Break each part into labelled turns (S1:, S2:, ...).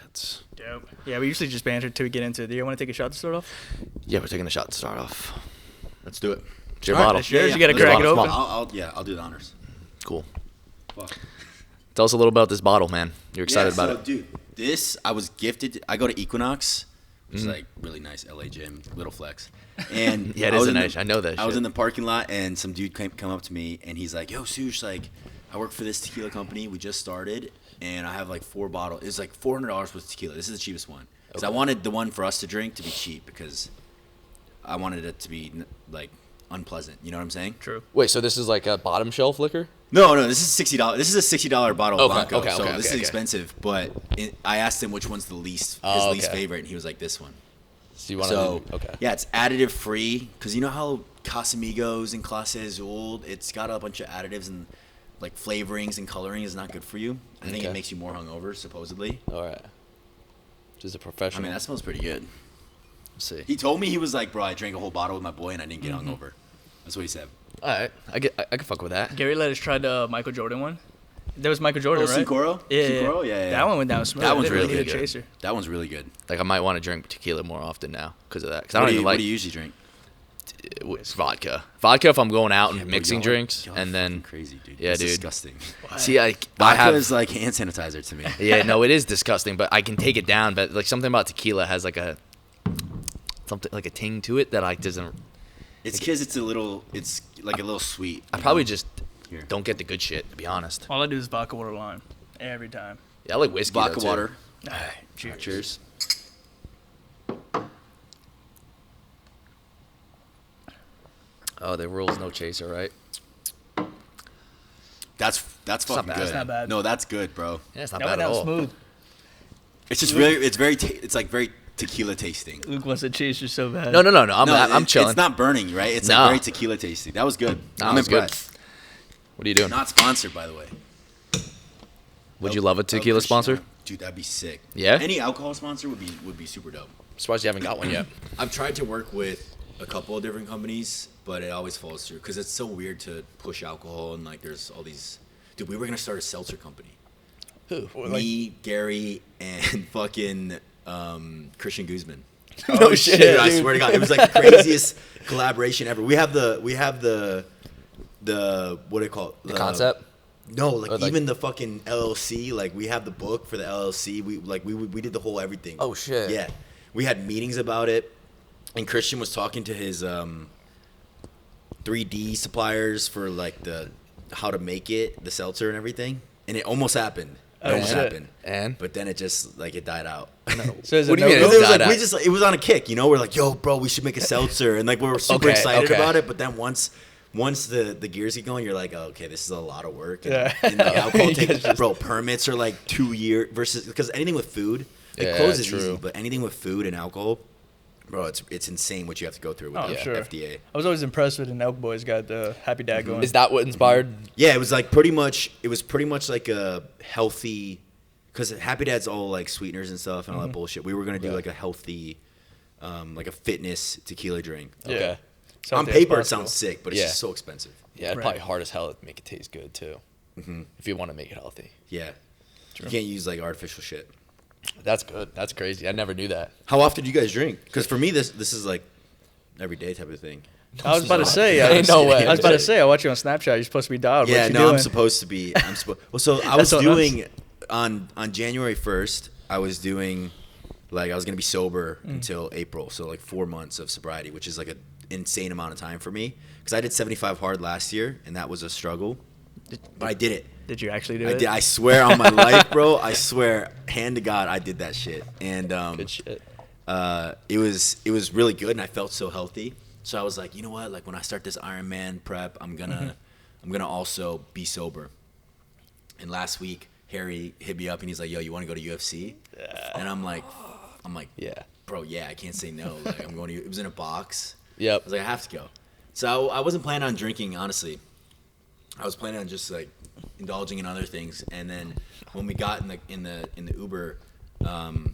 S1: shots.
S2: Dope. Yeah, we usually just banter till we get into it. Do you want to take a shot to start off?
S1: Yeah, we're taking a shot to start off.
S3: Let's do it.
S1: It's your
S2: All right,
S1: bottle.
S2: that's yours. You got to
S1: Let's
S2: crack it
S1: bottle.
S2: open.
S3: I'll do the honors.
S1: Cool.
S3: Fuck.
S1: Tell us a little about this bottle, man. You're excited about it.
S3: Dude, this I was gifted. I go to Equinox, which is like really nice LA gym, little flex. And
S1: Yeah, it is a nice. I know that
S3: I was
S1: shit.
S3: in the parking lot, and some dude come up to me, and he's like, "Yo, Soosh, like, I work for this tequila company. We just started, and I have like 4 bottles. It's like $400 worth of tequila. This is the cheapest one because I wanted the one for us to drink to be cheap because I wanted it to be like unpleasant. You know what I'm saying?
S2: True.
S1: Wait, so this is like a bottom shelf liquor?
S3: No, this is $60. This is a $60 bottle of Blanco.
S1: Okay,
S3: so
S1: okay,
S3: this is
S1: okay.
S3: expensive, but I asked him which one's the least favorite, and he was like this one.
S1: So you want
S3: So
S1: to? Okay.
S3: yeah, it's additive free because you know how Casamigos and Clase Azul, it's got a bunch of additives and like flavorings and coloring is not good for you. I think
S1: Okay.
S3: it makes you more hungover, supposedly.
S1: All right. Just a
S3: I
S1: professional.
S3: mean, that smells pretty good.
S1: Let's see.
S3: He told me, he was like, bro, I drank a whole bottle with my boy and I didn't get hungover. That's what he said.
S1: All right. I can fuck with that.
S2: Gary let us try the Michael Jordan one. There was Michael Jordan, right?
S3: Sikoro?
S2: Yeah,
S3: Sikoro? Yeah.
S2: That one went down smooth.
S3: That one's
S2: I didn't
S3: really
S2: need a
S3: good.
S2: chaser.
S3: That one's really good.
S1: Like I might want to drink tequila more often now because of that. Because I
S3: What
S1: don't
S3: do
S1: even like
S3: what do you usually drink?
S1: it's vodka. Vodka if I'm going out and
S3: Yeah, bro,
S1: mixing
S3: y'all are-
S1: drinks,
S3: y'all are
S1: and then
S3: fucking crazy, dude.
S1: Yeah,
S3: It's
S1: dude.
S3: disgusting.
S1: see I
S3: Vodka
S1: have
S3: is like hand sanitizer to me.
S1: yeah no it is disgusting, but I can take it down. But like something about tequila has like a something like a ting to it that like doesn't.
S3: It's because it's like a little sweet.
S1: I probably just
S3: Here.
S1: don't get the good shit to be honest.
S2: All I do is vodka water lime every time.
S1: Yeah, I like whiskey.
S3: Vodka
S1: though, too.
S3: water.
S2: All right, cheers.
S3: Cheers.
S1: Oh, the rule's no chaser, right?
S3: That's fucking
S1: bad.
S3: good.
S1: It's
S2: not bad.
S3: No, that's good, bro.
S1: Yeah, it's not
S2: That
S1: bad
S2: went
S1: at
S2: down
S1: all.
S2: smooth.
S3: It's just really, it's like very tequila tasting.
S2: Luke wants a chaser so bad.
S1: No. I'm chilling.
S3: It's not burning, right? It's
S1: No.
S3: like very tequila tasting. That was good.
S1: Nah,
S3: I'm
S1: it was good.
S3: impressed.
S1: What are you doing?
S3: Not sponsored, by the way.
S1: Would you love a tequila sponsor?
S3: Dude, that'd be sick.
S1: Yeah?
S3: Any alcohol sponsor would be super dope.
S1: I'm surprised you haven't got one yet.
S3: I've tried to work with a couple of different companies, but it always falls through because it's so weird to push alcohol and like there's all these. Dude, we were gonna start a seltzer company.
S1: Who?
S3: Me, Gary, and fucking Christian Guzman.
S1: No shit.
S3: Dude, I swear to God, it was like the craziest collaboration ever. We have the what do you call it?
S1: The concept?
S3: No, like,
S1: Or, like-
S3: even the fucking LLC. Like we have the book for the LLC. We did the whole everything.
S1: Oh, shit.
S3: Yeah, we had meetings about it, and Christian was talking to his 3D suppliers for like the how to make it, the seltzer and everything, and it almost happened. It
S2: Oh,
S3: almost
S2: shit.
S3: happened.
S1: And?
S3: But then it just like it died out.
S2: So is it
S1: What do you mean?
S2: no-go?
S3: It was
S1: died
S3: like
S1: out.
S3: it was on a kick, you know. We're like, yo, bro, we should make a seltzer, and like we were super
S1: Okay,
S3: excited
S1: okay.
S3: about it. But then once the gears get going, you're like, oh, okay, this is a lot of work. And,
S2: Yeah.
S3: and the alcohol
S2: You guys
S3: takes, bro, permits are like 2 years versus because anything with food, it
S1: Yeah,
S3: closes
S1: true.
S3: easy, but anything with food and alcohol, bro, it's insane what you have to go through with
S2: Oh,
S3: the
S2: sure.
S3: FDA.
S2: I was always impressed with the Elk Boys got the Happy Dad going.
S1: Is that what inspired?
S3: Yeah, it was pretty much like a healthy, because Happy Dad's all like sweeteners and stuff and all that bullshit. We were gonna do like a healthy, like a fitness tequila drink.
S2: Yeah.
S1: Okay.
S3: On
S2: Something
S3: paper, it
S2: responsible.
S3: sounds sick, but it's
S1: Yeah.
S3: just so expensive.
S1: Yeah, it's
S2: Right.
S1: probably hard as hell to make it taste good too. If you want to make it healthy.
S3: Yeah, you can't use like artificial shit.
S1: That's good. That's crazy. I never knew that.
S3: How often do you guys drink? Because for me, this is like everyday type of thing.
S2: I was about to say.
S1: Ain't no way.
S2: I was about to say. I watch you on Snapchat. You're supposed to be dialed.
S3: Yeah,
S2: what you
S3: no,
S2: doing?
S3: I'm supposed to be. Well, so I was
S2: That's on
S3: doing on January 1st. I was doing like I was gonna be sober until April, so like 4 months of sobriety, which is like an insane amount of time for me. Because I did 75 hard last year, and that was a struggle, but I did it.
S2: Did you actually do
S3: I
S2: it?
S3: did. I swear on my life, bro. I swear, hand to God, I did that shit. And
S1: Good shit.
S3: it was really good, and I felt so healthy. So I was like, you know what? Like when I start this Ironman prep, I'm gonna also be sober. And last week, Harry hit me up, and he's like, yo, you want to go to UFC? And I'm like,
S1: Yeah.
S3: bro, yeah, I can't say no. Like I'm going to. It was in a box. I
S1: Yep.
S3: was like, I have to go. So I wasn't planning on drinking, honestly. I was planning on just like indulging in other things. And then when we got in the Uber,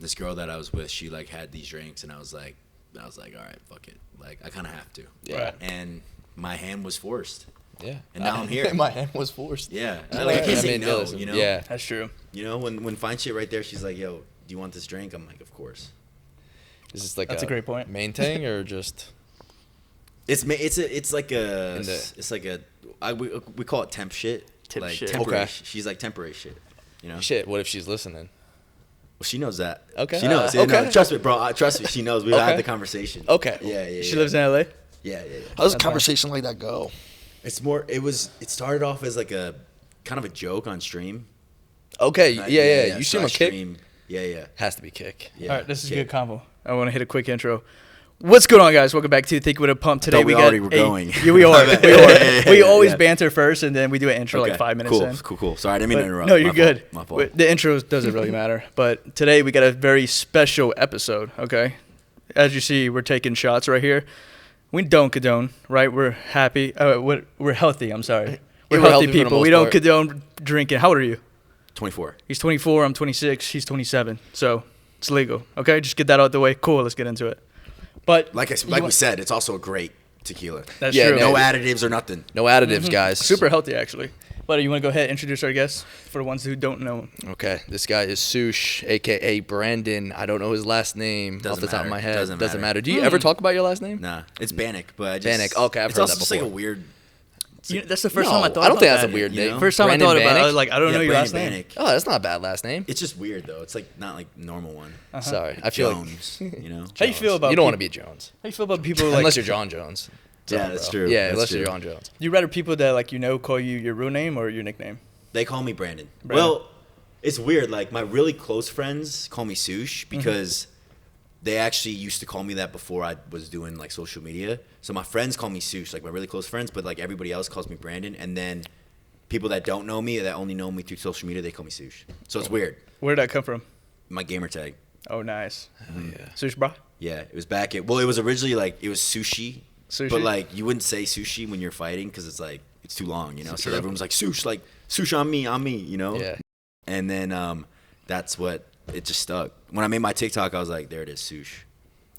S3: this girl that I was with, she like had these drinks, and I was like, all right, fuck it. Like I kind of have to.
S1: Yeah.
S2: Right.
S3: And my hand was forced.
S1: Yeah.
S3: And now I'm here.
S1: My hand was forced.
S3: Yeah. Like, I can't say no,
S1: listen,
S3: you know?
S1: Yeah.
S2: That's true.
S3: You know, when Fine Shit right there, she's like, yo, do you want this drink? I'm like, of course.
S1: Is this like
S2: That's a great point.
S1: main thing or just?
S3: It's like we call it temp shit.
S2: Temp shit.
S3: Temporary.
S1: Okay.
S3: She's like temporary shit. You know.
S1: Shit. What if she's listening?
S3: Well, she knows that.
S1: Okay.
S3: She knows.
S1: Okay.
S3: No, trust me, bro. Trust me. She knows. We've
S1: Okay.
S3: had the conversation.
S1: Okay.
S3: Yeah.
S2: She lives in LA.
S3: Yeah.
S1: How does a
S2: That's
S1: conversation like that go?
S3: It's more. It started off as like a kind of a joke on stream.
S1: Okay. Yeah. You
S3: so
S1: see
S3: I
S1: him kick?
S3: stream. Yeah.
S1: Has to be kick.
S3: Yeah.
S2: All right, this is a
S3: Kick.
S2: good combo. I want to hit a quick intro. What's going on, guys? Welcome back to Think with a Pump. Today
S3: Thought we already were going.
S2: Yeah, we are.
S3: Yeah,
S2: We always
S3: yeah.
S2: banter first, and then we do an intro like
S3: Okay.
S2: 5 minutes in.
S3: Cool. Sorry, I didn't mean to
S2: But-
S3: interrupt.
S2: No, you're
S3: My
S2: good.
S3: fault. My fault.
S2: The intro doesn't really matter. But today we got a very special episode, okay? As you see, we're taking shots right here. We don't condone, right? We're happy. We're healthy, I'm sorry. We're
S1: we're
S2: healthy
S1: healthy for the
S2: people.
S1: most
S2: We don't
S1: part.
S2: condone drinking. How old are you?
S3: 24.
S2: He's 24, I'm 26, he's 27. So it's legal, okay? Just get that out the way. Cool, let's get into it. But
S3: Like we said, it's also a great tequila.
S2: that's
S1: Yeah,
S2: true.
S3: No additives or nothing.
S1: No additives, guys.
S2: Super healthy, actually. But you want to go ahead and introduce our guests for the ones who don't know?
S1: Okay, this guy is SOOSH, aka Brandon. I don't know his last name off
S3: Doesn't
S1: the top of
S3: matter.
S1: my head.
S3: Doesn't matter.
S1: matter. Do you ever talk about your last name?
S3: Nah, it's Banach, but I just
S1: Banach. Okay, I've
S3: it's
S1: heard
S3: also
S1: that
S3: just like a
S1: before.
S3: weird.
S2: That's the first
S1: No,
S2: time I thought
S1: I don't
S2: about
S1: think that's
S2: that.
S1: a weird
S3: you
S1: name.
S3: know?
S2: First time
S1: Brandon
S2: I thought about it, I
S1: Banach?
S2: was like, I don't know your last
S3: Brandon
S2: name.
S3: Banach.
S1: Oh, that's not a bad last name.
S3: It's just weird though. It's like not like normal one.
S1: Sorry, I feel
S3: Jones, you know.
S2: How you feel about
S1: you don't want to
S2: peop-
S1: be Jones
S2: How you feel about people like
S1: unless you're John Jones.
S3: Yeah,
S1: So,
S3: that's
S1: bro.
S3: true.
S1: Yeah,
S3: That's
S1: unless
S3: true.
S1: you're John Jones.
S2: you rather people that like call you your real name or your nickname?
S3: They call me Brandon.
S2: Brandon.
S3: Well, it's weird. Like my really close friends call me SOOSH because they actually used to call me that before I was doing like social media. So my friends call me SOOSH, like my really close friends, but like everybody else calls me Brandon. And then people that don't know me, that only know me through social media, they call me SOOSH. So it's weird.
S2: Where did that come from?
S3: My gamer tag.
S2: Oh, nice.
S1: Yeah.
S2: Sush, bro.
S3: Yeah, it was back at. Well, it was originally like it was sushi,
S2: Sushi?
S3: but like you wouldn't say sushi when you're fighting because it's like it's too long, you know. So
S1: True.
S3: everyone's like SOOSH, like SOOSH on me, you know.
S1: Yeah.
S3: And then that's what it just stuck. When I made my TikTok, I was like, there it is, SOOSH.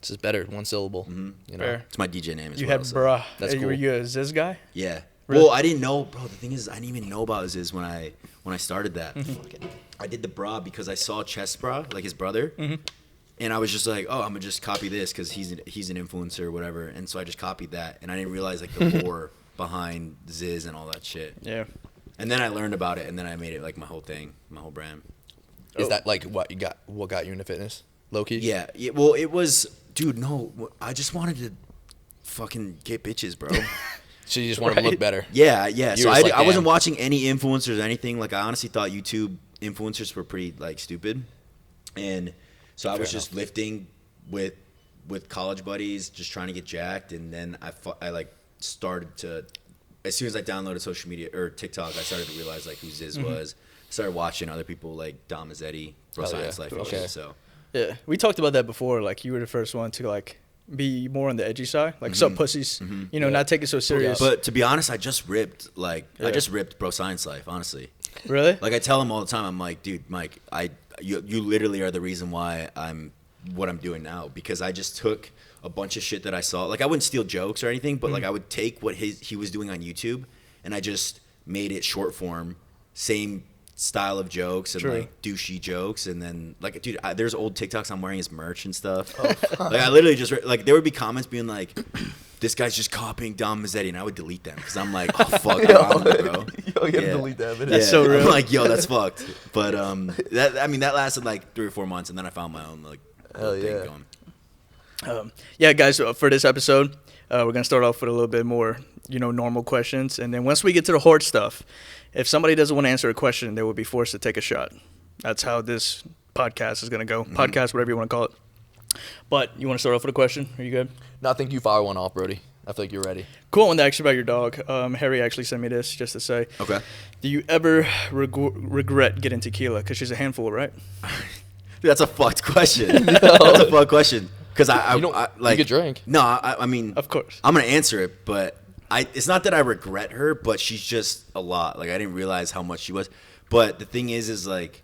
S1: This is better. One syllable.
S3: Mm-hmm.
S1: You know.
S2: Fair.
S3: It's my DJ name as
S2: You
S3: well.
S2: had
S3: so-
S2: bruh.
S1: That's
S2: Were
S1: cool.
S2: you a Ziz guy?
S3: Yeah.
S2: Really?
S3: Well, I didn't know, bro. The thing is, I didn't even know about Ziz when I started that.
S2: Mm-hmm.
S3: I did the bra because I saw Chess Bra, like his brother,
S2: Mm-hmm.
S3: and I was just like, oh, I'm gonna just copy this because he's an influencer or whatever. And so I just copied that, and I didn't realize like the lore behind Ziz and all that shit.
S2: Yeah.
S3: And then I learned about it, and then I made it like my whole thing, my whole brand.
S1: Is that like what got you into fitness? Low key.
S3: Yeah. Well, it was, dude. No, I just wanted to fucking get bitches, bro.
S1: So you just want to look
S2: Right.
S1: better.
S3: Yeah.
S1: You
S3: So
S1: were
S3: I,
S1: just like,
S3: I wasn't
S1: damn.
S3: watching any influencers or anything. Like I honestly thought YouTube influencers were pretty like stupid, and so I was
S1: Fair
S3: just lifting with college buddies, just trying to get jacked. And then I like started to, as soon as I downloaded social media or TikTok, I started to realize like who Ziz was. Started watching other people like Dom Mazzetti, Bro
S1: Hell yeah.
S3: Science Life, and
S1: Okay.
S3: shit. So
S2: Yeah. We talked about that before. Like, you were the first one to, like, be more on the edgy side. Like, sup, pussies. You know,
S1: Yeah.
S2: not take it so serious.
S3: but to be honest, I just ripped
S2: Yeah.
S3: I just ripped Bro Science Life, honestly.
S2: Really?
S3: Like I tell him all the time, I'm like, dude, Mike, you literally are the reason why I'm what I'm doing now, because I just took a bunch of shit that I saw. Like I wouldn't steal jokes or anything, but like I would take what he was doing on YouTube and I just made it short form, same style of jokes and
S2: True.
S3: like douchey jokes, and then like, dude, there's old TikToks I'm wearing his merch and stuff. Like I literally just like there would be comments being like, this guy's just copying Dom Mazzetti, and I would delete them because I'm like, oh fuck, I'm on there, bro.
S1: Yo, you gotta
S3: Yeah.
S1: delete that. But
S2: That's so real.
S3: I'm like, yo, that's fucked. But that lasted like 3 or 4 months, and then I found my own like
S1: Hell
S3: thing
S1: yeah.
S3: going.
S2: Yeah, guys, for this episode, we're going to start off with a little bit more, normal questions. And then once we get to the hard stuff, if somebody doesn't want to answer a question, they will be forced to take a shot. That's how this podcast is going to go. Podcast, whatever you want to call it. But you want to start off with a question? Are you good?
S1: No, I think you fire one off, Brodie. I feel like you're ready.
S2: Cool. I wanted to ask you about your dog. Harry actually sent me this just to say,
S3: Okay.
S2: do you ever regret getting tequila? Because she's a handful, right?
S3: That's a fucked question. That's a fucked question. Because I
S1: You don't-
S3: like
S1: you could drink.
S3: No, I mean,
S2: Of course.
S3: I'm gonna answer it, but it's not that I regret her, but she's just a lot. Like I didn't realize how much she was. But the thing is like,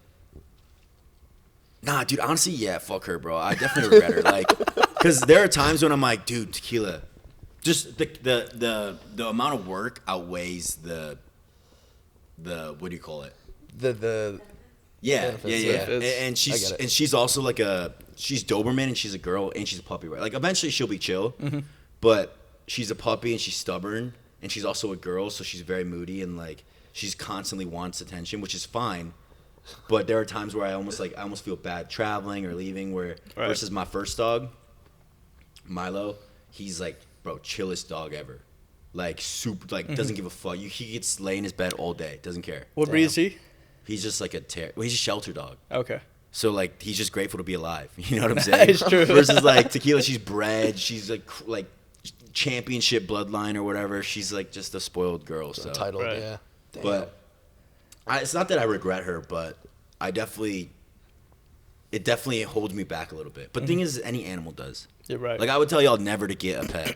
S3: nah, dude. Honestly, yeah, fuck her, bro. I definitely regret her. Like, because there are times when I'm like, dude, tequila, Just the amount of work outweighs the what do you call it?
S1: The
S3: Yeah,
S1: benefits,
S3: yeah.
S1: yeah.
S3: And
S1: I get it.
S3: she's also like she's Doberman and she's a girl and she's a puppy, right? Like eventually she'll be chill, but she's a puppy and she's stubborn and she's also a girl, so she's very moody and like she's constantly wants attention, which is fine. But there are times where I almost feel bad traveling or leaving. Where versus my first dog, Milo, he's like, bro, chillest dog ever. Like super, like doesn't give a fuck. He gets lay in his bed all day, doesn't care.
S2: What breed is he?
S3: He's just like he's a shelter dog.
S2: Okay.
S3: So like he's just grateful to be alive. You know what I'm saying?
S2: It's true.
S3: Versus like Tequila, she's bred. She's like championship bloodline or whatever. She's like just a spoiled girl. So
S1: title, yeah. Damn.
S3: But it's not that I regret her, but it definitely holds me back a little bit. But the thing is, any animal does.
S2: You're right.
S3: Like I would tell y'all never to get a pet.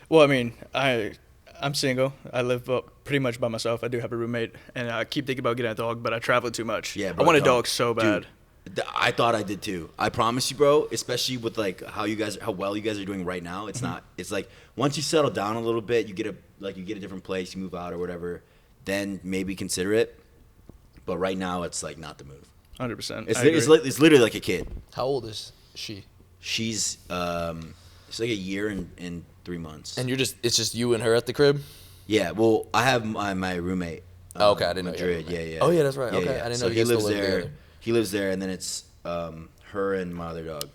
S2: Well, I mean, I'm single. I live pretty much by myself. I do have a roommate, and I keep thinking about getting a dog, but I travel too much.
S3: Yeah,
S2: I
S3: bro,
S2: want a dog so bad.
S3: Dude, I thought I did too. I promise you, bro. Especially with like how well you guys are doing right now. It's not. It's like once you settle down a little bit, you get a different place, you move out or whatever. Then maybe consider it. But right now, it's like not the move.
S2: 100%.
S3: It's literally like a kid.
S1: How old is she?
S3: She's it's like a year and 3 months.
S1: And it's just you and her at the crib?
S3: Yeah, well, I have my roommate.
S1: Oh, okay, I didn't know.
S3: Madrid, yeah.
S1: Oh, yeah, that's right.
S3: Yeah,
S1: Okay,
S3: yeah.
S1: I didn't
S3: So
S1: know you
S3: he
S1: guys
S3: lives
S1: still lived
S3: there.
S1: together.
S3: He lives there, and then it's her and my other dog.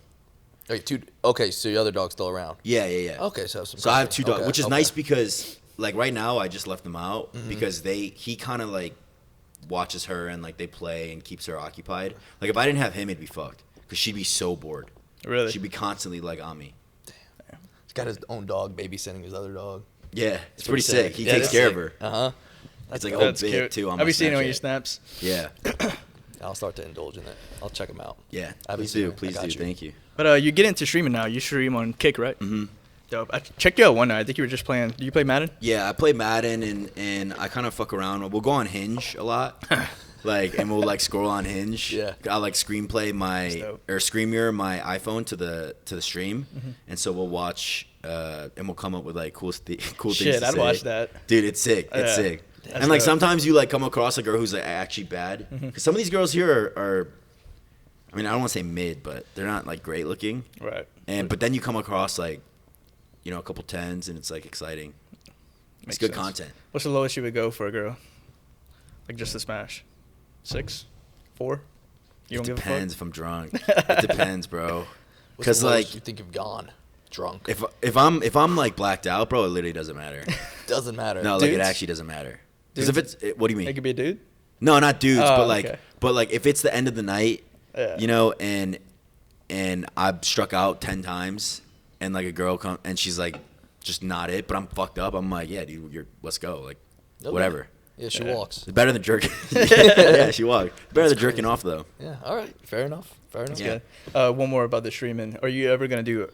S1: Wait, okay, so your other dog's still around?
S3: Yeah.
S1: Okay, so
S3: I have two dogs,
S1: okay,
S3: which is nice because like right now I just left them out because he kind of like watches her and like they play and keeps her occupied. Like if I didn't have him, it'd be fucked because she'd be so bored.
S2: Really?
S3: She'd be constantly like on me.
S1: Damn. He's got his own dog babysitting his other dog.
S3: Yeah, it's pretty sick. He takes care of her.
S1: Uh-huh.
S3: It's like a whole bit too on my
S2: Have you seen it on
S3: Snapchat.
S2: your snaps?
S3: Yeah.
S1: I'll start to indulge in it. I'll check him out.
S3: Yeah.
S1: I haven't
S3: Please
S1: seen
S3: do.
S1: it. I
S3: Please
S1: got
S3: do.
S1: you.
S3: Thank you.
S2: But you get into streaming now. You stream on Kick, right?
S3: Mm-hmm.
S2: Dope. I checked you out one night. I think you were just playing. Do you play Madden?
S3: Yeah, I play Madden and I kind of fuck around. We'll go on Hinge a lot. And we'll like scroll on Hinge.
S1: Yeah.
S3: I like screenplay screen mirror my iPhone to the stream, and so we'll watch and we'll come up with like cool things.
S2: Shit,
S3: to
S2: I'd
S3: say.
S2: watch that.
S3: Dude, it's sick. It's sick.
S2: That's
S3: And like
S2: dope.
S3: sometimes you like come across a girl who's like actually bad. Because some of these girls here are, I mean, I don't want to say mid, but they're not like great looking.
S2: Right.
S3: But then you come across like, you know, a couple tens, and it's like exciting.
S2: Makes
S3: It's good
S2: sense.
S3: content.
S2: What's the lowest you would go for a girl? Like just to smash? 6? 4? You
S3: It
S2: don't
S3: depends
S2: give a
S3: if I'm drunk. It depends, bro.
S1: What's
S3: Because
S1: the lowest
S3: like
S1: you think you've gone drunk?
S3: if I'm like blacked out, bro, it literally doesn't matter.
S1: Doesn't matter.
S3: No, like it
S2: Dudes?
S3: actually doesn't matter. Because if
S2: Dudes?
S3: what do you
S2: fuck? It
S3: mean?
S2: could be a dude?
S3: No, not dudes,
S2: Oh,
S3: but like if it's the end of the night,
S2: Yeah.
S3: you know, and I've struck out 10 times, and like a girl come and she's like just not it, but I'm fucked up. I'm like, yeah, dude, let's go, like
S1: Okay.
S3: whatever.
S1: Yeah, she
S2: Yeah.
S1: walks.
S3: It's better than jerking. Yeah, she walked. Better than jerking off though.
S1: Yeah, all right. Fair enough.
S3: Yeah.
S2: One more about the streaming. Are you ever going to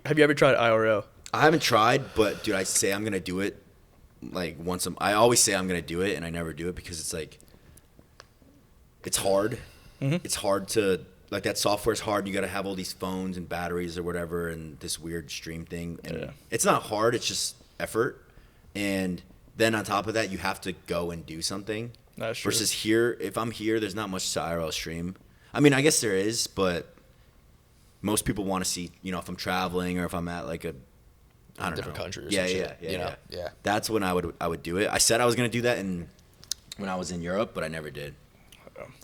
S2: have you ever tried IRL?
S3: I haven't tried, but dude, I say I'm gonna do it. Like I always say I'm gonna do it, and I never do it because it's like, it's hard. It's hard to like that software's hard. You gotta have all these phones and batteries or whatever, and this weird stream thing. And it's not hard. It's just effort. And then on top of that, you have to go and do something.
S2: That's true.
S3: Versus here, if I'm here, there's not much to IRL stream. I mean, I guess there is, but most people want to see, you know, if I'm traveling or if I'm at like a
S1: Different country or
S3: yeah,
S1: some
S3: yeah,
S1: shit,
S3: yeah,
S1: you know?
S3: yeah.
S1: Yeah.
S3: That's when I would do it. I said I was gonna do that when I was in Europe, but I never did.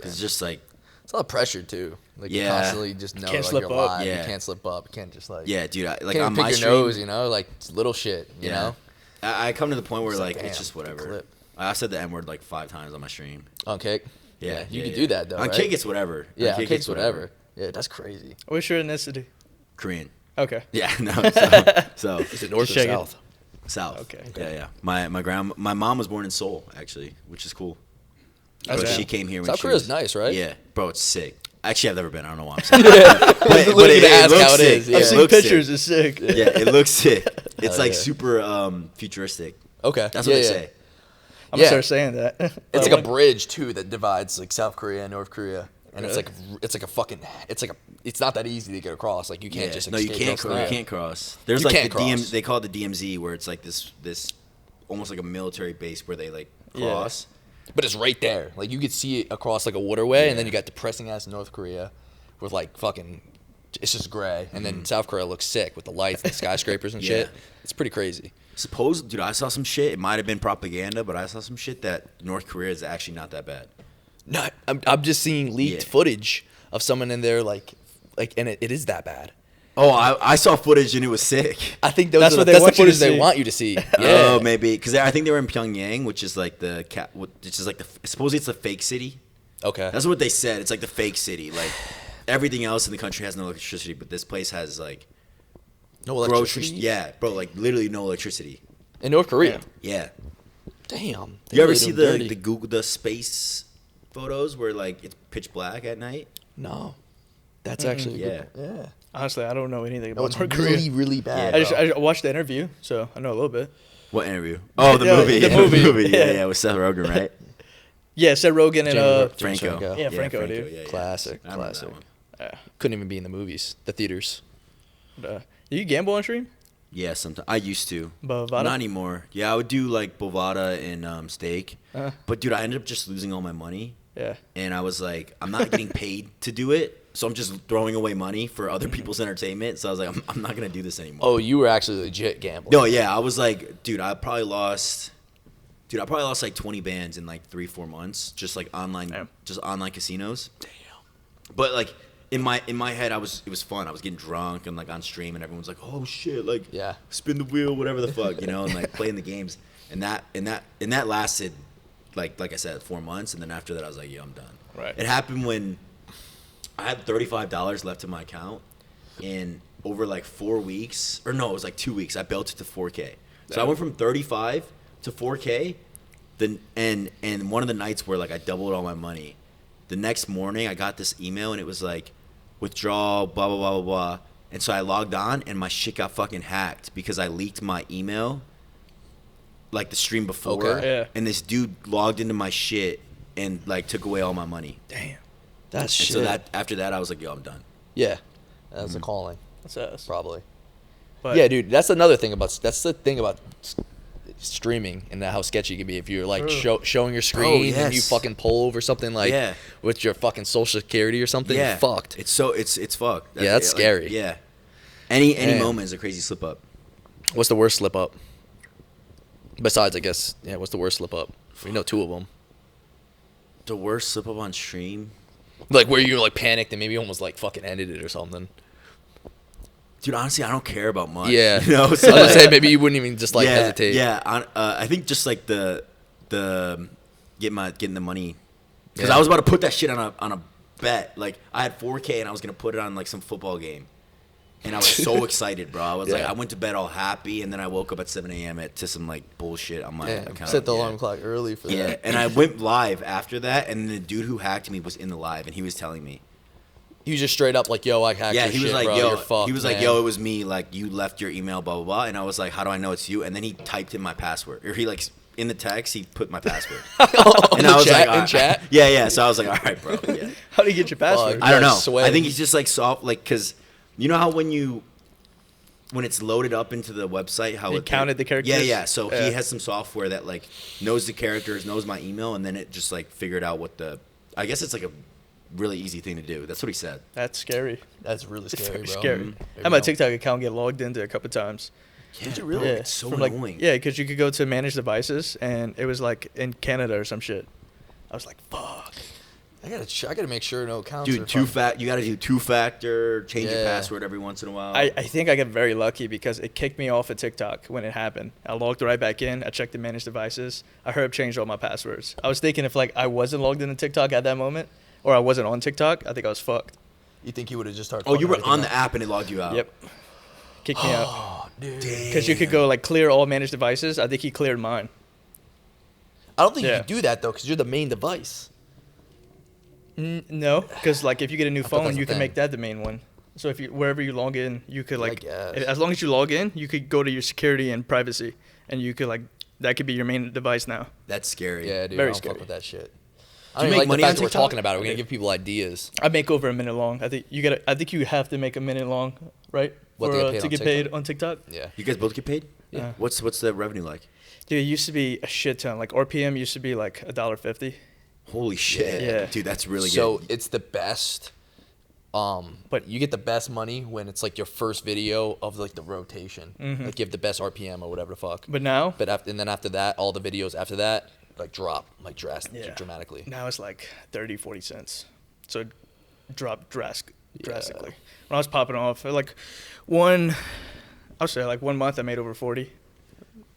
S3: It's just like,
S1: It's a lot of pressure too. Like you
S3: Yeah.
S1: constantly just know
S2: Can't
S1: like
S2: slip
S1: you're
S2: up.
S1: live.
S3: Yeah.
S1: You can't slip up. You can't just like
S3: yeah, dude. Like
S1: can't
S3: on
S1: pick
S3: my
S1: your
S3: stream,
S1: nose, you know, like it's little shit, you know.
S3: I come to the point where
S1: It's
S3: like
S1: like,
S3: it's
S1: damn,
S3: just
S1: good
S3: whatever.
S1: clip.
S3: I said the N word like 5 times on my stream.
S1: On Cake.
S3: Yeah,
S1: you
S3: yeah,
S1: can
S3: yeah.
S1: do that though.
S3: On
S1: right?
S3: Cake, it's whatever.
S1: Yeah,
S3: on
S1: on Cake's whatever. Yeah, that's crazy.
S2: What's your ethnicity?
S3: Korean.
S2: Okay.
S3: Yeah, no. So
S1: Is it north or
S2: shaking.
S1: south?
S3: South.
S2: Okay.
S3: Yeah. My mom was born in Seoul actually, which is cool.
S2: That's
S3: But
S2: dope.
S3: she came here when
S1: South
S3: she
S1: Korea's
S3: was,
S1: nice, right?
S3: Yeah, bro, it's sick. Actually, I've never been. I don't know why I'm saying.
S1: Literally
S3: but
S1: gonna ask
S3: looks
S1: how it
S3: sick.
S1: is,
S3: It
S1: yeah.
S2: I've seen
S3: looks
S2: pictures.
S3: sick.
S2: It's sick.
S3: Yeah, it looks sick. It's
S1: Hell
S3: like
S1: yeah.
S3: super futuristic.
S1: Okay.
S3: That's
S1: yeah,
S3: what they
S1: yeah.
S3: say.
S2: I'm
S1: Yeah.
S2: gonna start saying that.
S1: It's like a bridge too that divides like South Korea and North Korea. And it's like it's not that easy to get across. Like you can't just
S3: no, you
S1: escape
S3: can't. You can't cross. There's
S1: You
S3: like
S1: can't
S3: the DM.
S1: cross.
S3: They call it the DMZ, where it's like this almost like a military base where they like cross.
S1: But it's right there. Like you could see it across like a waterway, and then
S3: Yeah.
S1: you got depressing ass North Korea with like fucking. It's just gray, and then South Korea looks sick with the lights and the skyscrapers and shit. It's pretty crazy.
S3: Dude, I saw some shit. It might have been propaganda, but I saw some shit that North Korea is actually not that bad.
S1: No, I'm just seeing leaked footage of someone in there like, and it is that bad.
S3: Oh, I saw footage and it was sick.
S1: I think
S2: That's what they
S1: that's the
S2: want you to
S1: footage they
S2: see.
S1: want you to see. Yeah.
S3: Oh, maybe because I think they were in Pyongyang, which is like supposedly it's the fake city.
S1: Okay.
S3: That's what they said. It's like the fake city. Like everything else in the country has no electricity, but this place has like
S1: No
S3: grocery.
S1: electricity.
S3: Yeah, bro, like literally no electricity.
S1: In North Korea.
S3: Yeah.
S1: Damn. They
S3: You ever
S1: really
S3: see
S1: do them dirty.
S3: the Google the space photos where like it's pitch black at night?
S1: No. That's actually a good- yeah.
S2: Honestly, I don't know anything
S1: No,
S2: about
S1: it's
S2: North Korea.
S1: really, really bad.
S2: I
S1: bro.
S2: just watched the interview, so I know a little bit.
S3: What interview? Oh, the
S2: Yeah,
S3: movie.
S2: the
S3: Yeah,
S2: movie.
S3: Yeah,
S2: Yeah.
S3: yeah, with Seth Rogen, right?
S2: Yeah, Seth Rogen and
S1: James
S3: Franco.
S2: Yeah, Franco, dude.
S3: Yeah, yeah.
S1: Classic,
S3: I remember that
S1: classic.
S3: one.
S1: Couldn't even be in the movies, the theaters.
S2: Do you gamble on stream?
S3: Yeah, sometimes I used to.
S2: Bovada?
S3: Not anymore. Yeah, I would do like Bovada and steak.
S2: Uh-huh.
S3: But dude, I ended up just losing all my money,
S2: Yeah.
S3: and I was like, I'm not getting paid to do it, so I'm just throwing away money for other people's entertainment. So I was like, I'm not gonna do this anymore.
S1: Oh, you were actually legit gambling.
S3: No, yeah, I was like, dude, I probably lost like 20 bands in like 3-4 months, just like online,
S2: Damn.
S3: just online casinos. Damn. But like in my head, it was fun. I was getting drunk and like on stream, and everyone's like, oh shit, like
S1: Yeah.
S3: spin the wheel, whatever the fuck, and like playing the games, and that lasted like I said 4 months, and then after that I was like, yo, I'm done.
S2: Right.
S3: It happened when I had $35 left in my account, and over like 4 weeks, or no, it was like 2 weeks, I built it to 4K. So I went from 35 to 4K. Then and one of the nights where like I doubled all my money, the next morning I got this email and it was like, withdraw, blah blah blah blah blah. And so I logged on and my shit got fucking hacked because I leaked my email, like the stream before.
S1: Okay.
S2: Yeah.
S3: And this dude logged into my shit and like took away all my money.
S2: Damn.
S1: That's
S3: And
S1: shit.
S3: so that after that I was like, yo, I'm done.
S1: Yeah. That's a calling,
S2: That's us.
S1: probably.
S2: But
S1: Yeah, dude, that's the thing about streaming and how sketchy it can be if you're like showing your screen and you
S3: yes.
S1: fucking pull over something like
S3: Yeah.
S1: with your fucking social security or something.
S3: Yeah.
S1: You're fucked.
S3: It's fucked.
S1: Yeah, that's
S3: like,
S1: scary.
S3: Yeah. Any
S1: Damn.
S3: moment is a crazy slip up.
S1: What's the worst slip up? Besides, I guess, yeah, what's the worst slip up? We know two of them.
S3: The worst slip up on stream.
S1: Like where you like panicked and maybe almost like fucking ended it or something.
S3: Dude, honestly, I don't care about much.
S1: Yeah.
S3: You know,
S1: I was gonna say maybe you wouldn't even just like
S3: yeah,
S1: hesitate.
S3: Yeah, I think just like the getting the money, because
S1: Yeah.
S3: I was about to put that shit on a bet. Like I had 4K and I was gonna put it on like some football game, and I was so excited, bro. I was like,
S1: Yeah.
S3: I went to bed all happy, and then I woke up at 7 a.m. to some like bullshit on my
S1: Yeah,
S3: account.
S1: set the
S3: Yeah.
S1: alarm clock early for
S3: Yeah,
S1: that.
S3: and I went live after that, and the dude who hacked me was in the live, and he was telling me.
S1: You just straight up like, yo, I hacked
S3: Yeah,
S1: your
S3: he was
S1: shit,
S3: like,
S1: bro.
S3: yo,
S1: You're fucked,
S3: he was like,
S1: man.
S3: yo, it was me. Like, you left your email, blah blah blah. And I was like, how do I know it's you? And then he typed in my password, or he like in the text he put my password.
S1: and
S3: I was
S1: chat,
S3: like,
S1: in
S3: all right.
S1: chat.
S3: Yeah, yeah. So I was like, all right, bro. Yeah.
S2: how do you get your password?
S3: I don't know.
S1: Sway.
S3: I think he's just like soft, like because you know how when it's loaded up into the website, how
S2: He
S3: it
S2: counted the characters?
S3: Yeah, yeah. So
S2: Yeah.
S3: he has some software that like knows the characters, knows my email, and then it just like figured out what the. I guess it's like a really easy thing to do. That's what he said.
S2: That's scary.
S1: That's really scary,
S2: Very
S1: bro.
S2: scary.
S1: Mhm.
S2: I had my TikTok account get logged into a couple times.
S3: Yeah,
S1: really?
S3: bro, it's so
S2: From, like,
S3: annoying.
S2: Yeah, because you could go to manage devices, and it was like in Canada or some shit. I was like, fuck.
S1: I gotta make sure no accounts.
S3: Dude, you got to do 2-factor, change your
S1: Yeah.
S3: password every once in a while.
S2: I think I got very lucky because it kicked me off of TikTok when it happened. I logged right back in. I checked the managed devices. I heard changed all my passwords. I was thinking if like I wasn't logged into TikTok at that moment, or I wasn't on TikTok, I think I was fucked.
S1: You think you would have just started?
S3: Oh, you
S1: fucking
S3: were
S1: everything
S3: on
S1: up?
S3: the app and it logged you out.
S2: Yep. Kicked me out.
S1: Oh, dude.
S2: Because you could go like clear all managed devices. I think he cleared mine.
S1: I don't think you
S2: Yeah.
S1: can do that though, because you're the main device.
S2: No, because like if you get a new
S1: thought
S2: phone,
S1: that's
S2: you
S1: the
S2: can
S1: thing.
S2: make that the main one. So if you wherever you log in, you could like
S1: guess.
S2: as long as you log in, you could go to your security and privacy, and you could like that could be your main device now.
S3: That's scary.
S1: Yeah, dude.
S2: Very
S1: I don't
S2: scary.
S1: fuck with that shit. I don't
S3: you
S1: even
S3: make
S1: like
S3: money
S1: the
S3: on
S1: fact that we're
S3: TikTok?
S1: talking about it. We're gonna give people ideas.
S2: I make over a minute long. I think you have to make a minute long, right?
S1: What,
S2: To get paid on TikTok.
S1: Yeah.
S3: You guys both get paid?
S2: Yeah.
S3: What's the revenue like?
S2: Dude, it used to be a shit ton. Like RPM used to be like $1.50.
S3: Holy shit.
S2: Yeah.
S3: Dude, that's really
S1: So
S3: good.
S1: it's the best. But you get the best money when it's like your first video of like the rotation. Like you have the best RPM or whatever the fuck.
S2: But now,
S1: And then after that, all the videos after that like drop like
S2: Yeah.
S1: dramatically.
S2: now it's like 30, 40 cents. So it dropped drastically. When I was popping off, like I'll say like 1 month I made over 40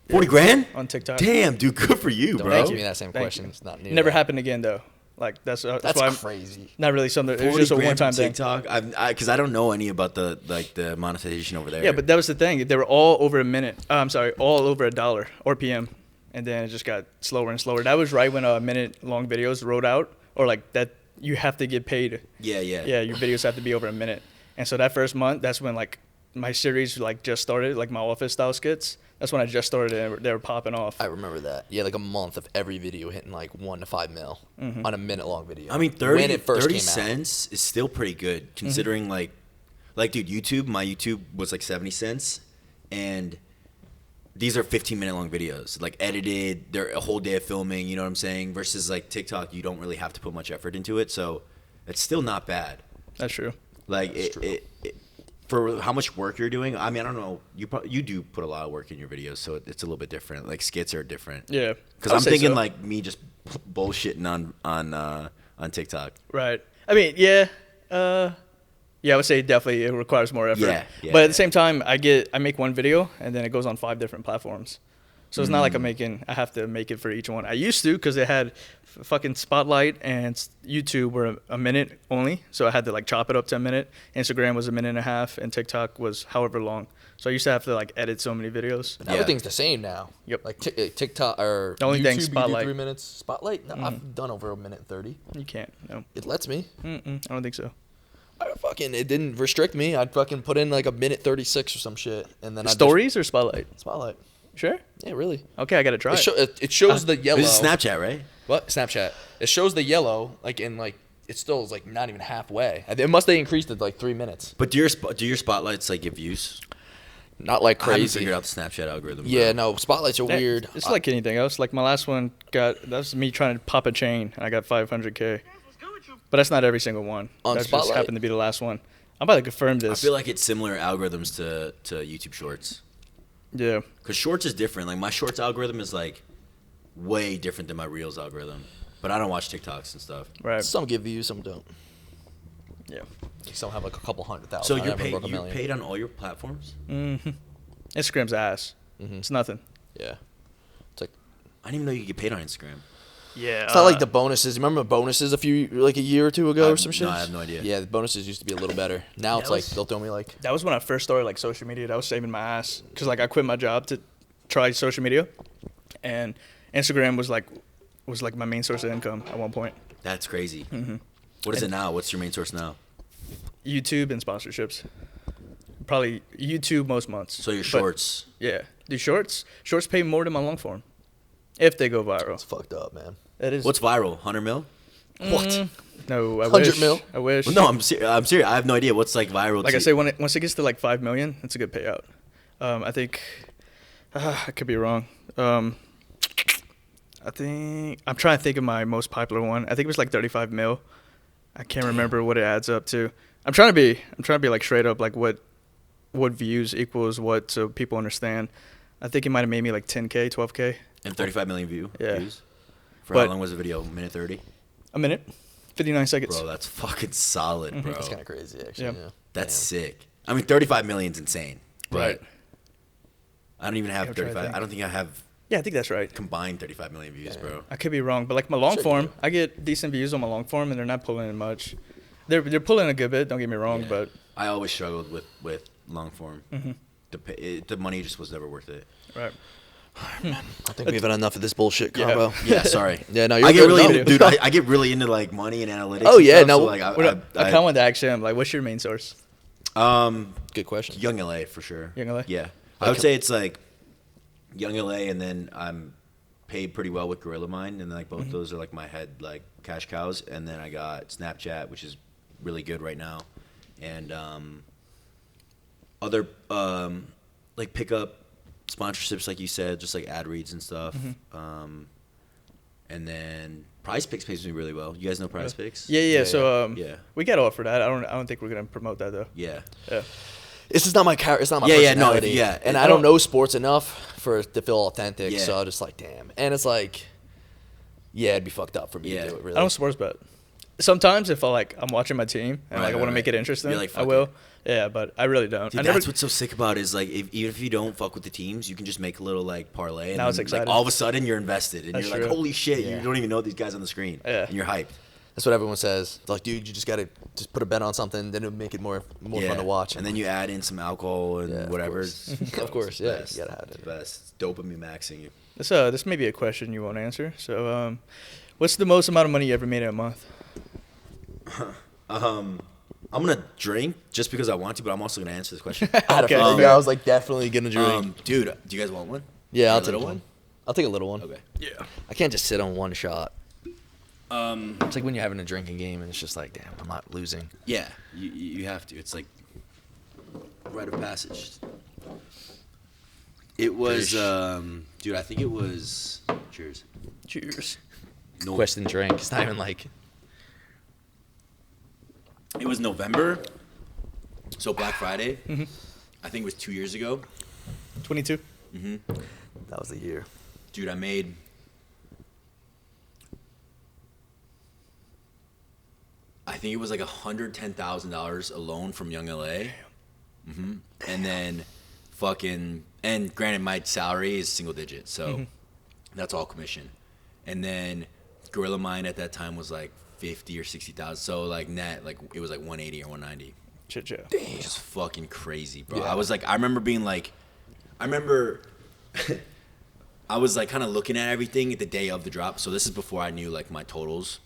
S3: 40 grand?
S2: on TikTok.
S3: Damn, dude, good for you,
S1: Don't
S3: bro.
S1: ask me that same
S2: Thank
S1: question.
S2: you.
S1: It's not near
S2: Never
S1: that.
S2: happened again though. Like that's why I'm
S1: crazy.
S2: not really something. It was
S3: 40
S2: just a
S3: grand
S2: one-time
S3: from
S2: thing.
S3: TikTok? Because I don't know any about the monetization over there.
S2: Yeah, but that was the thing. They were all over a minute. I'm sorry, all over $1 RPM, and then it just got slower and slower. That was right when minute-long videos rolled out, or like that you have to get paid.
S3: Yeah.
S2: Yeah, your videos have to be over a minute. And so that first month, that's when like my series like just started, like my office style skits. That's when I just started and they were popping off.
S1: I remember that. Yeah, like a month of every video hitting like 1 to 5 mil on a minute long video.
S3: I mean,
S1: when it first
S3: 30
S1: came out.
S3: cents is still pretty good considering like dude, YouTube, my YouTube was like 70 cents and these are 15-minute long videos, like edited, they're a whole day of filming, you know what I'm saying? Versus like TikTok, you don't really have to put much effort into it, so it's still not bad.
S2: That's true.
S3: Like it for how much work you're doing. I mean, I don't know. You do put a lot of work in your videos, so it's a little bit different. Like skits are different.
S2: Yeah.
S3: Because
S2: I
S3: I'm
S2: would say
S3: thinking
S2: so.
S3: like me just bullshitting on TikTok.
S2: Right. I mean, yeah. Yeah, I would say definitely it requires more effort.
S3: Yeah,
S2: but at the same time, I make one video and then it goes on 5 different platforms. So it's not like I have to make it for each one. I used to because they had fucking Spotlight and YouTube were a minute only. So I had to like chop it up to a minute. Instagram was a minute and a half and TikTok was however long. So I used to have to like edit so many videos.
S1: But everything's the same now.
S2: Yep.
S1: Like TikTok or
S2: The only
S1: YouTube,
S2: thing,
S1: you do
S2: Spotlight.
S1: 3 minutes. Spotlight? No, I've done over a minute 30.
S2: You can't. No.
S1: It lets me.
S2: I don't think so.
S1: It didn't restrict me. I'd fucking put in like a minute 36 or some shit, and then
S2: Stories or Spotlight?
S1: Spotlight.
S2: Sure.
S1: Yeah, really.
S2: Okay, I got to try it.
S1: It shows the yellow.
S3: This is Snapchat, right?
S1: What? Snapchat. It shows the yellow, like in like it still is like not even halfway. It must have increased it like 3 minutes.
S3: But do your spotlights like give views?
S1: Not like
S3: I haven't
S1: crazy.
S3: figured out the Snapchat algorithm.
S1: Yeah,
S3: bro.
S1: no, spotlights are weird.
S2: It's like anything else. Like my last one that was me trying to pop a chain, and I got 500K. But that's not every single one.
S1: On
S2: that
S1: Spotlight?
S2: just happened to be the last one. I'm about to confirm
S3: I
S2: this.
S3: feel like it's similar algorithms to YouTube Shorts.
S2: Yeah.
S3: Because Shorts is different. Like my Shorts algorithm is like way different than my Reels algorithm. But I don't watch TikToks and stuff.
S2: Right.
S1: Some give views, some don't.
S2: Yeah.
S1: Some have like a couple 100,000.
S3: So
S1: I
S3: you're
S1: never
S3: paid.
S1: broke a
S3: You're
S1: million.
S3: paid on all your platforms.
S2: Instagram's ass. It's nothing.
S1: Yeah. It's like
S3: I didn't even know you could get paid on Instagram.
S2: Yeah.
S1: it's not like the bonuses. Remember bonuses a year or two ago or some shit?
S3: No, I have no idea.
S1: Yeah, the bonuses used to be a little better. Now it's like
S2: was-
S1: they'll throw me like
S2: That was when I first started like social media. That was saving my ass because like I quit my job to try social media, and Instagram was like my main source of income at one point.
S3: That's crazy. What is it now? What's your main source now?
S2: YouTube and sponsorships. Probably YouTube most months.
S3: So your
S2: But,
S3: Shorts.
S2: yeah. The shorts pay more than my long form if they go viral.
S1: it's fucked up, man.
S2: It is.
S3: What's viral? 100 mil?
S1: What?
S2: No, I
S1: 100
S2: wish.
S1: mil?
S2: I wish.
S3: Well, no, I'm serious. I have no idea what's like viral.
S2: Like
S3: to
S2: I say, once it gets to like 5 million, it's a good payout. I think I could be wrong. I think I'm trying to think of my most popular one. I think it was like 35 mil. I can't remember what it adds up to. I'm trying to be like straight up like what views equals what so people understand. I think it might have made me like 10K, 12K.
S3: And 35 million
S2: Yeah.
S3: views. For
S2: But-
S3: how long was the video? Minute 30?
S2: A minute, 59 seconds.
S3: Bro, that's fucking solid, bro.
S1: That's kind of crazy, actually.
S2: Yeah.
S1: Yeah.
S3: That's
S1: Damn.
S3: sick. I mean, 35 million's insane. But
S2: Right.
S3: I don't even have
S2: I'm trying to
S3: 35.
S2: think.
S3: I don't think I have
S2: Yeah, I think that's right.
S3: combined 35 million views, bro.
S2: I could be wrong, but like my long
S1: Sure
S2: form,
S1: you do.
S2: I get decent views on my long form, and they're not pulling in much. They're pulling a good bit. Don't get me wrong,
S3: Yeah.
S2: but
S3: I always struggled with long form. The money just was never worth it.
S2: right.
S1: I think we've had enough of this bullshit
S2: Yeah.
S1: combo.
S3: Yeah, sorry.
S1: Yeah, no, you're
S3: I get
S1: good.
S3: really
S1: No.
S3: into, dude. I get really into like money and analytics.
S1: Oh,
S3: and
S1: yeah,
S3: stuff,
S1: no,
S3: so, like,
S2: I kind of wanted to ask him, like, what's your main source?
S1: Good question.
S3: YoungLa for sure.
S2: YoungLa?
S3: Yeah, I would say it's like YoungLa, and then I'm paid pretty well with Gorilla Mind, and like both those are like my head like cash cows, and then I got Snapchat, which is really good right now, and other like pickup sponsorships, like you said, just like ad reads and stuff. And then Prize Picks pays me really well. You guys know Prize Picks?
S2: Yeah. So
S3: yeah.
S2: we got offered that. I don't think we're gonna promote that though.
S3: Yeah.
S2: Yeah.
S1: It's just not my character. It's not my
S3: Yeah,
S1: personality.
S3: yeah, no,
S1: and I don't know sports enough for it to feel authentic.
S3: Yeah.
S1: So I'm just like, damn. And it's like, yeah, it'd be fucked up for me to do it. Really.
S2: I don't sports bet. Sometimes if I'm watching my team and I want to make it interesting,
S3: You're like,
S2: I will. Yeah, but I really don't.
S3: Dude, that's what's so sick about it is like even if you don't fuck with the teams, you can just make a little like parlay. And
S2: now it's
S3: then,
S2: exciting.
S3: Like, all of a sudden you're invested and
S2: That's
S3: you're
S2: true.
S3: like, holy shit,
S1: Yeah.
S3: you don't even know these guys on the screen.
S2: Yeah.
S3: And you're hyped.
S1: That's what everyone says. It's like, dude, you just gotta just put a bet on something, then it'll make it more fun to watch.
S3: And then you add in some alcohol and
S1: Yeah, of
S3: whatever.
S1: course. Of course, yeah, you gotta have it.
S3: It's the best. It's dopamine maxing you.
S2: This may be a question you won't answer. So, what's the most amount of money you ever made in a month?
S3: I'm gonna drink just because I want to, but I'm also gonna answer this question.
S1: I had a
S2: Okay.
S1: feeling. Yeah, I was like definitely gonna drink.
S3: Dude, do you guys want one?
S1: Yeah,
S3: A
S1: I'll take
S3: little
S1: one. I'll take a little one.
S3: Okay.
S2: Yeah.
S1: I can't just sit on one shot. It's like when you're having a drinking game and it's just like, damn, I'm not losing.
S3: Yeah, you have to. It's like rite of passage. It was, dude. I think it was. Cheers.
S2: Cheers.
S3: No,
S1: Question drink. It's not even like.
S3: it was November. So Black Friday. I think it was 2 years ago.
S2: 22.
S1: That was the year.
S3: Dude, I made. I think it was like $110,000 alone from YoungLa. And then fucking, and granted my salary is single digit, so that's all commission. And then Gorilla Mind at that time was like 50 or 60,000, so like net, like it was like 180 or 190.
S2: Shit, yeah.
S3: It's just fucking crazy, bro.
S1: Yeah.
S3: I was like, I remember I was like kind of looking at everything at the day of the drop. So this is before I knew like my totals.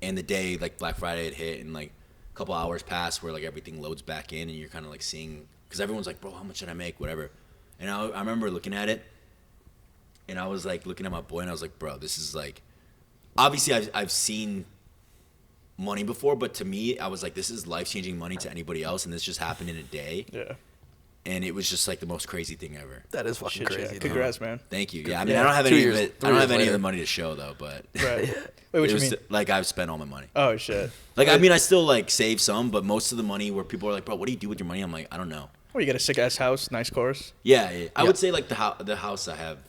S3: And the day like Black Friday had hit and like a couple hours passed where like everything loads back in and you're kind of like seeing, because everyone's like, bro, how much did I make? Whatever. And I remember looking at it and I was like looking at my boy and I was like, bro, this is like, obviously I've seen money before, but to me, I was like, this is life-changing money to anybody else, and this just happened in a day.
S2: Yeah.
S3: And it was just like the most crazy thing ever.
S1: That is fucking
S2: Shit,
S1: crazy.
S2: yeah.
S1: dude.
S2: Congrats, man.
S3: Thank you.
S1: Good
S3: Yeah, I
S1: for
S3: mean,
S1: you.
S3: I don't have
S1: 2
S3: any
S1: years-
S3: of it.
S1: 3
S3: I don't have
S1: years
S3: any of the
S1: later.
S3: money to show though, but
S2: Right. Wait, what
S3: it
S2: you
S3: was
S2: mean?
S3: like I've spent all my money.
S2: Oh, shit.
S3: Like I mean, I still like save some, but most of the money where people are like, bro, what do you do with your money? I'm like, I don't know.
S2: Well, you got a sick-ass house, nice cars.
S3: Yeah, I
S1: Yeah.
S3: would say like the house I have.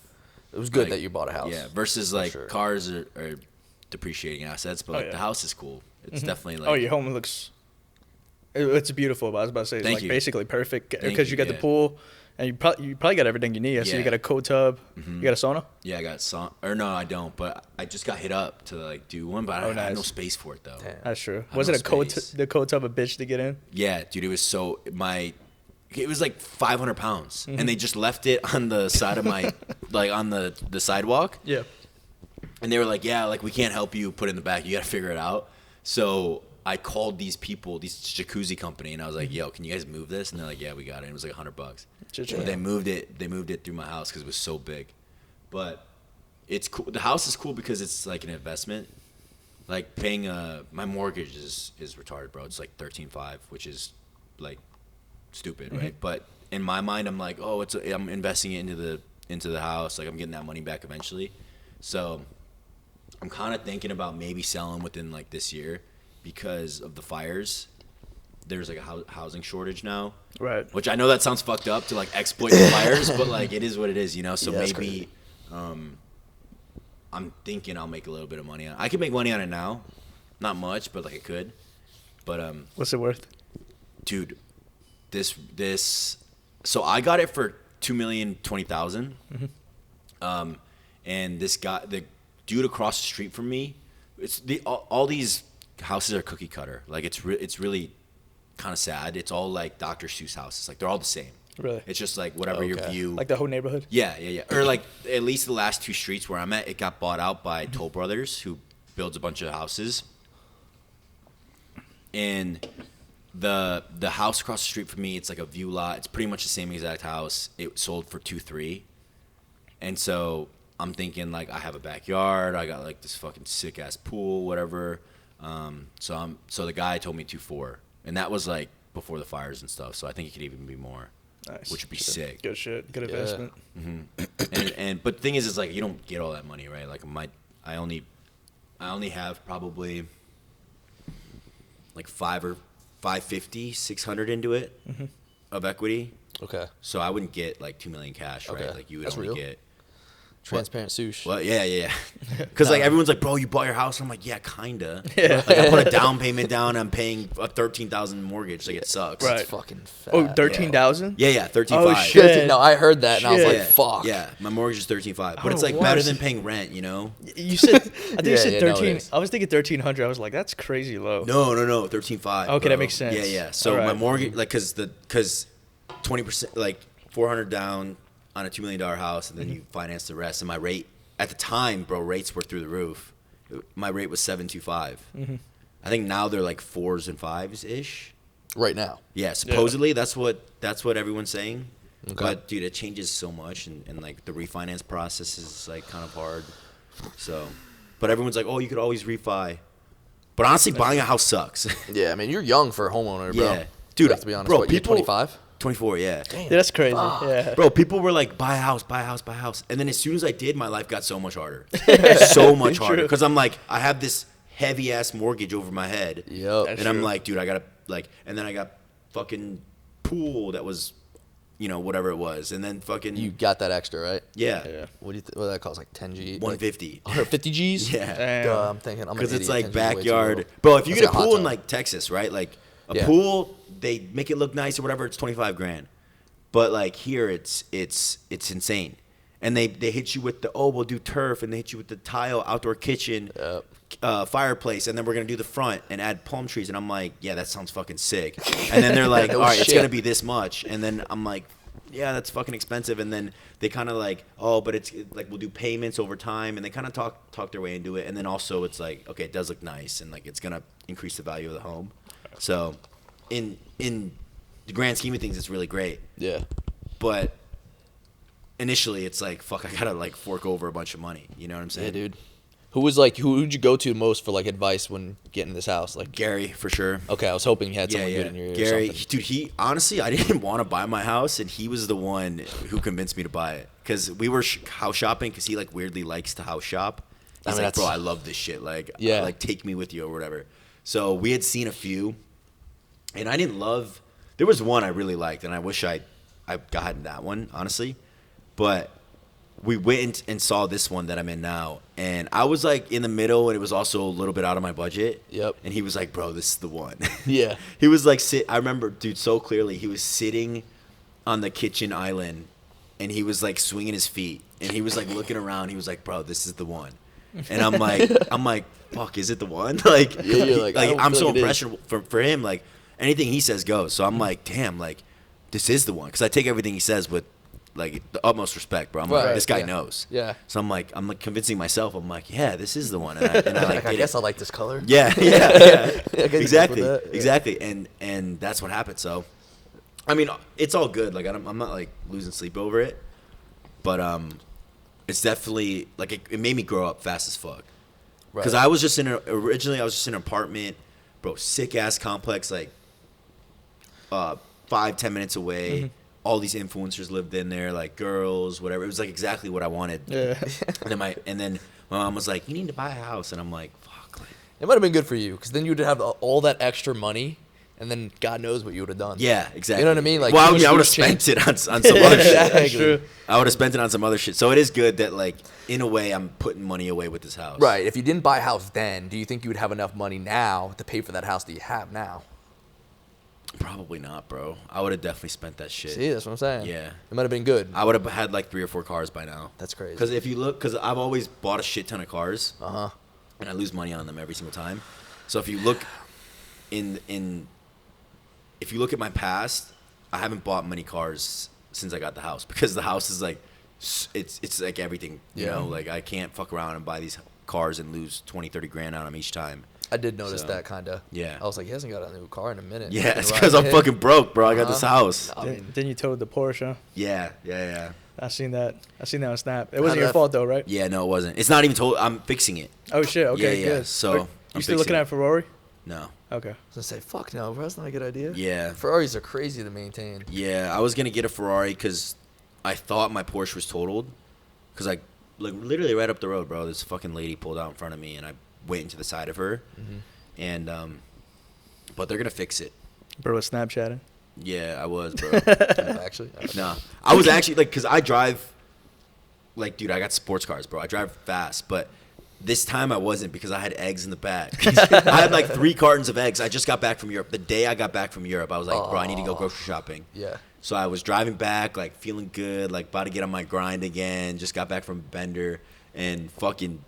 S1: It was good
S3: Like,
S1: that you bought a house.
S3: Yeah, versus like
S1: sure.
S3: cars are depreciating assets, but
S2: Oh,
S3: like
S2: yeah.
S3: the house is cool. It's definitely like
S2: Oh, your home looks. It's beautiful. But I was about to say it's
S3: Thank
S2: like
S3: you.
S2: basically perfect
S3: Thank
S2: because
S3: you,
S2: you got the
S3: yeah.
S2: pool, and you probably got everything you need. I see
S3: Yeah.
S2: you got a cold tub. You got a sauna.
S3: Yeah, I got or no, I don't. But I just got hit up to like do one, but I
S2: Oh,
S3: had no
S2: nice.
S3: space for it though.
S1: Damn.
S2: That's true.
S3: I
S2: Was
S3: know
S2: it
S3: space.
S2: the cold tub a bitch to get in?
S3: Yeah, dude, it was so it was like 500 pounds, and they just left it on the side of my like on the sidewalk,
S2: Yeah.
S3: and they were like, yeah, like we can't help you put it in the back. You got to figure it out. So I called these people, this jacuzzi company, and I was like, yo, can you guys move this? And they're like, yeah, we got it. And it was like $100.
S2: Shit,
S3: But
S2: yeah.
S3: they moved it through my house because it was so big. But it's cool. The house is cool because it's like an investment. Like paying my mortgage is retarded, bro. It's like 13.5, which is like stupid, right? But in my mind, I'm like, oh, I'm investing it into the house. Like I'm getting that money back eventually. So I'm kind of thinking about maybe selling within like this year because of the fires. There's like a housing shortage now.
S2: Right.
S3: Which I know that sounds fucked up to like exploit the fires, but like it is what it is, you know. So
S1: Yeah, that's
S3: maybe, I'm thinking I'll make a little bit of money on it. I can make money on it now, not much, but like I could. But
S2: What's it worth?
S3: dude, this. So I got it for $2,020,000. And this guy, the dude across the street from me, all these houses are cookie cutter. Like it's really kind of sad. It's all like Dr. Seuss houses. Like they're all the same.
S2: Really?
S3: It's just like whatever your
S1: Okay.
S3: view.
S2: Like the whole neighborhood?
S3: Yeah. Or like at least the last two streets where I'm at, it got bought out by Toll Brothers, who builds a bunch of houses. And the house across the street from me, it's like a view lot. It's pretty much the same exact house. It sold for 2.3, and so I'm thinking like I have a backyard. I got like this fucking sick ass pool, whatever. So the guy told me 2.4, and that was like before the fires and stuff. So I think it could even be more,
S2: Nice.
S3: which would be sick.
S2: Good shit. Good investment.
S3: But the thing is like you don't get all that money, right? Like I only have probably like 550, 600 into it of equity.
S1: Okay.
S3: So I wouldn't get like 2 million cash, right?
S1: Okay.
S3: Like you would
S1: That's
S3: only
S1: real.
S3: get.
S1: Transparent swoosh.
S3: Well, yeah. Because like everyone's like, bro, you bought your house. I'm like, yeah, kinda.
S2: Yeah.
S3: Like I put a down payment down. I'm paying a $13,000 mortgage. Like it sucks.
S2: Right.
S1: That's fucking fat.
S2: Oh, 13,000?
S3: Yeah, 13.5.
S2: Oh, shit.
S1: No, I heard that and I was like,
S3: Yeah,
S1: fuck.
S3: Yeah, my mortgage is 13.5, but
S2: Oh,
S3: it's like
S2: wow.
S3: better than paying rent, you know?
S2: You said, I think you
S1: Yeah,
S2: said
S1: yeah, no, it
S2: 13.
S1: is.
S2: I was thinking 1,300. I was like, that's crazy low.
S3: No, 13.5.
S2: Okay,
S3: bro.
S2: that makes sense.
S3: Yeah. So
S2: All
S3: my
S2: right.
S3: mortgage, like, cause 20%, like 400 down on a $2 million house, and then you finance the rest. And my rate at the time, bro, rates were through the roof. My rate was 7.25. I think now they're like 4s and 5s ish.
S1: Right now.
S3: Yeah, supposedly that's what everyone's saying.
S1: Okay.
S3: But dude, it changes so much, and like the refinance process is like kind of hard. So, but everyone's like, oh, you could always refi. But honestly, buying a house sucks.
S1: Yeah, I mean, you're young for a homeowner, bro.
S3: Yeah. Dude,
S1: Like, to be honest,
S3: bro,
S1: what, you're
S3: people-
S1: 25?
S3: 24, yeah.
S2: Yeah, that's crazy. Yeah.
S3: Bro, people were like, buy a house. And then as soon as I did, my life got so much harder. So much harder. Because I'm like, I have this heavy ass mortgage over my head.
S1: Yep.
S2: That's
S3: And I'm
S2: true.
S3: like, dude, I gotta like, and then I got fucking pool that was, you know, whatever it was. And then fucking,
S1: You got that extra, right?
S3: yeah,
S2: Yeah.
S1: What do you what that cost? Like 10 G?
S3: 150.
S1: 150 G's?
S3: Yeah.
S2: Damn.
S1: Duh, I'm thinking, I'm an
S3: Because it's
S1: idiot.
S3: like
S1: 10 G's way too
S3: backyard.
S1: little.
S3: Bro, if you
S1: That's
S3: get a
S1: like hot
S3: pool in
S1: tub.
S3: like Texas, right? Like a
S1: Yeah.
S3: pool, they make it look nice or whatever. It's 25 grand. But like here, it's insane. And they hit you with the, oh, we'll do turf, and they hit you with the tile, outdoor kitchen, fireplace, and then we're gonna do the front and add palm trees. And I'm like, yeah, that sounds fucking sick. And then they're like,
S1: No
S3: all right, it's
S1: shit.
S3: gonna be this much. And then I'm like, yeah, that's fucking expensive. And then they kind of like, oh, but it's like we'll do payments over time, and they kind of talk their way into it. And then also it's like, okay, it does look nice, and like it's gonna increase the value of the home. So, in the grand scheme of things, it's really great.
S1: Yeah.
S3: But initially, it's like, fuck, I gotta like fork over a bunch of money. You know what I'm saying?
S1: Yeah, dude. Who'd you go to most for like advice when getting this house? Like,
S3: Gary, for sure.
S1: okay, I was hoping you had someone good in your ear.
S3: Gary,
S1: or something.
S3: dude, he honestly, I didn't want to buy my house, and he was the one who convinced me to buy it. Because we were house shopping, because he like weirdly likes to house shop.
S1: I
S3: He's
S1: mean,
S3: like, bro,
S1: that's-
S3: I love this shit. Like,
S1: Yeah.
S3: like take me with you or whatever. So we had seen a few, and I didn't love. There was one I really liked, and I wish I gotten that one, honestly. But we went and saw this one that I'm in now, and I was like in the middle, and it was also a little bit out of my budget.
S1: Yep.
S3: And he was like, bro, this is the one.
S1: Yeah.
S3: He was like, I remember, dude, so clearly. He was sitting on the kitchen island, and he was like swinging his feet, and he was like looking around. He was like, bro, this is the one. And I'm like, fuck, is it the one? Like,
S1: Yeah, you're like, I don't
S3: I'm
S1: feel
S3: so
S1: like it is.
S3: impressionable for him. Like, anything he says goes. So I'm like, damn, like, this is the one. Because I take everything he says with like the utmost respect, bro. I'm like,
S1: Right,
S3: this guy
S1: yeah.
S3: knows.
S1: Yeah.
S3: So I'm like convincing myself. I'm like, yeah, this is the one. And I like,
S1: Like, I
S3: did
S1: guess
S3: it.
S1: I like this color.
S3: Yeah.
S1: I guess you
S3: Exactly.
S1: fuck with that, yeah.
S3: Exactly. And that's what happened. So, I mean, it's all good. Like, I'm not like losing sleep over it, but it's definitely like it made me grow up fast as fuck.
S1: Right.
S3: Because originally I was just in an apartment, bro, sick ass complex, like 5-10 minutes away. All these influencers lived in there, like girls, whatever. It was like exactly what I wanted.
S2: Yeah.
S3: And then my mom was like, "You need to buy a house," and I'm like, "Fuck." Like,
S1: It might have been good for you because then you'd have all that extra money, and then God knows what you would have done.
S3: yeah, exactly.
S1: You know what I mean? Like,
S3: well,
S1: you
S3: I would have
S1: just changed-
S3: spent it on some other shit.
S1: Exactly.
S2: True.
S3: I would have spent it on some other shit. So it is good that, like, in a way, I'm putting money away with this house.
S1: Right. If you didn't buy a house then, do you think you would have enough money now to pay for that house that you have now?
S3: Probably not, bro. I would have definitely spent that shit.
S1: See, that's what I'm saying.
S3: Yeah.
S1: It might have been good.
S3: I would have had like 3 or 4 cars by now.
S1: That's crazy.
S3: Because if you look, because I've always bought a shit ton of cars,
S1: Uh-huh.
S3: and I lose money on them every single time. So if you look if you look at my past, I haven't bought many cars since I got the house, because the house is like, it's like everything, you
S1: Yeah.
S3: know, like I can't fuck around and buy these cars and lose 20-30 grand on them each time.
S1: I did notice
S3: So,
S1: that kind of.
S3: yeah.
S1: I was like, he hasn't got a new car in a minute.
S3: Yeah,
S1: Fucking
S3: it's
S1: ride
S3: because I'm
S1: ahead.
S3: fucking broke, bro. I got this
S1: Uh-huh.
S3: house.
S1: I mean,
S2: Then you towed the Porsche.
S3: Yeah.
S2: I seen that on Snap. It wasn't your fault though, right?
S3: Yeah, no, it wasn't. It's not even told. I'm fixing it.
S2: Oh shit. Okay,
S3: Yeah,
S2: good.
S3: so
S2: you still looking at Ferrari?
S3: No.
S2: Okay.
S1: I was gonna say, fuck no, bro. That's not a good idea.
S3: Yeah.
S1: Ferraris are crazy to maintain.
S3: Yeah, I was gonna get a Ferrari because I thought my Porsche was totaled. Because like literally right up the road, bro, this fucking lady pulled out in front of me, and I went into the side of her, and but they're gonna fix it.
S2: Bro was Snapchatting.
S3: Yeah, I was, bro.
S1: Actually,
S3: No, I was actually like, cause I drive, like, dude, I got sports cars, bro. I drive fast, but this time I wasn't because I had eggs in the back. I had like 3 cartons of eggs. I just got back from Europe. The day I got back from Europe, I was like, bro, I need to go grocery shopping.
S1: Yeah.
S3: So I was driving back, like feeling good, like about to get on my grind again. Just got back from Bender and fucking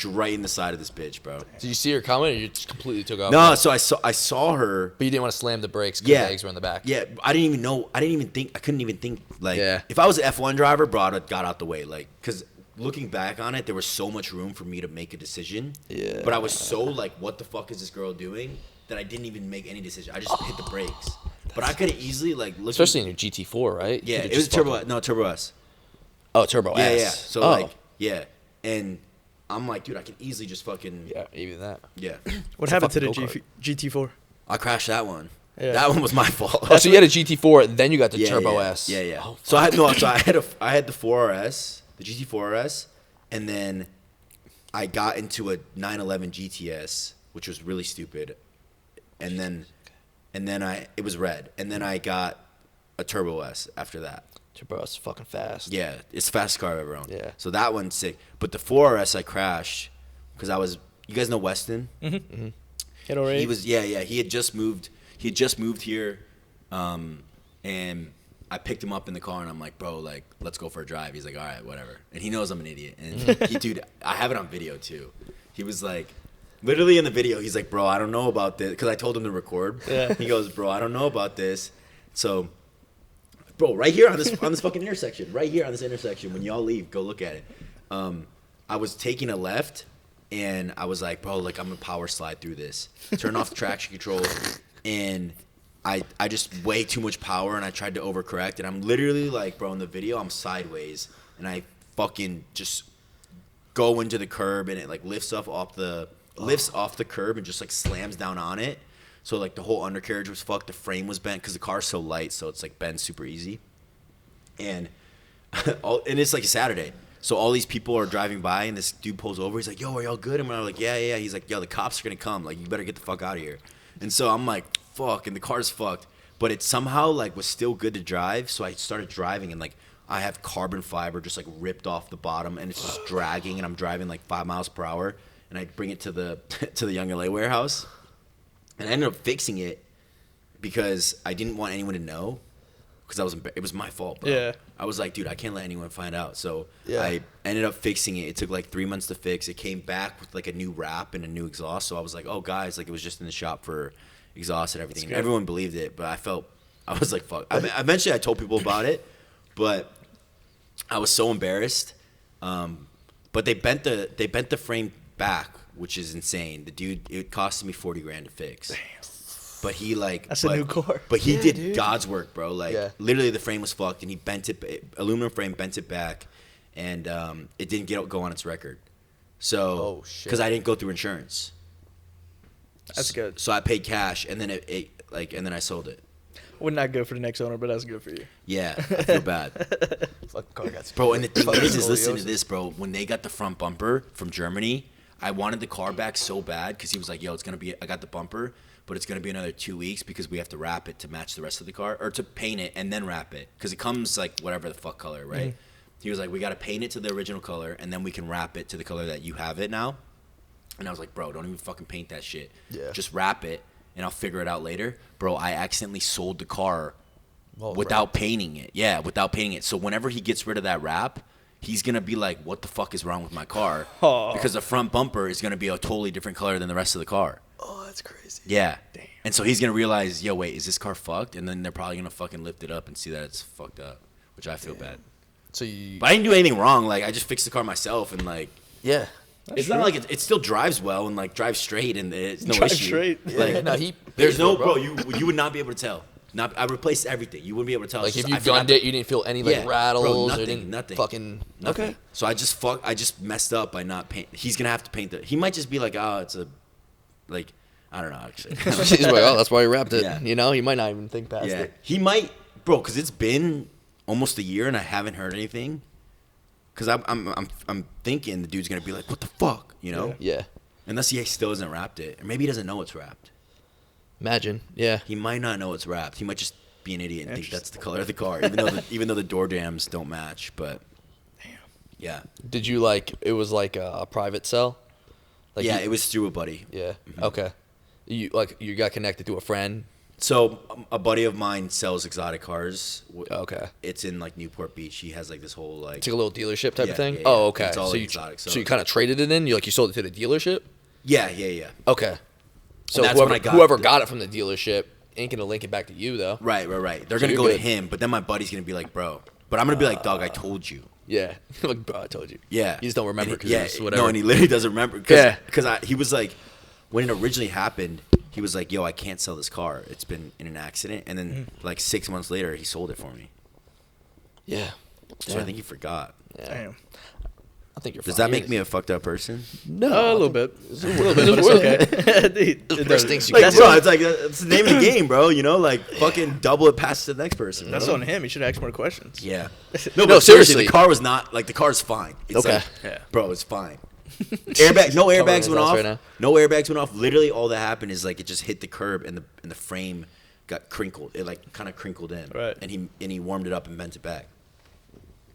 S3: right in the side of this bitch, bro.
S1: Did you see her coming, or you just completely took off?
S3: No, so I saw her.
S1: But you didn't want to slam the brakes because the eggs were in the back.
S3: Yeah, I didn't even know. I couldn't even think. Like,
S1: Yeah.
S3: if I was an F1 driver, bro, I'd have got out the way. Like, because looking back on it, there was so much room for me to make a decision.
S1: Yeah.
S3: But I was so like, what the fuck is this girl doing? That I didn't even make any decision. I just hit the brakes. But I could have easily, like,
S1: Especially in your GT4, right?
S3: Yeah, it was Turbo S.
S1: Oh, Turbo S.
S3: Yeah. So, like, yeah. And I'm like, dude, I can easily just fucking.
S1: Yeah, even that.
S3: Yeah.
S2: What
S1: It's a
S2: happened to the
S1: fucking
S2: GT4?
S3: I crashed that one.
S2: Yeah.
S3: That one was my fault.
S1: Oh, so you had a GT4, then you got the Turbo
S3: yeah.
S1: S.
S3: Yeah.
S1: Oh,
S3: So I had the 4RS, the GT4 RS, and then I got into a 911 GTS, which was really stupid. And then it was red, and then I got a Turbo S after that.
S1: Turbo S is fucking fast.
S3: Yeah, it's the fastest car I've ever owned.
S1: Yeah.
S3: So that one's sick. But the 4RS I crashed because you guys know Weston?
S2: Mm-hmm. He
S3: was he had just moved here, and I picked him up in the car, and I'm like, bro, like, let's go for a drive. He's like, all right, whatever. And he knows I'm an idiot. And dude, I have it on video too. He was like, literally in the video, he's like, bro, I don't know about this, because I told him to record.
S2: Yeah.
S3: He goes, bro, I don't know about this. So, bro, right here on this fucking intersection, when y'all leave, go look at it. I was taking a left, and I was like, bro, like, I'm gonna power slide through this. Turn off the traction control, and I just way too much power, and I tried to overcorrect, and I'm literally like, bro, in the video, I'm sideways, and I fucking just go into the curb, and it like lifts off the curb and just like slams down on it. So like the whole undercarriage was fucked. The frame was bent because the car's so light, so it's like bent super easy. And and it's like a Saturday, so all these people are driving by, and this dude pulls over. He's like, "Yo, are y'all good?" And I'm like, "Yeah." He's like, "Yo, the cops are gonna come. Like, you better get the fuck out of here." And so I'm like, "Fuck!" And the car's fucked, but it somehow like was still good to drive. So I started driving, and like I have carbon fiber just like ripped off the bottom, and it's just dragging, and I'm driving like 5 miles per hour. And I bring it to the YoungLa warehouse, and I ended up fixing it because I didn't want anyone to know, because it was my fault, bro.
S2: Yeah.
S3: I was like, dude, I can't let anyone find out. So
S1: Yeah.
S3: I ended up fixing it. It took like 3 months to fix. It came back with like a new wrap and a new exhaust. So I was like, oh, guys, like it was just in the shop for exhaust and everything. And everyone believed it, but I was like, fuck. I mean, eventually I told people about it, but I was so embarrassed. But they bent the frame back, which is insane. The dude, it cost me $40,000 to fix. Damn. But he like
S2: that's a new car.
S3: But he did God's work, bro. Like literally, the frame was fucked, and he bent it. Aluminum frame bent it back, and it didn't go on its record. So because I didn't go through insurance.
S2: That's good.
S3: So I paid cash, and then and then I sold it.
S2: Would not good for the next owner, but that's good for you.
S3: Yeah, I feel bad.
S1: Fuck, car got
S3: Bro, and the thing is, listen to this, bro. When they got the front bumper from Germany, I wanted the car back so bad because he was like, yo, I got the bumper, but it's going to be another 2 weeks because we have to wrap it to match the rest of the car, or to paint it and then wrap it, because it comes like whatever the fuck color, right? Mm-hmm. He was like, we got to paint it to the original color, and then we can wrap it to the color that you have it now. And I was like, bro, don't even fucking paint that shit. Yeah. Just wrap it, and I'll figure it out later. Bro, I accidentally sold the car without painting it. Yeah, without painting it. So whenever he gets rid of that wrap, he's going to be like, what the fuck is wrong with my car? Because the front bumper is going to be a totally different color than the rest of the car.
S1: Oh, that's crazy.
S3: Yeah. Damn. And so he's going to realize, yo, wait, is this car fucked? And then they're probably going to fucking lift it up and see that it's fucked up, which I feel bad.
S1: So
S3: but I didn't do anything wrong. Like, I just fixed the car myself, and like,
S1: yeah.
S3: It's not like it still drives well and like drives straight, and it's no issue.
S2: Straight.
S3: Like,
S1: no, he
S3: there's no, bro. You would not be able to tell. I replaced everything. You wouldn't be able to tell.
S1: Like,
S3: It's
S1: if
S3: just,
S1: you
S3: I forgot
S1: gunned it, you didn't feel any, like, rattles?
S3: Bro,
S1: or didn't
S3: nothing.
S1: Fucking...
S3: Nothing.
S1: Okay.
S3: So I just messed up by not paint. He's gonna have to paint He might just be like, oh, it's a, like, I don't know actually.
S1: He's like, oh, that's why he wrapped it.
S3: Yeah.
S1: You know, he might not even think past it.
S3: He might, bro, because it's been almost a year and I haven't heard anything. Because I'm thinking the dude's gonna be like, what the fuck, you know?
S1: Yeah.
S3: Unless he still hasn't wrapped it, or maybe he doesn't know it's wrapped.
S1: Imagine. Yeah.
S3: He might not know it's wrapped. He might just be an idiot and think that's the color of the car, even though the door jambs don't match. But yeah.
S1: Did you it was like a private sell? Like
S3: Yeah, it was through a buddy.
S1: Yeah. Okay. You got connected to a friend.
S3: So a buddy of mine sells exotic cars.
S1: Okay.
S3: It's in like Newport Beach. He has like this whole like.
S1: It's like a little dealership type of thing.
S3: Yeah,
S1: Oh, okay.
S3: It's all
S1: so
S3: exotic.
S1: So you kind of traded it in. You sold it to the dealership.
S3: Yeah.
S1: Okay. So
S3: that's when
S1: whoever got it from the dealership ain't gonna link it back to you though.
S3: Right. They're
S1: So
S3: gonna
S1: you're
S3: go to
S1: good.
S3: him, but then my buddy's gonna be like, bro. But I'm gonna be like, dog, I told you.
S1: Yeah. Like, bro, I told you.
S3: Yeah.
S1: You just don't remember because
S3: yeah.
S1: whatever.
S3: No, and he literally doesn't remember.
S1: Yeah.
S3: Because he was like, when it originally happened, he was like, yo, I can't sell this car. It's been in an accident. And then like 6 months later, he sold it for me.
S1: Yeah.
S3: So I think he forgot.
S1: Yeah.
S2: Damn.
S1: I think you're.
S3: Does
S1: fine.
S3: that make me a fucked up person?
S2: No, a little bit.
S1: It's a little bit. It's okay.
S2: It
S1: Worst
S2: does.
S1: things you
S3: Like,
S1: can
S3: bro,
S1: do.
S3: it's like it's the name of the game, bro. You know, like fucking double it past to the next person.
S2: That's
S3: bro.
S2: on him. He should ask more questions.
S3: Yeah.
S1: No,
S3: but
S1: seriously.
S3: the car was not like the car's fine. It's
S1: Okay.
S3: like,
S2: Yeah.
S3: bro, it's fine. No airbags
S1: his
S3: went
S1: ass
S3: off.
S1: right now.
S3: No airbags went off. Literally, all that happened is like it just hit the curb and the frame got crinkled. It like kind of crinkled in.
S2: Right.
S3: And he warmed it up and bent it back.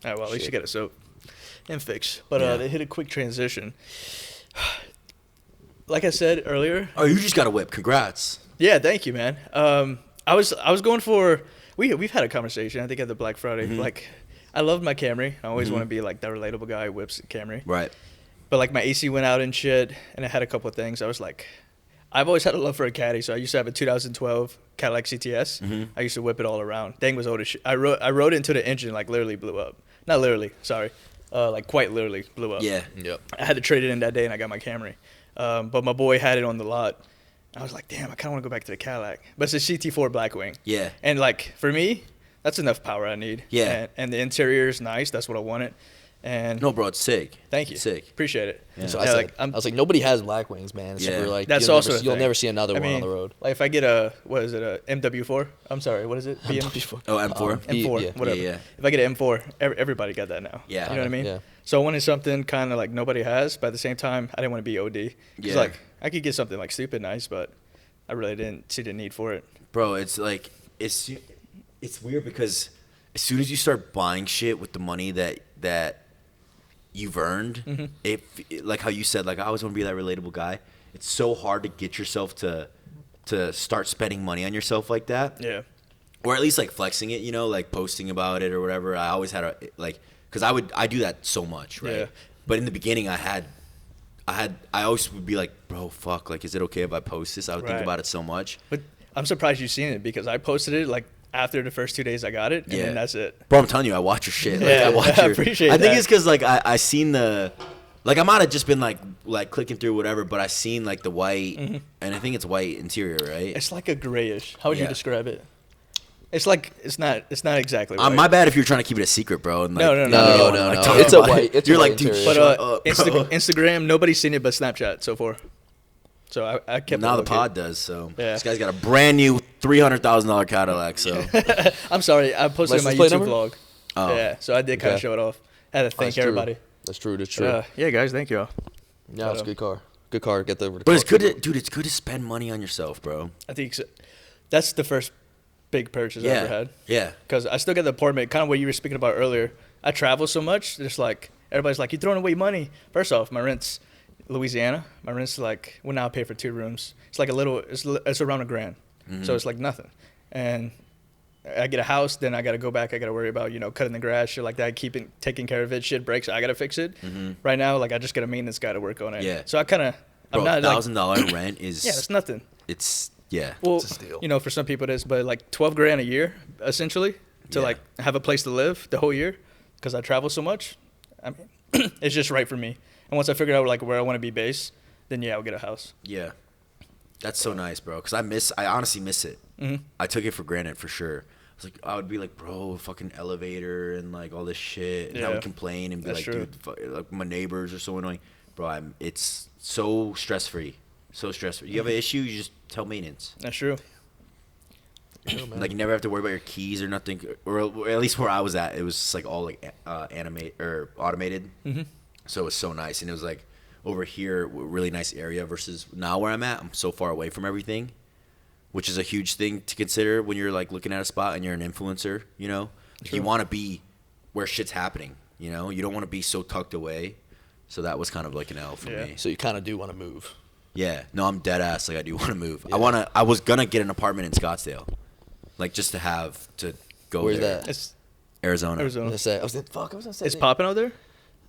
S2: All right, well, at least you get it soaked and fixed. But
S3: Yeah.
S2: they hit a quick transition. Like I said earlier.
S3: Oh, you just got a whip. Congrats.
S2: Yeah, thank you, man. I was going for we've had a conversation. I think at the Black Friday. Like, I loved my Camry. I always want to be like that relatable guy who whips a Camry.
S3: Right.
S2: But like my AC went out and shit, and it had a couple of things. I was like, I've always had a love for a Caddy. So I used to have a 2012 Cadillac CTS. I used to whip it all around. Thing was old as shit. I rode into the engine, like literally blew up. Not literally, sorry. Like quite literally blew up.
S3: Yeah.
S1: Yep.
S2: I had to trade it in that day, and I got my Camry. But my boy had it on the lot. I was like, damn, I kind of want to go back to the Cadillac. But it's a CT4 Blackwing.
S3: Yeah.
S2: And like for me, that's enough power I need.
S3: Yeah.
S2: And the interior is nice. That's what I wanted. And
S3: No, bro, it's sick.
S2: thank you.
S3: It's sick.
S2: Appreciate it.
S3: Yeah.
S1: So
S2: Yeah,
S1: I was like, nobody has black wings, man. It's
S3: Yeah.
S1: super, like,
S2: That's
S1: you'll
S2: also
S1: never,
S2: a
S1: you'll
S2: thing.
S1: never see another
S2: I
S1: one
S2: mean,
S1: on the road.
S2: Like if I get a MW4? I'm sorry, what is it?
S1: MW4.
S3: Oh, M4.
S2: M4,
S1: Yeah.
S2: whatever.
S3: Yeah.
S2: If I get an M4, everybody got that now.
S3: Yeah.
S2: You know what I mean?
S1: Yeah.
S2: So I wanted something kind of like nobody has, but at the same time, I didn't want to be OD. Because
S3: Yeah.
S2: like I could get something like stupid nice, but I really didn't see the need for it.
S3: Bro, it's like it's weird because as soon as you start buying shit with the money that you've earned, like how you said, like I always want to be that relatable guy. It's so hard to get yourself to start spending money on yourself like that,
S2: Yeah.
S3: or at least like flexing it, you know, like posting about it or whatever. I always had because I do that so much, right?
S2: Yeah.
S3: But in the beginning, I always would be like, bro, fuck, like, is it okay if I post this? I would think
S2: Right.
S3: about it so much.
S2: But I'm surprised you've seen it because I posted it like after the first 2 days I got it, and then that's it.
S3: Bro, I'm telling you, I watch your shit. Like,
S2: Yeah,
S3: I watch
S2: I
S3: your,
S2: appreciate
S3: I think
S2: that.
S3: it's because like I seen the, like I might have just been like clicking through whatever, but I seen like the white, and I think it's white interior, right?
S2: It's like a grayish. How would you
S3: Yeah.
S2: describe it? It's like it's not exactly white.
S3: My bad if you're trying to keep it a secret, bro. And, like,
S2: No, no,
S3: you
S2: no,
S3: don't
S2: no,
S3: wanna,
S1: no,
S3: like,
S1: no.
S3: talk
S1: It's a
S3: about it.
S1: white- it's a
S3: You're
S1: white
S3: like, dude,
S1: interior.
S3: shut
S2: But
S3: up, bro.
S2: Instagram, nobody's seen it but Snapchat so far. So I kept
S3: Now
S2: it
S3: the
S2: low-key.
S3: pod does. So
S2: Yeah.
S3: this guy's got a brand new $300,000 Cadillac. So
S2: I'm sorry, I posted in my
S1: License plate
S2: YouTube
S1: number?
S2: vlog.
S3: Oh.
S2: Yeah, so I did kind of
S1: Okay.
S2: show it off. Had to thank
S1: That's true.
S2: everybody.
S1: That's true. That's true.
S2: Yeah, guys, thank you all.
S1: Yeah, it's a good car. Good car. Get over.
S3: but it's good, dude. It's good to spend money on yourself, bro.
S2: I think that's the first big purchase I ever had.
S3: Yeah.
S2: Because I still got the apartment, kind of what you were speaking about earlier. I travel so much, just like, everybody's like, you're throwing away money. First off, my rent's Louisiana. My rent's like, well, now I pay for 2 rooms. It's like it's around $1,000. So it's like nothing. And I get a house, then I got to go back. I got to worry about, cutting the grass, shit like that, taking care of it. Shit breaks, I got to fix it. Right now, like, I just got a maintenance guy to work on it.
S3: Yeah.
S2: So I kind of,
S3: Bro,
S2: I'm not like,
S3: $1,000 rent is.
S2: yeah, it's nothing.
S3: It's yeah.
S2: Well,
S1: It's a steal.
S2: for some people it is, but like 12 grand a year, essentially, to
S3: Yeah.
S2: like have a place to live the whole year, because I travel so much. I mean, it's just right for me. And once I figure out like where I want to be based, then yeah, I'll get a house.
S3: Yeah. That's so nice, bro. Because I honestly miss it.
S2: Mm-hmm.
S3: I took it for granted for sure. I would be like, bro, fucking elevator and like all this shit, and I would complain and be
S2: That's
S3: like,
S2: true.
S3: dude, like my neighbors are so annoying, bro. It's so stress free, so stress free. You have an issue, you just tell maintenance.
S2: That's true.
S3: Like you never have to worry about your keys or nothing, or at least where I was at, it was just like all like animate or automated.
S2: Mm-hmm.
S3: So it was so nice, and it was like over here, a really nice area versus now where I'm at. I'm so far away from everything, which is a huge thing to consider when you're like looking at a spot and you're an influencer. You know, like, you want to be where shit's happening. You know, you don't want to be so tucked away. So that was kind of like an L for me.
S1: So you kind of do want to move.
S3: Yeah, no, I'm dead ass. Like I do want to move.
S1: Yeah.
S3: I was gonna get an apartment in Scottsdale, like just to have to go
S1: Where's
S3: there.
S1: that?
S2: It's
S3: Arizona.
S1: I was gonna say. I was gonna say.
S2: It's popping out there,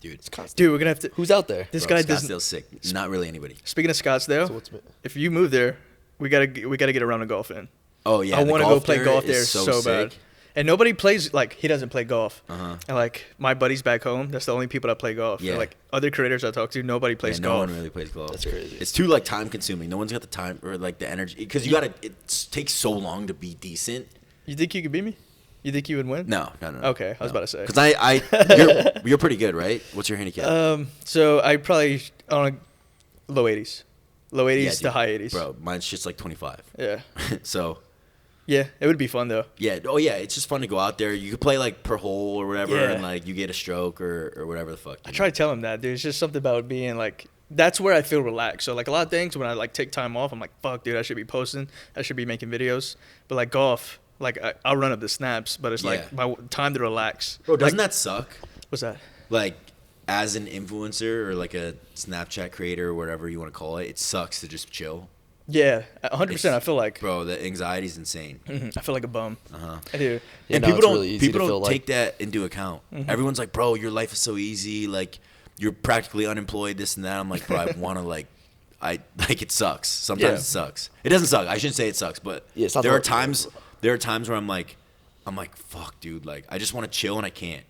S3: Dude.
S2: dude. We're gonna have to.
S1: Who's out there?
S2: This
S3: Bro,
S2: guy doesn't.
S3: Scottsdale's sick. Not really anybody.
S2: Speaking of Scottsdale,
S1: So what's
S2: if you move there, we gotta get a round of golf in.
S3: Oh yeah,
S2: I
S3: the
S2: want to go
S3: golf
S2: play
S3: there
S2: golf
S3: is
S2: there so
S3: sick.
S2: bad. And nobody plays, like, he doesn't play golf.
S3: Uh-huh.
S2: And, like, my buddies back home, that's the only people that play golf.
S3: Yeah.
S2: And, like, other creators I talk to, nobody plays
S3: Yeah, no
S2: golf.
S3: one really plays golf.
S1: That's crazy.
S3: It's too like time consuming. No one's got the time or like the energy because you gotta. It takes so long to be decent.
S2: You think you could beat me? You think you would win?
S3: No.
S2: Okay, I was about to say.
S3: Because you're pretty good, right? What's your handicap?
S2: So I probably, on low 80s. Low 80s
S3: Yeah,
S2: to
S3: dude.
S2: high 80s.
S3: Bro, mine's just like 25.
S2: Yeah.
S3: So
S2: Yeah, it would be fun, though.
S3: yeah, oh yeah, it's just fun to go out there. You could play like per hole or whatever,
S2: Yeah.
S3: and like you get a stroke or whatever the fuck.
S2: I try to tell him that, dude. It's just something about being, like, that's where I feel relaxed. So, like, a lot of things, when I, like, take time off, I'm like, fuck, dude, I should be posting. I should be making videos. But, like, golf, like, I'll run up the snaps, but it's, like, my time to relax.
S3: Bro, doesn't
S2: like,
S3: that suck?
S2: What's that?
S3: Like, as an influencer or like a Snapchat creator or whatever you want to call it, it sucks to just chill.
S2: Yeah, 100%. I feel like,
S3: Bro, the anxiety's insane.
S2: I feel like a bum.
S3: Uh-huh.
S2: I do.
S1: Yeah,
S3: And
S1: no,
S3: people
S1: it's
S3: don't
S1: really easy to
S3: people
S1: feel
S3: don't
S1: like-
S3: take that into account. Everyone's like, bro, your life is so easy. Like, you're practically unemployed. This and that. I'm like, bro, I want to it sucks. Sometimes
S2: Yeah.
S3: it sucks. It doesn't suck. I shouldn't say it sucks, but
S1: Yeah, it's not
S3: there are
S1: the-
S3: times where I'm like, fuck, dude. Like, I just want to chill and I can't.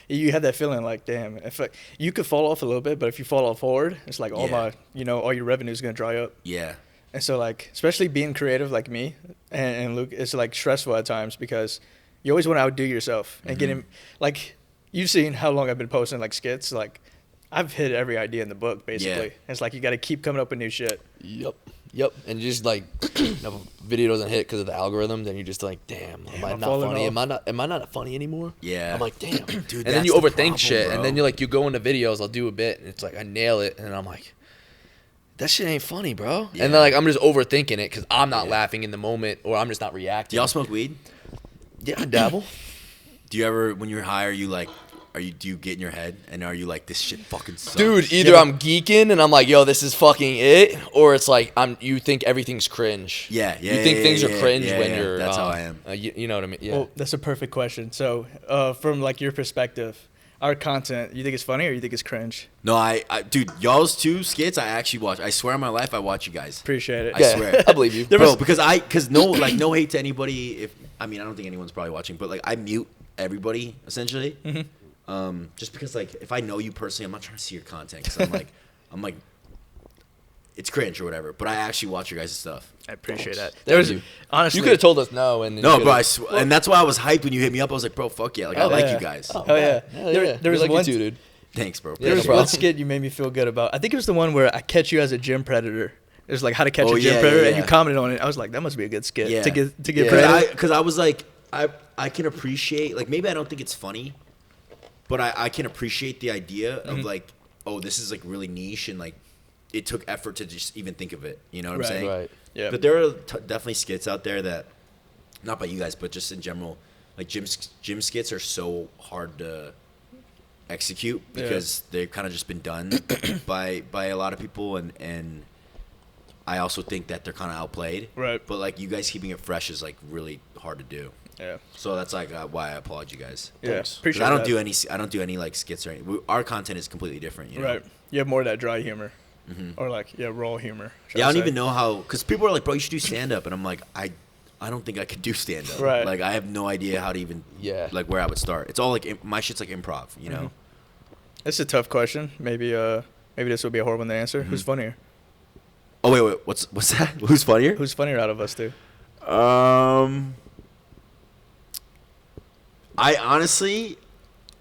S2: You have that feeling like, damn, if you could fall off a little bit, but if you fall off forward, it's like all all your revenue is going to dry up.
S3: Yeah.
S2: And so, like, especially being creative like me and Luke, it's, like, stressful at times because you always want to outdo yourself. And getting, like, you've seen how long I've been posting, like, skits. Like, I've hit every idea in the book, basically.
S3: Yeah.
S2: It's like you got to keep coming up with new shit.
S1: Yep. And just like, if a video doesn't hit because of the algorithm, then you're just like, damn, am I
S2: I'm
S1: not
S2: falling
S1: funny?
S2: off.
S1: Am I not funny anymore?
S3: Yeah.
S1: I'm like, damn.
S3: Dude,
S1: and then
S3: that's
S1: you
S3: the
S1: overthink
S3: problem,
S1: shit,
S3: bro.
S1: and then you go into videos. I'll do a bit, and it's like I nail it, and I'm like, that shit ain't funny, bro.
S3: Yeah.
S1: And then like I'm just overthinking it because I'm not laughing in the moment, or I'm just not reacting.
S3: Do y'all smoke weed?
S1: Yeah, I dabble.
S3: Do you ever, when you're high, do you get in your head and are you like, this shit fucking sucks?
S1: Dude, either I'm geeking and I'm like, yo, this is fucking it, or it's like you think everything's cringe.
S3: Yeah.
S1: You think things are cringe when
S3: yeah.
S1: you're.
S3: That's how I am.
S1: You know what I mean? Yeah.
S2: Well, that's a perfect question. So, from, like, your perspective, our content, you think it's funny or you think it's cringe?
S3: No, I dude, y'all's two skits I actually watch. I swear on my life I watch you guys.
S2: Appreciate it.
S3: I swear.
S1: I believe you.
S3: Bro, because no hate to anybody. I don't think anyone's probably watching, but like I mute everybody essentially. Just because like if I know you personally, I'm not trying to see your content because I'm like it's cringe or whatever. But I actually watch your guys' stuff.
S2: I appreciate that.
S1: Thank
S2: There was
S1: you.
S2: honestly,
S1: You could have told us no, and then
S3: No,
S1: you
S3: bro,
S1: could've-
S3: and that's why I was hyped when you hit me up. I was like, bro, fuck yeah, like I like
S2: yeah.
S3: you guys.
S2: Oh yeah.
S1: Hell
S2: There,
S1: yeah.
S2: there was
S1: We like you
S2: one.
S1: too, dude.
S3: Thanks, bro.
S1: Yeah,
S2: There
S1: no
S2: was
S1: problem.
S2: one skit you made me feel good about. I think it was the one where I catch you as a gym predator. It was like how to catch
S3: Oh,
S2: a gym
S3: yeah,
S2: predator,
S3: yeah,
S2: and you
S3: yeah.
S2: commented on it. I was like, that must be a good skit
S3: Yeah.
S2: to get
S1: Yeah.
S2: predator.
S3: Because I was like, I can appreciate, like, maybe I don't think it's funny, but I can appreciate the idea of like, oh, this is like really niche and like it took effort to just even think of it. You know what I'm saying?
S1: Right.
S2: Yeah.
S3: But there are definitely skits out there that, not by you guys, but just in general, like gym skits are so hard to execute because they've kind of just been done by a lot of people, and I also think that they're kind of outplayed.
S2: Right.
S3: But like you guys keeping it fresh is like really hard to do.
S2: Yeah.
S3: So that's like why I applaud you guys.
S2: Yeah.
S1: Thanks.
S3: 'Cause
S2: Appreciate
S3: I don't
S2: that.
S3: do any like skits or anything. Our content is completely different. You know?
S2: Right. You have more of that dry humor, or like raw humor.
S3: Yeah, I don't even know how, because people are like, bro, you should do stand up, and I'm like, I don't think I could do stand up.
S2: Right.
S3: Like I have no idea how to even like where I would start. It's all like my shit's like improv. You know.
S2: It's a tough question. Maybe this would be a horrible one to answer. Who's funnier?
S3: Oh wait, what's that? Who's funnier?
S2: Who's funnier out of us two?
S3: I honestly,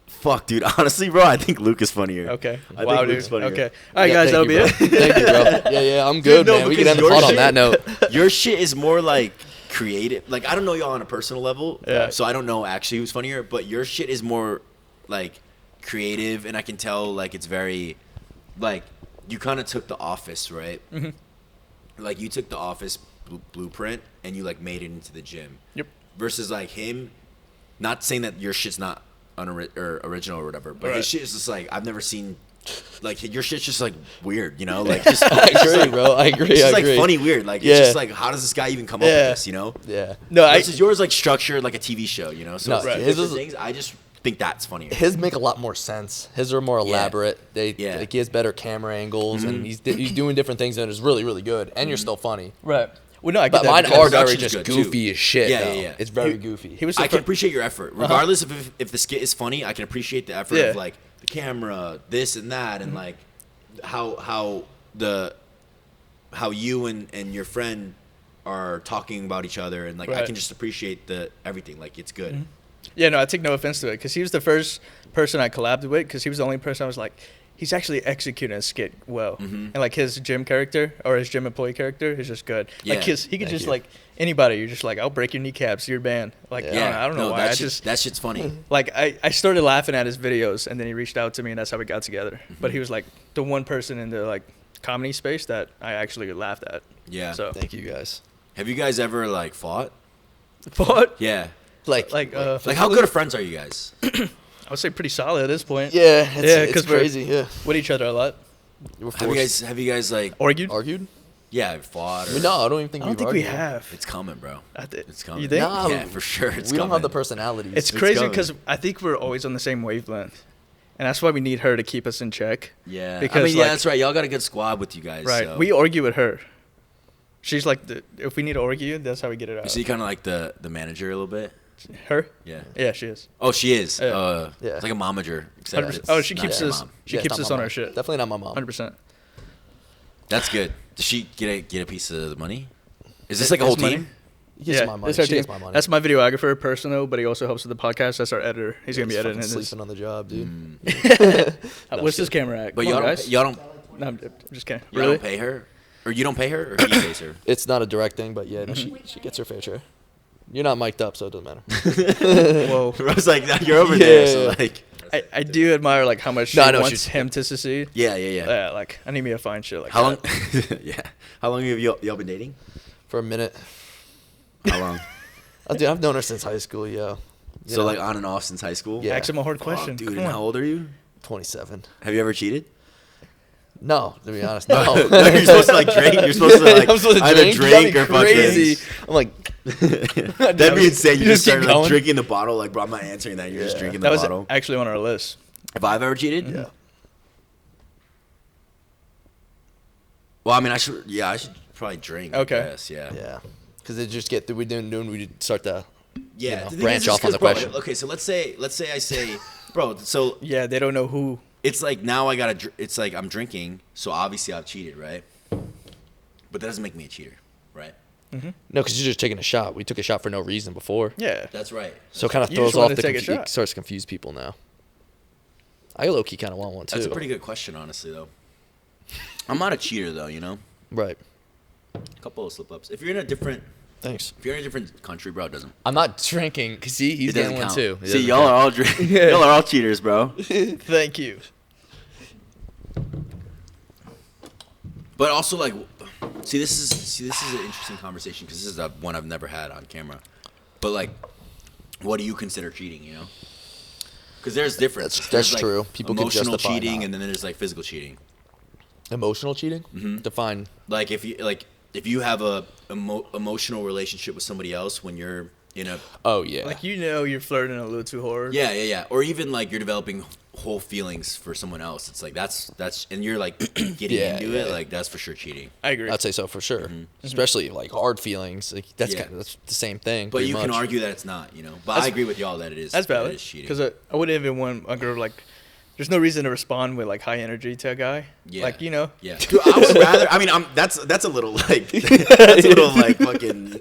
S3: fuck, dude. Honestly, bro, I think Luke is funnier.
S2: Okay.
S3: I
S2: Wow,
S3: think
S2: dude.
S3: Luke's funnier.
S2: Okay. All right, guys, that'll be it.
S1: Thank you, bro. Yeah, I'm good,
S3: No,
S1: man. We can
S3: because
S1: end the
S3: your
S1: pod on that
S3: shit-
S1: note.
S3: Your shit is more like creative. Like I don't know y'all on a personal level,
S2: Yeah.
S3: so I don't know actually who's funnier. But your shit is more like creative, and I can tell like it's very like you kind of took The Office, right?
S2: Mm-hmm.
S3: Like you took The Office blueprint and you like made it into the gym.
S2: Yep.
S3: Versus like him, not saying that your shit's not original or whatever, but
S2: Right.
S3: his shit is just like I've never seen. Like your shit's just like weird, you know? Like just,
S1: I
S3: it's just,
S1: agree,
S3: like,
S1: bro. I agree.
S3: it's just
S1: I
S3: like
S1: agree.
S3: funny weird. Like
S1: Yeah.
S3: it's just like how does this guy even come up with
S2: Yeah.
S3: this, you know?
S1: Yeah.
S2: No,
S3: Versus yours like structured like a TV show, you know? So
S1: No,
S3: it's
S1: right.
S3: two
S1: His
S3: different
S1: is-
S3: things. I just think that's funnier.
S1: His make a lot more sense. His are more elaborate. They
S3: Yeah.
S1: like, he has better camera angles, and he's doing different things, and it's really, really good. And you're still funny.
S2: Right. Well, no, I get
S1: But
S2: that.
S1: mine
S2: because
S1: are very
S3: production's
S1: just
S3: good, too.
S1: goofy as shit.
S3: Yeah,
S1: though.
S3: yeah, yeah.
S1: It's very goofy.
S2: He was.
S3: I
S2: The
S3: can
S2: fir-
S3: appreciate your effort. Regardless of if the skit is funny, I can appreciate the effort
S2: Yeah.
S3: of like the camera, this and that, and like how you and your friend are talking about each other, and like I
S2: Right.
S3: can just appreciate the everything. Like it's good.
S2: Yeah, no, I take no offense to it because he was the first person I collabed with because he was the only person I was like, he's actually executing a skit well. And like his gym character or his gym employee character is just good.
S3: Yeah,
S2: Like he could
S1: thank
S2: just
S1: you.
S2: like anybody, you're just like, I'll break your kneecaps, you're banned. Like, I don't know why.
S3: That shit's funny.
S2: Like I started laughing at his videos and then he reached out to me and that's how we got together. But he was like the one person in the like comedy space that I actually laughed at.
S3: Yeah.
S2: So
S1: Thank you guys.
S3: Have you guys ever like fought?
S2: but
S3: Yeah.
S2: like
S3: Like how good of friends are you guys?
S2: I would say pretty solid at this point.
S1: Yeah,
S2: Yeah,
S1: it's
S2: 'cause we're-
S1: crazy. Yeah,
S2: With each other a lot.
S1: we're
S3: Have you guys like
S2: Argued?
S1: argued?
S3: fought? Or,
S1: No, I don't even think
S2: I don't
S1: we've
S2: think we
S1: argued.
S2: have.
S3: It's coming, bro. It's coming.
S2: You think?
S1: Nah,
S3: Yeah, for sure. It's
S1: we don't have the
S3: coming.
S1: personalities.
S2: It's crazy
S3: coming.
S2: because I think we're always on the same wavelength. And that's why we need her to keep us in check.
S3: Yeah.
S2: Because,
S3: I mean, yeah,
S2: like-
S3: that's right. Y'all got a good squad with you guys.
S2: Right.
S3: So.
S2: We argue with her. She's like, if we need to argue, that's how we get it out.
S3: Is she kind of like the manager a little bit?
S2: Her?
S3: Yeah.
S2: Yeah, she is.
S3: Oh, she is.
S2: Yeah.
S1: Yeah.
S3: It's like a momager. except
S2: 100%.
S3: it's
S2: Oh, she
S3: not
S2: keeps
S3: your
S2: us.
S3: mom.
S2: She
S1: Yeah, it's
S2: keeps
S1: not
S2: us
S1: my
S2: on
S1: mom.
S2: our shit.
S1: Definitely not my mom.
S2: 100%.
S3: That's good. Does she get a piece of the money? Is this like a whole
S2: It's money.
S3: team?
S1: He gets
S2: Yeah,
S1: my money.
S2: that's our
S1: She
S2: team.
S1: gets my money.
S2: That's my videographer, personal, but he also helps with the podcast. That's our editor. He's gonna be
S1: He's
S2: editing
S1: fucking
S2: this.
S1: sleeping on the job, dude.
S2: What's this camera at?
S3: But
S2: Come on,
S3: y'all
S2: guys.
S3: don't
S2: No, I'm just kidding.
S3: y'all
S2: Really?
S3: don't pay her, or you don't pay her, or he pays her.
S1: It's not a direct thing, but yeah, no, she gets her fair share. You're not mic'd up, so it doesn't matter.
S2: Whoa.
S3: I was like, you're over there, so
S1: Yeah.
S3: like,
S2: I do admire like how much she
S1: No, I know what
S2: wants
S1: you're-
S2: him to succeed.
S3: yeah.
S2: Yeah, like I need me to find shit like
S3: How long?
S2: that.
S3: Yeah. How long have y'all been dating?
S1: For a minute.
S3: How long?
S1: Dude, I've known her since high school, yo. You
S3: So
S1: know,
S3: like on and off since high school.
S1: Yeah.
S2: Ask him a hard
S3: Fuck,
S2: question.
S3: dude.
S2: Come
S3: And
S2: on.
S3: how old are you?
S1: 27.
S3: Have you ever cheated?
S1: No, to be honest, no.
S3: No, you're supposed to like drink. You're supposed to like
S1: I'm supposed to
S3: either
S1: drink.
S3: drink or fucking.
S1: crazy. I'm like,
S3: That'd be insane. You just
S1: keep
S3: started like
S1: going?
S3: drinking the bottle. Like, bro, I'm not answering that. You're just
S1: Yeah.
S3: drinking
S2: That
S3: the
S2: was
S3: bottle.
S2: actually on our list.
S3: Have I ever cheated?
S1: yeah.
S3: Well, I mean, I should probably drink.
S2: Okay.
S3: I guess, yeah.
S1: Yeah. Because it just get, we start to
S3: Yeah.
S1: you know,
S3: the thing
S1: branch
S3: is,
S1: off on
S3: 'cause,
S1: the
S3: bro,
S1: question.
S3: Okay, so let's say I say, bro. So
S2: Yeah, they don't know who.
S3: it's like now I gotta. It's like I'm drinking, so obviously I've cheated, right? But that doesn't make me a cheater, right?
S1: No, because you're just taking a shot. We took a shot for no reason before.
S2: Yeah.
S3: That's right.
S1: So it kind of
S2: You
S1: throws
S2: just wanted
S1: off
S2: to
S1: the
S2: take a
S1: it
S2: shot.
S1: starts to confuse people now. I low-key kind of want one, too.
S3: That's a pretty good question, honestly, though. I'm not a cheater, though. You know,
S1: Right.
S3: a couple of slip-ups. If you're in a different country, bro, it doesn't.
S1: I'm not drinking. Because see, he's
S3: It doesn't
S1: getting one,
S3: count.
S1: too. It
S3: See,
S1: doesn't
S3: y'all
S1: count.
S3: are all y'all are all cheaters, bro.
S2: Thank you.
S3: But also, like, see, this is an interesting conversation because this is one I've never had on camera. But like, what do you consider cheating? You know, because there's difference.
S1: That's
S3: There's, like,
S1: true. People can
S3: emotional
S1: justify
S3: cheating,
S1: not.
S3: and then there's like physical cheating.
S1: Emotional cheating? Define.
S3: Like if you have a emotional relationship with somebody else when you're in a
S1: Oh, yeah.
S2: Like you're flirting a little too hard.
S3: yeah, or even like you're developing whole feelings for someone else. It's like that's and you're like getting
S1: Yeah,
S3: into it.
S1: yeah.
S3: Like that's for sure cheating.
S2: I agree.
S1: I'd say so for sure. Especially like hard feelings. Like that's
S3: Yeah.
S1: that's the same thing.
S3: But
S1: pretty
S3: you can
S1: much.
S3: argue that it's not. You know, but I agree with y'all that it is.
S2: That's
S3: that
S2: valid.
S3: it is cheating.
S2: Because I wouldn't even want a girl like There's no reason to respond with like high energy to a guy.
S3: Yeah.
S2: Like, you know.
S3: Yeah. Dude, I would rather. I mean, that's a little like that's a little like fucking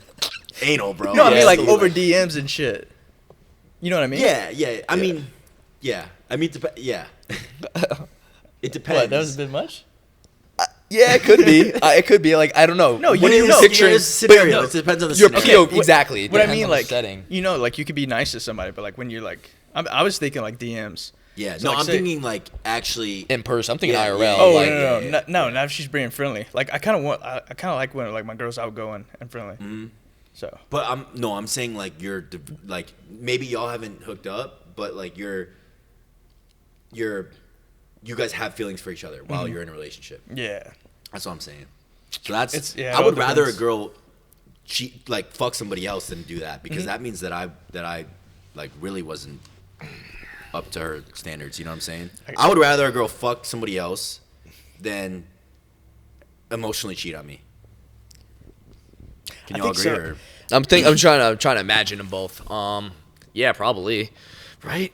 S3: anal, bro.
S2: No, I mean
S1: Yeah,
S2: like
S1: so,
S2: over DMs and shit. You know what I mean?
S3: Yeah. I mean, yeah. I mean, yeah. It depends.
S2: What? That was a bit much.
S1: Yeah, it could be. It could be like I don't know.
S2: No,
S1: When
S2: you
S1: are
S2: know.
S1: picturing
S3: There's scenario.
S2: no.
S3: It depends on the
S1: You're
S3: scenario.
S1: okay, exactly. It
S2: What I
S1: depends
S2: mean,
S1: on the
S2: like,
S1: setting.
S2: you know, like you could be nice to somebody, but like when you're like, I was thinking like DMs.
S3: Yeah.
S2: So,
S3: No,
S2: like,
S3: I'm
S2: say-
S3: thinking like actually.
S1: In person, I'm thinking
S3: Yeah,
S1: IRL.
S3: yeah,
S2: Oh
S1: like,
S2: no! Now she's being friendly. Like I kind of like when like my girl's outgoing and friendly.
S3: Mm-hmm.
S2: So
S3: But I'm saying like like maybe y'all haven't hooked up, but like you guys have feelings for each other while you're in a relationship.
S2: yeah,
S3: That's what I'm saying. So that's
S2: It's- yeah,
S3: I
S2: it
S3: would
S2: all
S3: rather a
S2: depends.
S3: girl cheat like fuck somebody else than do that because that means that I like really wasn't up to her standards. You know what I'm saying? I would rather a girl fuck somebody else than emotionally cheat on me. Can
S2: I
S3: y'all
S2: think
S3: agree?
S2: so.
S3: Or?
S1: I'm trying to imagine them both. Yeah, probably. Right.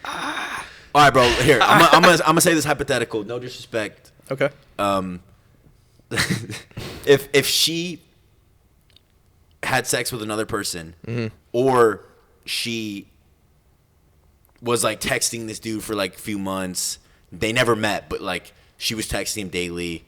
S3: All right, bro. Here, I'm gonna say this hypothetical. No disrespect.
S2: okay.
S3: If she had sex with another person, or she was like texting this dude for like a few months, they never met, but like she was texting him daily.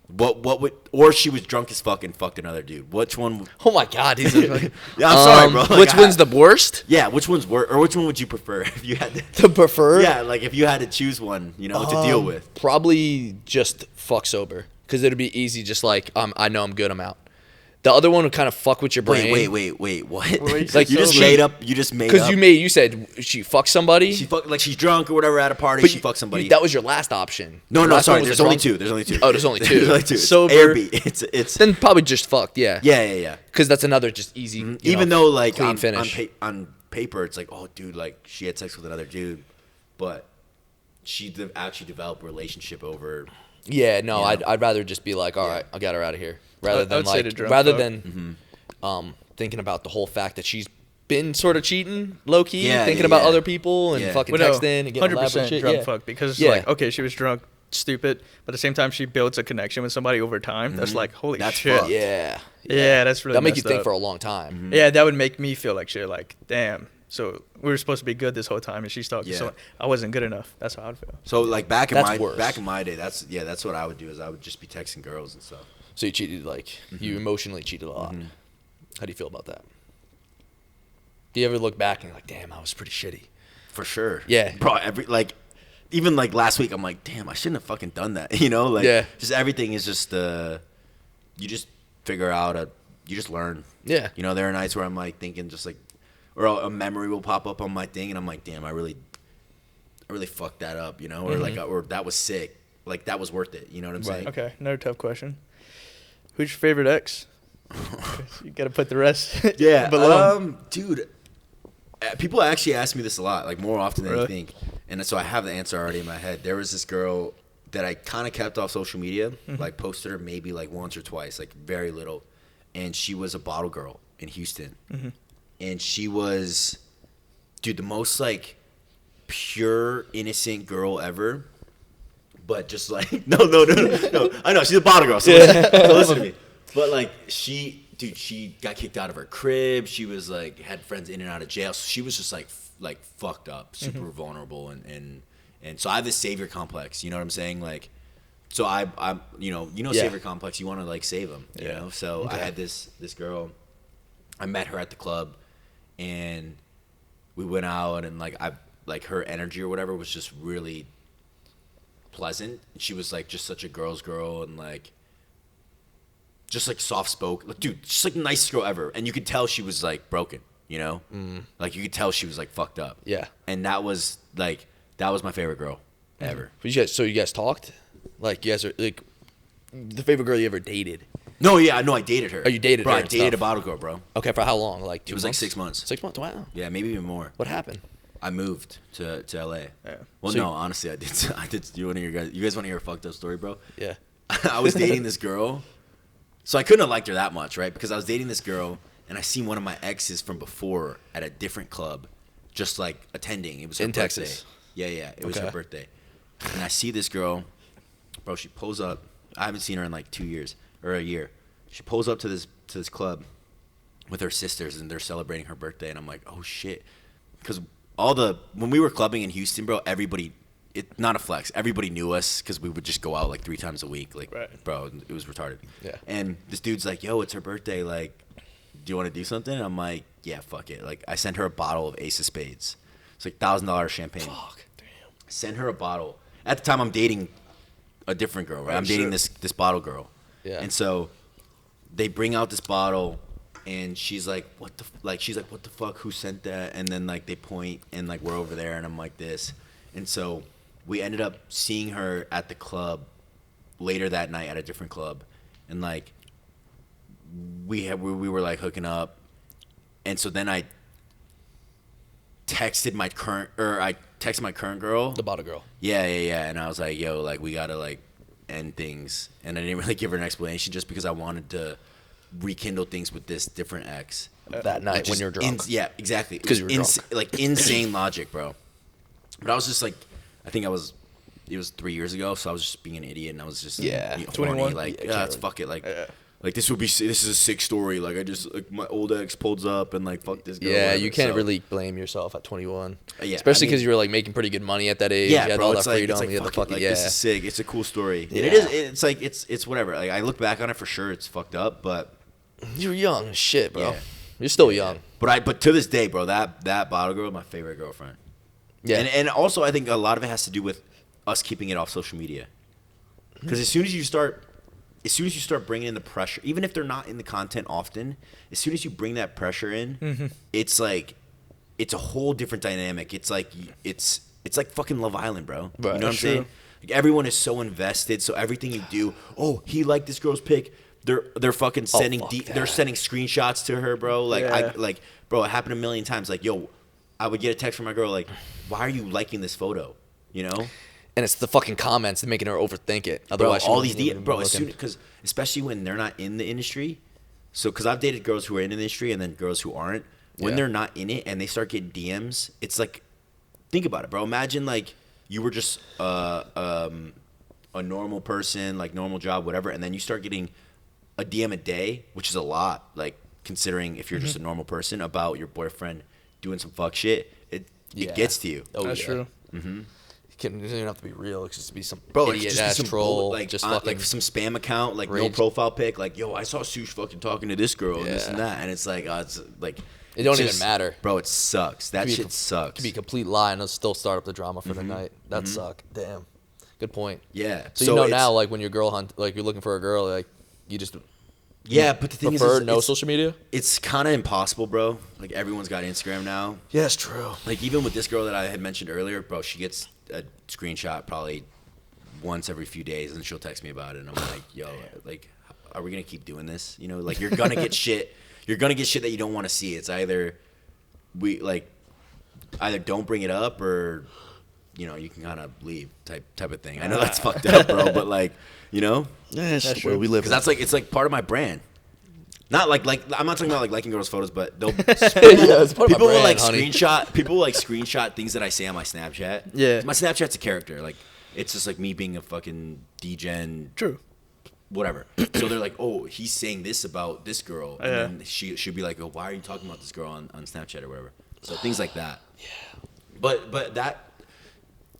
S3: What would, or she was drunk as fuck and fucked another dude. Which one?
S1: Oh my God, he's.
S3: Yeah, I'm sorry, bro. Like,
S1: which one's the worst?
S3: Yeah, which one's worse, or which one would you prefer if you had to?
S1: To prefer?
S3: Yeah, like if you had to choose one, you know, to deal with.
S1: Probably just fuck sober, because it'd be easy. Just like I know I'm good, I'm out. The other one would kind of fuck with your brain.
S3: Wait, what?
S2: Wait,
S1: Like,
S3: you just
S1: she-
S3: made up. You just made up.
S1: Because you said she fucked somebody.
S3: She fucked, like she's drunk or whatever at a party.
S1: but
S3: She fucked somebody.
S1: That was your last option.
S3: No,
S1: Your last
S3: sorry.
S1: one was
S3: There's
S1: the
S3: only
S1: drunk-
S3: two. There's only two.
S1: Oh, there's only two.
S3: There's only two. It's
S2: Sober.
S3: A or B. It's
S1: Then probably just fucked. Yeah.
S3: yeah.
S1: Because that's another just easy. you
S3: Even
S1: know,
S3: though like
S1: clean
S3: on
S1: finish.
S3: on paper it's like, oh dude, like she had sex with another dude, but she actually developed a relationship over.
S1: Yeah, no,
S3: Yeah.
S1: I'd rather just be like, all right, I got her out of here, rather
S2: I
S1: than
S2: would say to
S1: like,
S2: drunk
S1: rather
S2: fuck.
S1: than thinking about the whole fact that she's been sort of cheating, low key,
S3: Yeah,
S1: thinking
S3: yeah,
S1: about
S3: yeah.
S1: other people and
S3: Yeah.
S1: fucking
S2: Well, no,
S1: texting and getting elaborate shit.
S2: drunk
S1: Yeah.
S2: fuck because it's
S1: Yeah.
S2: like okay, she was drunk, stupid, but at the same time she builds a connection with somebody over time. That's like holy
S3: That's
S2: shit.
S3: fucked.
S1: Yeah,
S2: Yeah, that's really
S1: that'll make you
S2: messed
S1: think
S2: up.
S1: for a long time.
S2: Yeah, that would make me feel like shit. Like damn. So we were supposed to be good this whole time, and she's talking.
S3: Yeah.
S2: So I wasn't good enough. That's how I'd feel.
S3: So like back in
S1: That's worse.
S3: my day, that's what I would do is I would just be texting girls and stuff.
S1: So you cheated, like
S3: Mm-hmm.
S1: you emotionally cheated a lot. How do you feel about that? Do you ever look back and you're like, damn, I was pretty shitty?
S3: For sure.
S1: Yeah.
S3: Bro, even like last week, I'm like, damn, I shouldn't have fucking done that. You know, like,
S1: Yeah.
S3: just everything is just, you just figure out, you just learn.
S1: Yeah.
S3: You know, there are nights where I'm like thinking just like, or a memory will pop up on my thing and I'm like, damn, I really fucked that up, you know, or like, or that was sick. Like, that was worth it. You know what I'm saying?
S2: Okay, another tough question. Who's your favorite ex? You got to put the rest.
S3: Yeah.
S2: below.
S3: Dude, people actually ask me this a lot, like more often than you
S2: Really?
S3: think. And so I have the answer already in my head. There was this girl that I kind of kept off social media, like posted her maybe like once or twice, like very little. And she was a bottle girl in Houston. And she was, dude, the most like pure, innocent girl ever. But just like, no. I know, she's a bottle girl. So listen to me. But like, she got kicked out of her crib. She was like, had friends in and out of jail. So she was just like fucked up, super vulnerable. And so I have this savior complex. You know what I'm saying? Like, so I'm
S1: Yeah.
S3: savior complex. You want to like save them, you know? So I had this girl, I met her at the club and we went out and like her energy or whatever was just really pleasant. She was like just such a girl's girl and like just like soft spoken, like, dude, just like the nicest girl ever. And you could tell she was like broken, you know, like you could tell she was like fucked up.
S1: Yeah.
S3: And that was my favorite girl ever.
S1: But you guys talked? Like, you guys are, like, the favorite girl you ever dated?
S3: No, yeah, no, I dated her.
S1: Oh, you dated
S3: bro,
S1: her
S3: I
S1: and
S3: dated
S1: stuff.
S3: a bottle girl, bro.
S1: Okay, for how long? Like 2 months?
S3: It was like 6 months.
S1: 6 months? Wow.
S3: Yeah, maybe even more.
S1: What happened?
S3: I moved to LA.
S2: Yeah.
S3: Well,
S1: So
S3: no, honestly, I did. You guys want to hear a fucked up story, bro?
S1: Yeah.
S3: I was dating this girl, so I couldn't have liked her that much, right? Because I was dating this girl, and I seen one of my exes from before at a different club, just like attending. It was her
S1: In
S3: birthday.
S1: Texas.
S3: Yeah. It was
S1: Okay.
S3: her birthday. And I see this girl, bro, she pulls up. I haven't seen her in like 2 years or a year. She pulls up to this club with her sisters, and they're celebrating her birthday. And I'm like, oh shit. Because when we were clubbing in Houston, bro, everybody, not a flex, everybody knew us because we would just go out like 3 times a week. Like,
S2: right.
S3: Bro, it was retarded.
S1: Yeah.
S3: And this dude's like, yo, it's her birthday. Like, do you want to do something? And I'm like, yeah, fuck it. Like, I sent her a bottle of Ace of Spades. It's like $1,000 champagne.
S1: Fuck. Damn.
S3: Send her a bottle. At the time, I'm dating a different girl, right? I'm dating this bottle girl.
S1: Yeah.
S3: And so they bring out this bottle, and she's like, what the fuck? Who sent that? And then like they point, and like we're over there, and I'm like this. And so we ended up seeing her at the club later that night at a different club, and like we were like hooking up, and so then I texted my current girl,
S1: The bottle girl.
S3: yeah, and I was like, yo, like we gotta like end things, and I didn't really give her an explanation just because I wanted to rekindle things with this different ex
S1: That night when you're drunk.
S3: yeah, exactly,
S1: 'Cause you were drunk.
S3: like insane logic, bro. But I was just like, it was 3 years ago, so I was just being an idiot, and I was just
S1: Yeah.
S2: 21?
S3: like,
S1: Yeah,
S3: it's fuck it, like like this is a sick story, like I just like my old ex pulls up and like fuck this girl,
S1: Yeah,
S3: whatever.
S1: you can't
S3: So,
S1: really blame yourself at 21.
S3: Yeah,
S1: Especially
S3: I
S1: because
S3: mean-
S1: you were like making pretty good money at that age.
S3: yeah,
S1: You had
S3: bro,
S1: all that
S3: it's like,
S1: freedom. You had the
S3: fuck it,
S1: fucking,
S3: like,
S1: yeah.
S3: this is sick. It's a cool story. And
S1: Yeah.
S3: it is. It's like it's whatever. Like I look back on it for sure. It's fucked up, but
S1: You're young as shit, bro.
S3: Yeah.
S1: You're still young.
S3: but to this day, bro, that bottle girl is my favorite girlfriend.
S1: Yeah.
S3: And also I think a lot of it has to do with us keeping it off social media. Because as soon as you start bringing in the pressure, even if they're not in the content often, as soon as you bring that pressure in, it's like it's a whole different dynamic. It's like fucking Love Island, bro.
S1: Right.
S3: You know what I'm
S2: That's true.
S3: saying? Like everyone is so invested, so everything you do, oh, he liked this girl's pic. They're fucking sending
S1: fuck
S3: they're
S1: that.
S3: sending screenshots to her, bro. Like
S2: Yeah.
S3: bro, it happened a million times. Like, yo, I would get a text from my girl like, why are you liking this photo? You know?
S1: And it's the fucking comments that making her overthink it.
S3: Bro,
S1: Otherwise, she
S3: all
S1: wouldn't
S3: these
S1: even
S3: bro,
S1: be
S3: as soon
S1: looking.
S3: because especially when they're not in the industry. So, because I've dated girls who are in the industry and then girls who aren't. When
S1: Yeah.
S3: they're not in it and they start getting DMs, it's like, think about it, bro. Imagine like you were just a normal person, like normal job, whatever, and then you start getting a DM a day, which is a lot, like considering if you're just a normal person, about your boyfriend doing some fuck shit. It
S1: Yeah.
S3: gets to you.
S1: Oh,
S2: That's
S1: yeah.
S2: true.
S1: It doesn't even have to be real. It could just be some
S3: Bro, like
S1: idiot
S3: just be
S1: ass
S3: some
S1: troll.
S3: like
S1: just
S3: like
S1: fucking
S3: some spam account, like no
S1: rage.
S3: profile pic, like yo, I saw Soosh fucking talking to this girl and this
S1: Yeah.
S3: and that, and it's like it's like
S1: It don't
S3: it's
S1: even
S3: just-
S1: matter.
S3: bro. It sucks. That
S1: Could be a
S3: shit
S1: com-
S3: sucks.
S1: could be a complete lie and it'll still start up the drama for the night. That'd suck. Damn. Good point.
S3: Yeah.
S1: So you know
S3: it's-
S1: now, like when you're girl hunt, like you're looking for a girl, like you just
S3: Yeah, but the thing
S1: prefer
S3: is
S1: no social media.
S3: It's kind of impossible, bro. Like everyone's got Instagram now.
S1: Yeah, it's true.
S3: Like even with this girl that I had mentioned earlier, bro, she gets a screenshot probably once every few days, and she'll text me about it, and I'm like, yo, like, are we gonna keep doing this? You know, like you're gonna get shit. You're gonna get shit that you don't want to see. It's either either don't bring it up or, you know, you can kind of leave type of thing. I know that's fucked up, bro, but like, you know,
S1: Yeah, that's
S2: true.
S1: we live.
S3: because that's like it's like part of my brand. Not like I'm not talking about like liking girls' photos, but they'll
S1: yeah, it's part
S3: people
S1: of my
S3: will
S1: brand,
S3: like
S1: honey.
S3: screenshot things that I say on my Snapchat.
S2: Yeah.
S3: My Snapchat's a character. Like it's just like me being a fucking degen,
S2: True.
S3: whatever. So they're like, oh, he's saying this about this girl, and
S2: Yeah.
S3: then she'll be like, oh, why are you talking about this girl on Snapchat or whatever? So things like that. Yeah. But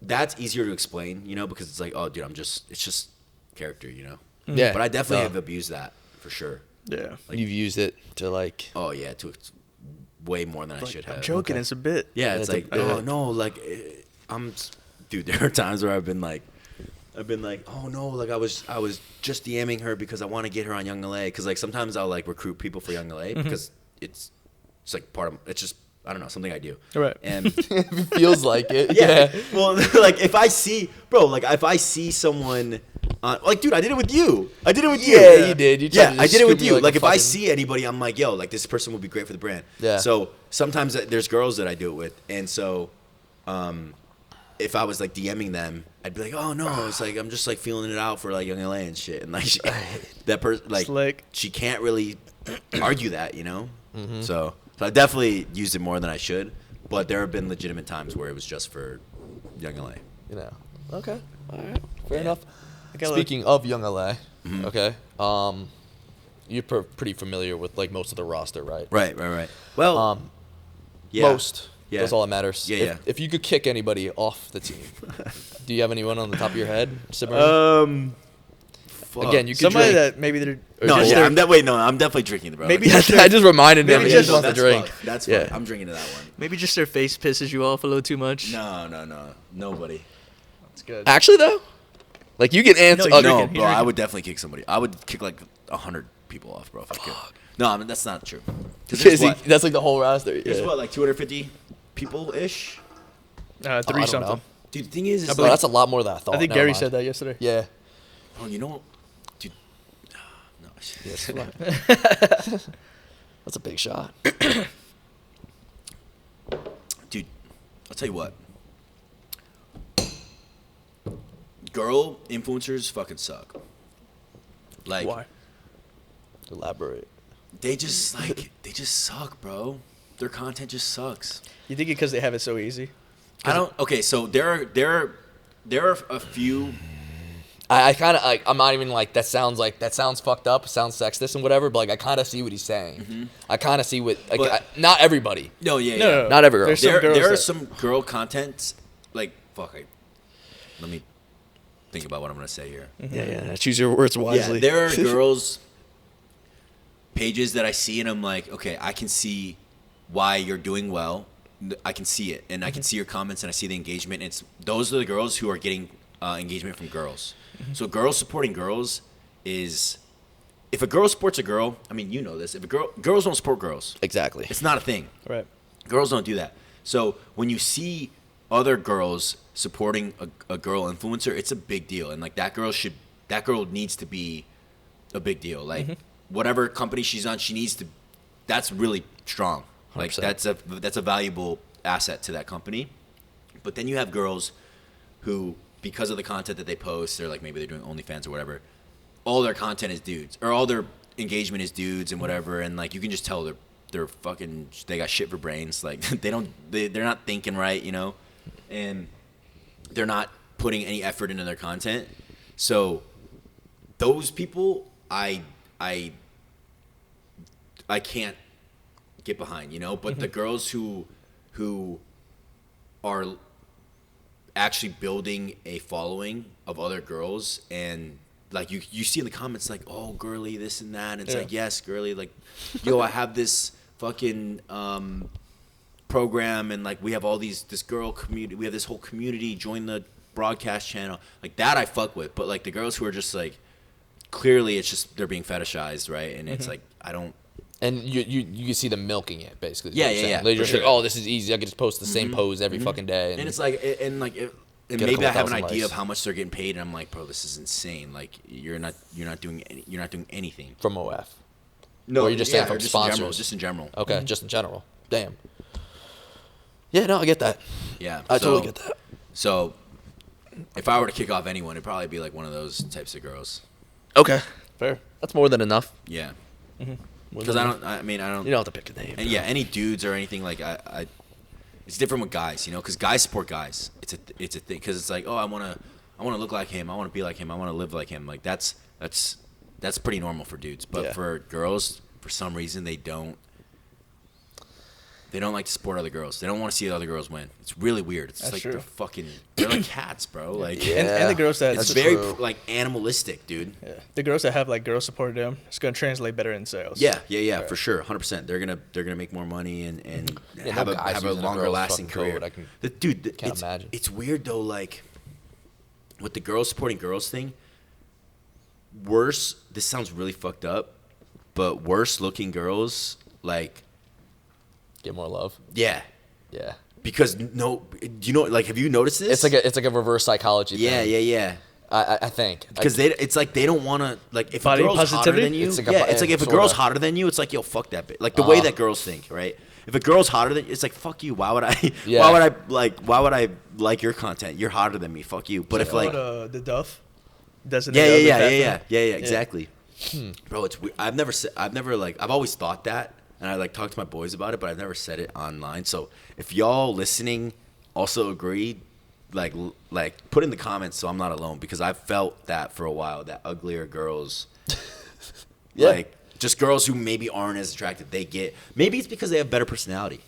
S3: that's easier to explain, you know, because it's like, oh, dude, it's just character, you know.
S1: Yeah,
S3: But I definitely
S1: no.
S3: have abused that for sure.
S2: Yeah.
S1: You've used it to like.
S3: Oh yeah, to way more than I should have.
S2: I'm joking.
S1: Okay.
S2: It's a bit.
S3: Yeah, it's
S1: It's
S3: like,
S1: a-
S3: oh no, like dude, there are times where I've been like, oh no, like I was just DMing her because I want to get her on YoungLa, because like sometimes I'll like recruit people for YoungLa because it's like part of it's just I don't know, something I do.
S2: Right.
S3: And
S1: It feels like it.
S3: yeah, well, like if I see someone. Like, dude, I did it with you.
S1: Yeah, you did. You tried
S3: yeah,
S1: to
S3: I
S1: just
S3: did it with
S1: scoop me
S3: you.
S1: like
S3: Like,
S1: a
S3: if I
S1: fucking-
S3: see anybody, I'm like, yo, like this person would be great for the brand.
S1: Yeah.
S3: So sometimes there's girls that I do it with, and so, if I was like DMing them, I'd be like, oh no, it's like I'm just like feeling it out for like YoungLa and shit, and like that person like
S2: Slick.
S3: she can't really argue that, you know.
S1: Mm-hmm.
S3: So I definitely used it more than I should, but there have been legitimate times where it was just for YoungLa.
S1: You know. Okay. All right. Fair enough.
S2: Okay,
S1: Speaking of YoungLa,
S3: Mhm.
S1: okay. You're pretty familiar with like most of the roster, right?
S3: Right. Well, yeah.
S1: Most.
S3: Yeah.
S1: That's all that matters.
S3: Yeah.
S1: If you could kick anybody off the team, do you have anyone on the top of your head? Again, you could
S2: somebody
S1: drink.
S2: that maybe they're
S3: No,
S2: just
S3: yeah,
S2: their-
S3: I'm definitely drinking the bro.
S2: Maybe
S1: I just reminded him.
S2: Maybe
S1: He
S2: just-
S1: just wants to
S3: that's
S1: drink.
S3: fine. That's
S1: Yeah.
S3: fine. I'm drinking to that one.
S2: maybe just their face pisses you off a little too much.
S3: No. Nobody.
S2: That's good.
S1: Actually, though, like you can answer.
S2: No, you
S3: No,
S2: drinking,
S3: bro,
S2: you're
S3: I
S2: drinking.
S3: would definitely kick somebody. I would kick like 100 people off, bro, if I could. No, I mean, that's not true. Because
S1: That's like the whole roster.
S3: there's
S1: Yeah.
S3: what, like 250 people-ish?
S2: Three
S1: I don't
S2: something.
S1: know.
S3: Dude, the thing is
S1: Oh, that's a lot more than I thought.
S2: I think
S1: Never
S2: Gary
S1: mind.
S2: said that yesterday.
S1: Yeah.
S3: oh, you know, dude. No.
S1: Yes. That's a big shot.
S3: Dude, I'll tell you what. Girl influencers fucking suck. Like,
S2: Why?
S1: Elaborate.
S3: they just suck, bro. Their content just sucks.
S2: You think it because they have it so easy?
S3: I don't. Okay, so there are a few.
S1: I kind of like. I'm not even like that. Sounds fucked up. Sounds sexist and whatever. But like, I kind of see what he's saying. I kind of see what. Like,
S3: But-
S1: not everybody.
S3: No, yeah,
S2: No,
S3: yeah.
S2: no.
S1: Not every girl.
S2: There's some
S3: There
S2: girls
S3: are
S2: that-
S3: some girl content like let me think about what I'm gonna say here.
S1: Yeah. Choose your words wisely.
S3: Yeah, there are girls pages that I see and I'm like, okay, I can see why you're doing well. I can see it, and I can see your comments, and I see the engagement. It's those are the girls who are getting engagement from girls. So girls supporting girls is if a girl supports a girl. I mean, you know this. If a girls don't support girls,
S1: Exactly.
S3: it's not a thing.
S2: Right.
S3: Girls don't do that. So when you see other girls supporting a girl influencer, it's a big deal, and like that girl needs to be a big deal. Like whatever company she's on, she needs to. That's really strong. Like
S1: 100%.
S3: that's a valuable asset to that company. But then you have girls who, because of the content that they post, they're like maybe they're doing OnlyFans or whatever. All their content is dudes, or all their engagement is dudes and whatever, and like you can just tell they're fucking they got shit for brains. Like they're not thinking right, you know, and they're not putting any effort into their content. So those people, I can't get behind, you know. But the girls who are actually building a following of other girls, and like you see in the comments like, oh, girly, this and that, and it's like, yes, girly, like, yo, I have this fucking program, and like we have all this girl community, we have this whole community, join the broadcast channel, like that I fuck with. But like the girls who are just like, clearly it's just they're being fetishized, right? And it's like, I don't.
S1: And you can see them milking it, basically. is
S3: Yeah,
S1: what I'm
S3: yeah,
S1: saying.
S3: yeah,
S1: They're
S3: for
S1: just
S3: sure.
S1: like, oh, this is easy. I can just post the same pose every fucking day.
S3: And it's like, and like, and
S1: Get a
S3: maybe
S1: couple
S3: I have an
S1: thousand
S3: idea
S1: likes.
S3: of how much they're getting paid, and I'm like, bro, this is insane. Like, you're not doing anything.
S1: from OF.
S3: No,
S1: Or you're just saying from
S3: just
S1: sponsors.
S3: In general, just in general.
S1: Okay, just in general. Damn. Yeah, no, I get that.
S3: Yeah,
S1: I totally get that.
S3: So, if I were to kick off anyone, it'd probably be like one of those types of girls.
S1: Okay, fair. That's more than enough.
S3: Yeah,
S1: More
S3: because
S1: than
S3: I
S1: enough.
S3: don't. I mean, I don't.
S1: You don't have to pick a name.
S3: And yeah, any dudes or anything like I it's different with guys, you know, because guys support guys. It's a thing because it's like, oh, I want to look like him, I want to be like him, I want to live like him. Like that's pretty normal for dudes, but
S1: Yeah.
S3: for girls, for some reason they don't like to support other girls. They don't want to see other girls win. It's really weird. It's
S2: That's
S3: like
S2: true.
S3: they're like cats, bro. Like
S2: And the girls that
S3: it's
S1: That's
S3: very
S1: true.
S3: like animalistic, dude.
S2: the girls that have like girls support them, it's gonna translate better in sales.
S3: Yeah, for sure, 100%. They're gonna make more money and
S1: Yeah,
S3: have
S1: no
S3: a
S1: guys
S3: have a
S1: using a
S3: longer
S1: girl's
S3: lasting
S1: fucking
S3: career.
S1: code. I can-
S3: Dude,
S1: can't imagine.
S3: It's weird though, like with the girls supporting girls thing. Worse. This sounds really fucked up, but worse looking girls, like,
S1: Get more love.
S3: yeah,
S1: Yeah.
S3: because no, you know, like, have you noticed this?
S1: It's like a reverse psychology
S3: yeah,
S1: thing.
S3: yeah.
S1: I think.
S3: Because it's like they don't want to, like, if
S2: Body
S3: a girl's hotter
S2: positivity?
S3: than you,
S1: It's like a
S3: yeah,
S1: bi-
S3: it's like if a
S1: sorta.
S3: girl's hotter than you, it's like, yo, fuck that bitch. Like the way that girls think, right? If a girl's hotter than, it's like, fuck you. Why would I?
S1: Yeah.
S3: Why would I like your content? You're hotter than me. Fuck you. But if like,
S2: the Duff doesn't.
S3: yeah, exactly. Bro, it's weird. I've always thought that, and I like talked to my boys about it, but I've never said it online. So if y'all listening also agree, put in the comments so I'm not alone, because I felt that for a while, that uglier girls,
S1: Yeah.
S3: like just girls who maybe aren't as attractive, maybe it's because they have better personality.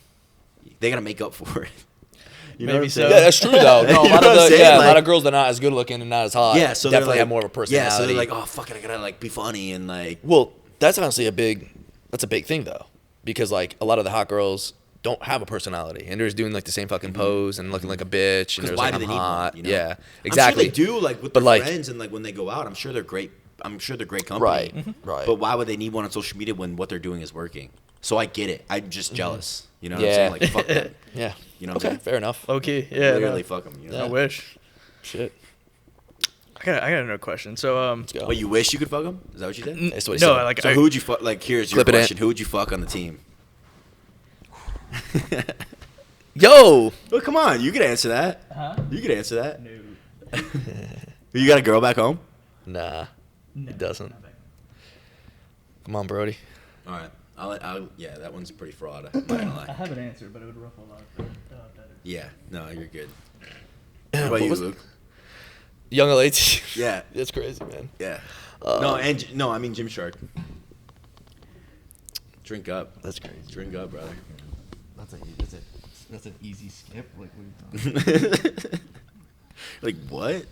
S3: They gotta make up for it. You know
S2: Maybe
S3: what I'm
S2: so.
S3: saying?
S1: Yeah, that's true though. No,
S3: You know what I'm saying?
S1: a lot
S3: Like-
S1: of girls that are not as good looking and not as hot.
S3: Yeah, so they're
S1: definitely
S3: like,
S1: have more of a personality.
S3: Yeah, so they're like, oh fuck it, I gotta like be funny and like.
S1: Well, that's honestly a big thing though, because like a lot of the hot girls don't have a personality and they're just doing like the same fucking pose and looking like a bitch and they're
S3: Why
S1: like,
S3: do they
S1: I'm
S3: need
S1: hot.
S3: one? You know?
S1: Yeah, exactly.
S3: I'm sure they do, like with
S1: But,
S3: their
S1: like-
S3: friends and like when they go out. I'm sure they're great. I'm sure they're great company.
S1: Right, right.
S3: But why would they need one on social media when what they're doing is working? So I get it. I'm just jealous. You know what I'm
S1: Yeah.
S3: saying? Like fuck that.
S1: Yeah.
S3: You know what I'm
S1: Okay,
S3: saying?
S1: fair enough.
S2: Okay, yeah.
S3: Literally
S2: No,
S3: fuck them. You
S1: Yeah.
S3: know?
S2: I wish.
S1: Shit.
S2: I got another question. So
S1: Let's go.
S3: But you wish you could fuck them? Is that what you said?
S1: That's what he
S2: no,
S1: said.
S2: like
S3: So who would you fuck? Like here's your
S1: Clip it in.
S3: question. Who would you fuck on the team?
S1: Yo.
S3: Well, come on. You could answer that.
S2: Huh?
S3: You could answer that.
S2: No.
S3: You got a girl back home?
S1: Nah. He doesn't. Come on, Brodie.
S3: All right. Yeah, that one's pretty fraud. I'm not gonna lie.
S2: have an answer, but it would ruffle a lot of feathers.
S3: Yeah. No, you're good.
S1: What
S3: What about you,
S1: was-
S3: Luke?
S1: YoungLa team.
S3: Yeah.
S1: That's crazy, man.
S3: Yeah.
S1: Uh,
S3: I mean Gymshark. Drink up.
S1: That's crazy.
S3: Drink up, brother.
S1: That's an easy skip. Like, what are you talking about?
S3: Like what?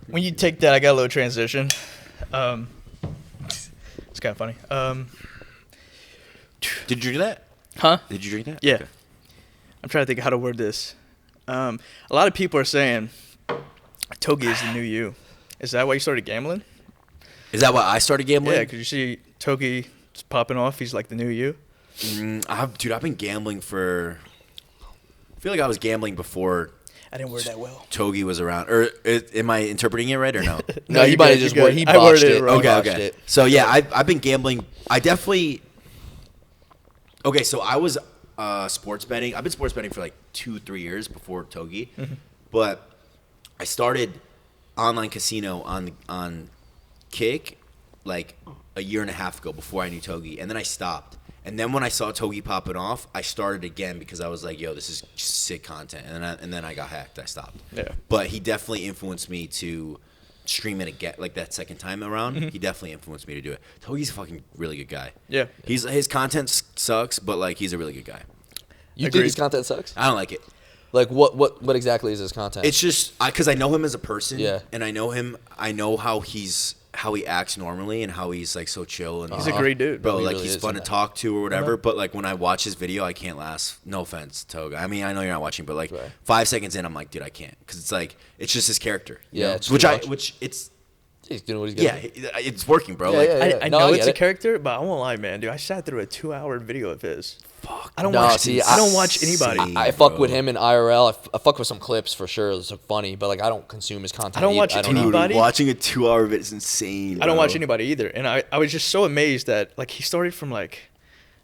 S2: When you take that, I got a little transition. It's kind of funny.
S3: Did you drink that?
S2: Huh?
S3: Did you drink that?
S2: Yeah.
S3: Okay.
S2: I'm trying to think how to word this. A lot of people are saying Togi is the new you. Is that why you started gambling?
S3: Is that why I started gambling?
S2: Yeah, because you see Togi popping off. He's like the new you.
S3: I've been gambling for. I feel like I was gambling before
S2: I didn't word that well.
S3: Togi was around. Or am I interpreting it right or no?
S1: No, you
S2: you're
S1: might
S2: good,
S1: have just
S2: you're
S1: word.
S2: good.
S1: He
S2: I
S1: botched
S2: worded it
S1: it.
S2: wrong.
S1: He
S3: Okay,
S1: botched
S3: okay.
S1: it.
S3: So yeah, I've been gambling. I definitely. Okay, so I was sports betting. I've been sports betting for like 2-3 years before Togi, but I started online casino on Kick like a year and a half ago before I knew Togi, and then I stopped. And then when I saw Togi popping off, I started again because I was like, "Yo, this is sick content." And then I got hacked. I stopped.
S2: Yeah.
S3: But he definitely influenced me to stream it again, like that second time around. He definitely influenced me to do it. Togi's a fucking really good guy.
S2: Yeah.
S3: His content sucks, but like he's a really good guy.
S1: You
S2: Agreed.
S1: think his content sucks?
S3: I don't like it.
S1: Like, what exactly is his content?
S3: It's just because I know him as a person.
S1: Yeah.
S3: And I know him. I know how he acts normally and how he's like so chill and
S2: He's a great dude.
S3: bro.
S1: He
S3: Like
S1: really
S3: he's
S1: is,
S3: fun to
S1: yeah.
S3: talk to or whatever. But like when I watch his video, I can't last. No offense, Toga. I mean, I know you're not watching, but like
S1: Right.
S3: 5 seconds in, I'm like, dude, I can't, because it's like it's just his character. you
S1: Yeah,
S3: know?
S1: it's
S3: which
S1: too
S3: I
S1: much.
S3: which it's
S1: He's doing what he's gonna
S3: yeah,
S1: do.
S3: it's working, bro.
S1: Yeah,
S3: like
S1: yeah.
S2: I
S1: No,
S2: know
S1: I
S2: it's
S1: get
S2: a
S1: it.
S2: character, but I won't lie, man, dude. I sat through a 2-hour video of his.
S3: fuck.
S2: I don't
S1: No,
S2: watch.
S1: see,
S2: I don't watch anybody.
S3: insane.
S1: I fuck
S3: bro.
S1: with him in IRL. I fuck with some clips for sure. It's funny, but like I don't consume his content.
S2: I don't watch
S1: I don't
S2: any-
S1: know.
S3: Dude,
S2: Anybody?
S3: watching a 2-hour vid is insane.
S2: I don't
S3: bro.
S2: watch anybody either, and I was just so amazed that like he started from like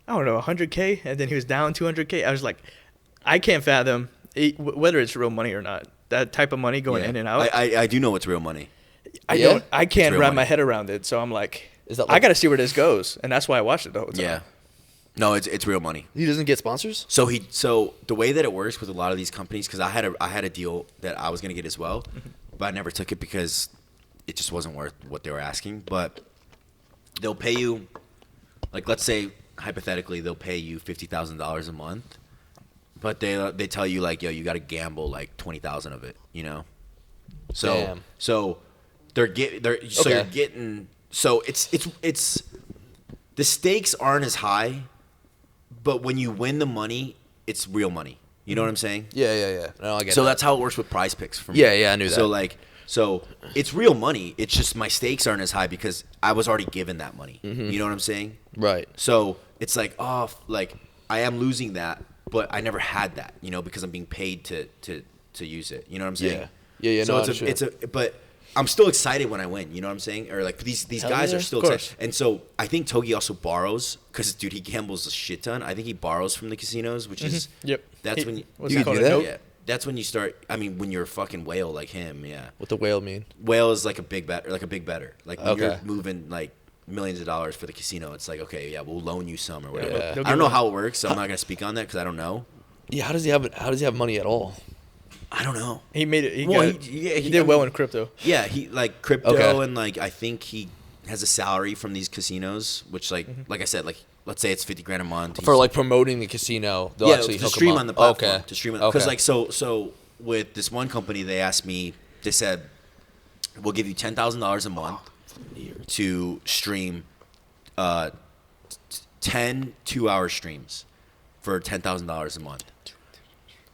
S2: I don't know 100K, and then he was down 200K. I was like, I can't fathom whether it's real money or not. That type of money going
S3: Yeah.
S2: in and out.
S3: I do know it's real money.
S2: I
S1: Yeah?
S2: don't. I can't
S3: real
S2: wrap
S3: money.
S2: my head around it. So I'm like,
S1: Is that
S2: I
S1: like-
S2: got to see where this goes, and that's why I watched it the whole time.
S3: Yeah. No, it's real money.
S1: He doesn't get sponsors.
S3: So the way that it works with a lot of these companies, because I had a deal that I was gonna get as well, but I never took it because it just wasn't worth what they were asking. But they'll pay you, like let's say hypothetically they'll pay you $50,000 a month, but they tell you like, yo, you got to gamble like 20,000 of it, you know. So
S1: Damn.
S3: so you're
S1: Okay.
S3: getting it's the stakes aren't as high. But when you win the money, it's real money. You know what I'm saying?
S1: Yeah. No, I get.
S3: So
S1: that.
S3: that's how it works with Prize Picks for me.
S1: Yeah, I knew
S3: So
S1: that.
S3: so it's real money. It's just my stakes aren't as high because I was already given that money. You know what I'm saying?
S1: right.
S3: So it's like, like I am losing that, but I never had that, you know, because I'm being paid to use it. You know what I'm saying?
S1: Yeah.
S3: So
S1: No,
S3: it's but I'm still excited when I win. You know what I'm saying? Or like these
S2: Hell
S3: guys
S2: yeah,
S3: are still
S2: of course.
S3: excited. And so I think Togi also borrows because dude, he gambles a shit ton. I think he borrows from the casinos, which is
S2: Yep.
S3: That's when
S2: What's
S1: You
S2: it
S1: can
S2: called?
S1: do
S2: A
S1: that?
S2: note?
S3: yeah, that's when you start. I mean, when you're a fucking whale like him, yeah.
S1: What the whale mean?
S3: Whale is like a big bet, like a big better. Like when you're
S1: Okay.
S3: moving like millions of dollars for the casino, it's like okay, yeah, we'll loan you some or whatever.
S1: Yeah.
S3: I don't know how it works, so I'm not gonna speak on that because I don't know.
S1: Yeah. How does he have money at all?
S3: I don't know.
S2: He made it.
S3: He
S2: Did well in crypto.
S3: Yeah, he like crypto
S1: Okay.
S3: and like I think he has a salary from these casinos, which like I said, like let's say it's 50 grand a month.
S1: For like promoting the casino, they'll actually
S3: to
S1: hook
S3: stream
S1: them up.
S3: on the platform.
S1: Okay.
S3: To stream
S1: Okay.
S3: because like so with this one company, they asked me. They said, "We'll give you $10,000 a month to stream 10 2-hour streams for $10,000 a month."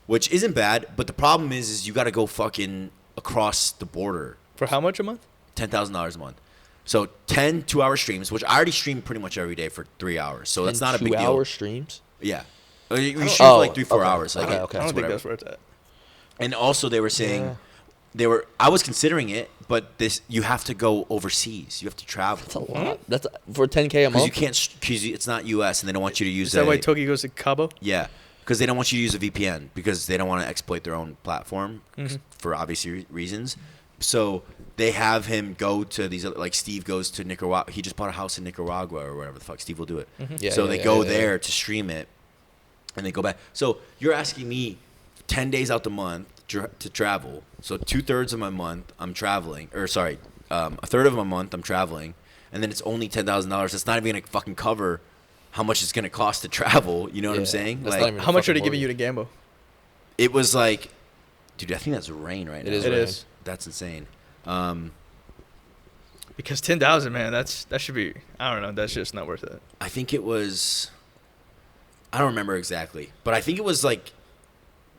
S3: Which isn't bad, but the problem is you got to go fucking across the border.
S2: For how much a month?
S3: $10,000 a month. So 10 2-hour streams, which I already stream pretty much every day for 3 hours. So that's not a big deal.
S1: 2-hour streams?
S3: Yeah. You stream for like 3-4 hours. Like,
S1: Okay.
S2: I don't think
S3: whatever.
S2: that's where it's at.
S3: And also they were saying I was considering it, but you have to go overseas. You have to travel.
S1: That's a lot. That's for 10K a
S3: Because
S1: month.
S3: you can't, because it's not US and they don't want you to use
S2: Is that why Toki goes to Cabo?
S3: Yeah, because they don't want you to use a VPN because they don't want to exploit their own platform for obvious reasons. So they have him go to these other, like Steve goes to Nicaragua. He just bought a house in Nicaragua or whatever the fuck. Steve will do it.
S1: Yeah,
S3: So
S1: yeah,
S3: they
S1: yeah,
S3: go
S1: yeah,
S3: there
S1: yeah.
S3: to stream it, and they go back. So you're asking me 10 days out the month to travel. So 2/3 of my month I'm traveling, or sorry, a third of my month I'm traveling, and then it's only $10,000. That's not even gonna fucking cover how much it's gonna cost to travel. You know what I'm
S1: Yeah,
S3: saying?
S1: that's
S3: Like,
S1: not even
S2: How much are they
S1: fucking
S2: giving you to gamble?
S3: it was like, dude, I think that's rain right now.
S1: It is
S2: It
S1: rain.
S2: is.
S3: That's insane.
S2: Because 10,000, man, that should be. I don't know. That's just not worth it.
S3: I think it was, I don't remember exactly, but I think it was like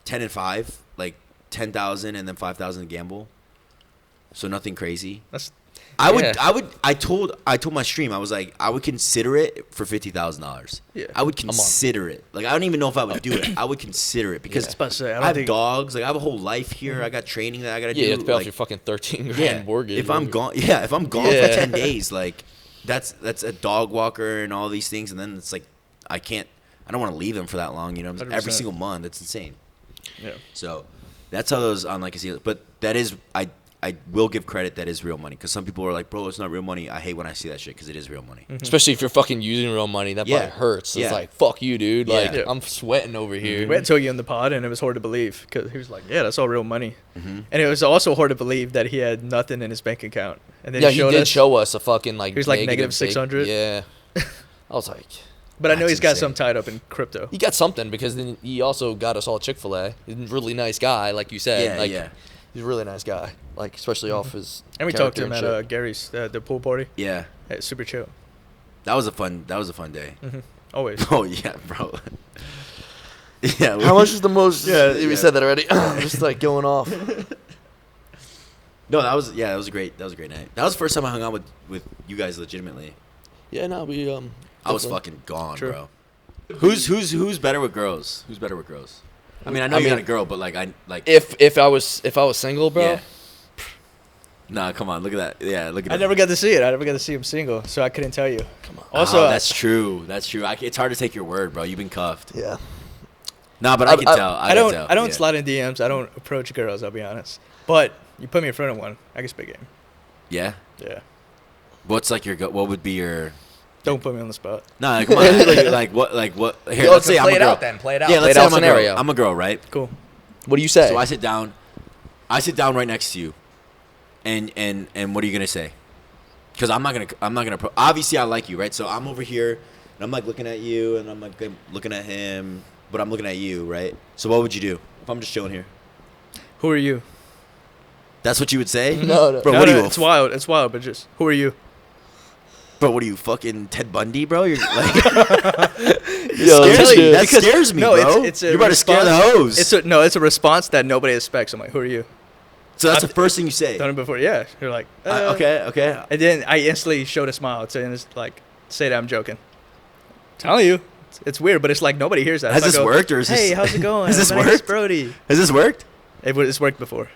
S3: 10 and 5, like 10,000 and then 5,000 to gamble. So nothing crazy.
S2: That's
S3: I told my stream, I was like, I would consider it for $50,000.
S2: Yeah.
S3: I would consider it. Like, I don't even know if I would do it. I would consider it because
S2: I was about to say, I don't
S3: I have
S2: think-
S3: dogs. Like, I have a whole life here. I got training that I got to do.
S1: Yeah, you have to pay off
S3: like,
S1: your fucking 13 grand
S3: yeah,
S1: mortgage.
S3: if I'm gone, for 10 days, like that's a dog walker and all these things, and then it's like I don't want to leave them for that long, you know.
S2: 100%.
S3: Every single month, it's insane.
S2: Yeah.
S3: So that's how those online casinos. But that is, I will give credit, that is real money, because some people are like, bro, it's not real money. I hate when I see that shit because it is real money.
S1: Especially if you're fucking using real money, that
S3: Yeah.
S1: probably hurts. It's
S3: Yeah.
S1: like, fuck you, dude. Like,
S2: Yeah.
S1: I'm sweating over here.
S2: We had Togi in the pod, and it was hard to believe because he was like, "Yeah, that's all real money," and it was also hard to believe that he had nothing in his bank account. And then
S1: Yeah,
S2: he
S1: he
S2: showed
S1: did
S2: us,
S1: show us a fucking like.
S2: He was like
S1: negative
S2: negative 600?
S1: Yeah. I was like,
S2: but I know
S3: That's
S2: he's got
S3: insane.
S2: some tied up in crypto.
S1: he got something because then he also got us all Chick-fil-A. He's a really nice guy, like you said.
S3: Yeah,
S1: like,
S3: yeah.
S1: He's a really nice guy, like especially off his.
S2: And we talked to him
S1: character
S2: at
S1: and
S2: Gary's the pool party.
S3: Yeah,
S2: Hey, super chill.
S3: that was a fun day.
S2: Always.
S3: Oh yeah, bro. Yeah.
S1: shit. How much is the most?
S3: Yeah,
S1: we
S3: yeah.
S1: said that already. Just like going off.
S3: No, that was a great night. That was the first time I hung out with you guys legitimately.
S1: Yeah, no, we
S3: I was
S1: definitely-
S3: fucking gone,
S2: True.
S3: bro. Who's better with girls? Who's better with girls? I mean, I know you got a girl, but like
S1: If I was single, bro.
S3: Yeah. Nah, come on, look at that. Yeah, look at
S2: I
S3: that.
S2: never got to see it. I never got to see him single, so I couldn't tell you.
S1: Come on.
S2: Also,
S3: Oh, that's true. That's true. It's hard to take your word, bro. You've been cuffed.
S1: Yeah.
S3: Nah, but I can tell.
S2: I don't
S3: yeah.
S2: slide in DMs. I don't approach girls. I'll be honest. But you put me in front of one, I can spit game.
S3: Yeah.
S2: Yeah.
S3: What's like what would be your?
S2: Don't put me on the spot.
S3: Nah, come on. like what? Here,
S1: Yo,
S3: let's say I'm
S1: play
S3: a
S1: it
S3: girl.
S1: out then. Play it out.
S3: Yeah,
S1: Play
S3: let's
S1: it
S3: say
S1: out
S3: I'm a
S1: scenario.
S3: girl. I'm a girl, right?
S2: Cool.
S1: What do you say?
S3: So I sit down right next to you, and what are you gonna say? Because I'm not gonna. Obviously, I like you, right? So I'm over here, and I'm like looking at you, and I'm like looking at him, but I'm looking at you, right? So what would you do if I'm just chilling here?
S2: Who are you?
S3: That's what you would say?
S1: No.
S3: Bro,
S2: No,
S3: what
S2: no,
S3: are you?
S2: It's wild. It's wild. But just who are you?
S3: Bro, what are you, fucking Ted Bundy, bro? You're like,
S1: Yo,
S3: scares me.
S1: dude.
S3: That scares me,
S2: No,
S3: bro.
S2: it's a
S3: You're about to scare the
S2: response-
S3: hose.
S2: It's a response that nobody expects. I'm like, who are you?
S3: So that's the first thing you say.
S2: Done it before. Yeah. You're like,
S3: Okay.
S2: And then I instantly showed a smile saying, it's like, say that I'm joking. Telling you, it's weird, but it's like nobody hears that.
S3: Has
S2: So I
S3: this
S2: go,
S3: worked, or is
S2: hey,
S3: this?
S2: how's it going?
S3: Has this
S2: My name is
S3: worked?
S2: Brodie.
S3: Has this worked?
S2: It's worked before.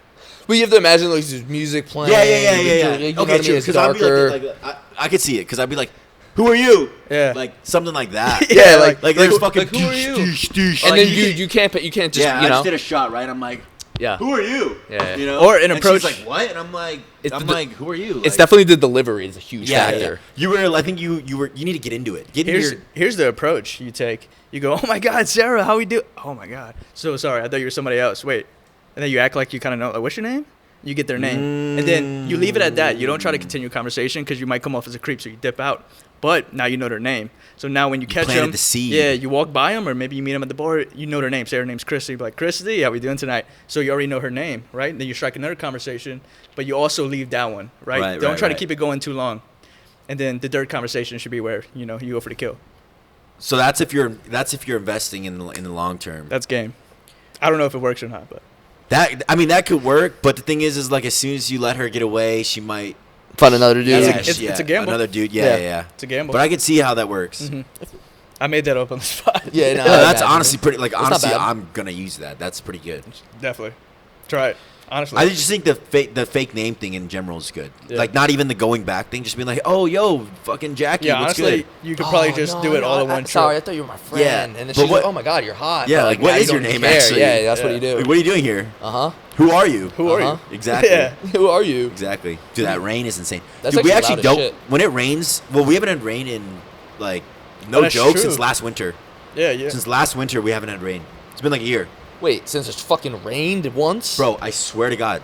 S1: Well, you have to imagine like there's music playing.
S3: Yeah.
S1: You know what I mean?
S3: true.
S1: It's
S3: Because I'd be
S1: darker.
S3: like I could see it. Because I'd be like, "Who are you?"
S2: Yeah.
S3: Like something like that.
S1: Yeah,
S3: like there's fucking.
S1: who are you?
S3: And
S1: And then you can't just
S3: Yeah,
S1: you
S3: I
S1: know.
S3: just did a shot, right? I'm like,
S1: Yeah.
S3: "Who are you?"
S1: Yeah.
S3: You know.
S2: Or an
S3: And
S2: approach-
S3: She's like, "What?" And I'm like,
S1: It's the-
S3: like, "Who are you?"
S1: It's
S3: Like,
S1: definitely the delivery is a huge
S3: yeah.
S1: factor.
S3: You were. I think you need to get into it. Get into your.
S2: Here's the approach you take. You go, oh my God, Sarah, how we do? Oh my God, so sorry. I thought you were somebody else. Wait, and then you act like you kind of know, like, what's your name? You get their name, and then you leave it at that. You don't try to continue conversation because you might come off as a creep, so you dip out. But now you know their name. So now when you catch them, yeah, you walk by them, or maybe you meet them at the bar, you know their name. Say her name's Christy. Be like, Christy, how we doing tonight? So you already know her name, right? And then you strike another conversation, but you also leave that one, right? Don't try to keep it going too long. And then the third conversation should be where, you know, you go for the kill.
S3: So that's if you're investing in the long term.
S2: That's game. I don't know if it works or not, but
S3: that could work. But the thing is like as soon as you let her get away, she might
S1: find another dude.
S2: Yeah, it's a gamble.
S3: Another dude. Yeah.
S2: It's a gamble.
S3: But I could see how that works.
S2: Mm-hmm. I made that up on the spot.
S1: Yeah, no,
S3: that's honestly pretty. Like honestly,
S1: not bad.
S3: I'm gonna use that. That's pretty good.
S2: Definitely, try it. Honestly,
S3: I just think the fake name thing in general is good.
S2: Yeah.
S3: Like not even the going back thing, just being like, oh yo, fucking Jackie,
S2: yeah,
S3: what's
S2: honestly,
S3: good?
S2: you could probably just do it all in one trip.
S1: Sorry, I thought you were my friend.
S3: Yeah,
S1: and then
S3: but
S1: she's
S3: what-
S1: like, oh my god, you're hot.
S3: Yeah,
S1: But,
S3: like,
S1: now
S3: what
S1: you
S3: is your
S1: don't
S3: name,
S1: care.
S3: actually?
S1: Yeah, that's what
S2: Yeah.
S1: you do.
S3: Like, what are you doing here?
S1: Uh-huh.
S3: Who are you?
S2: Who are you?
S3: Exactly.
S2: Yeah.
S1: Who are you?
S3: Exactly. Dude, that rain is insane.
S1: That's
S3: Dude, we
S1: actually
S3: actually
S1: loud as
S3: don't.
S1: shit.
S3: When it rains, well, we haven't had rain in like
S2: Oh,
S3: no
S2: that's
S3: joke
S2: true.
S3: since last winter.
S2: Yeah.
S3: Since last winter, we haven't had rain. It's been like a year,
S1: Wait, since it's fucking rained once?
S3: bro. I swear to God.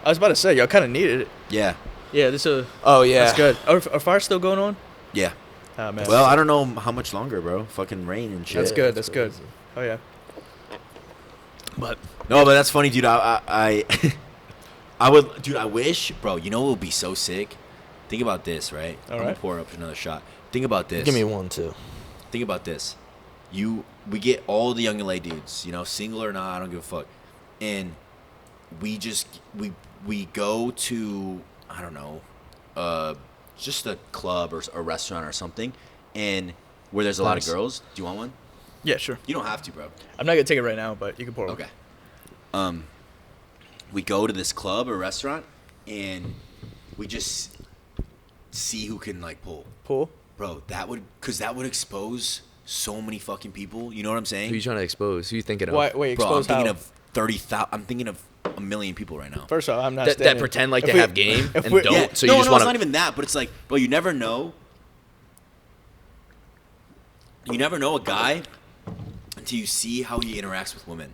S2: I was about to say, y'all kind of needed it.
S3: Yeah.
S2: Yeah, this is.
S1: Oh, yeah.
S2: That's good. Are fires still going on?
S3: Yeah.
S2: Oh, man.
S3: Well, I don't know how much longer, bro. Fucking rain and shit.
S2: That's
S1: Yeah,
S2: good.
S1: that's
S2: That's good.
S1: crazy.
S2: Oh yeah. But
S3: No, but that's funny, dude. I would, dude. I wish, bro. You know what would be so sick? Think about this, right?
S2: All
S3: I'm
S2: right.
S3: gonna pour up another shot. Think about this.
S1: Give me one, too.
S3: Think about this. We get all the young LA dudes, you know, single or not, I don't give a fuck. And we just we go to, I don't know, just a club or a restaurant or something, and where there's a lot of
S2: Nice.
S3: girls. Do you want one?
S2: yeah, sure.
S3: You don't have to, bro.
S2: I'm not gonna take it right now, but you can pour one.
S3: Okay. We go to this club or restaurant, and we just see who can like pull.
S2: Pull.
S3: Bro, that would expose so many fucking people. You know what I'm saying?
S1: Who you trying to expose? Who you thinking of?
S2: Wait,
S3: Bro, I'm
S2: expose
S3: thinking
S2: how?
S3: of 30,000. I'm thinking of a million people right now.
S2: First off, I'm not
S1: that
S2: standing.
S1: pretend like
S2: If
S1: they
S2: we-
S1: have game
S2: if
S1: and
S2: we-
S1: don't.
S3: Yeah.
S1: So
S3: no,
S1: you just
S3: no,
S1: want
S3: it's not
S1: to.
S3: even that. But it's like, bro, you never know. You never know a guy until you see how he interacts with women.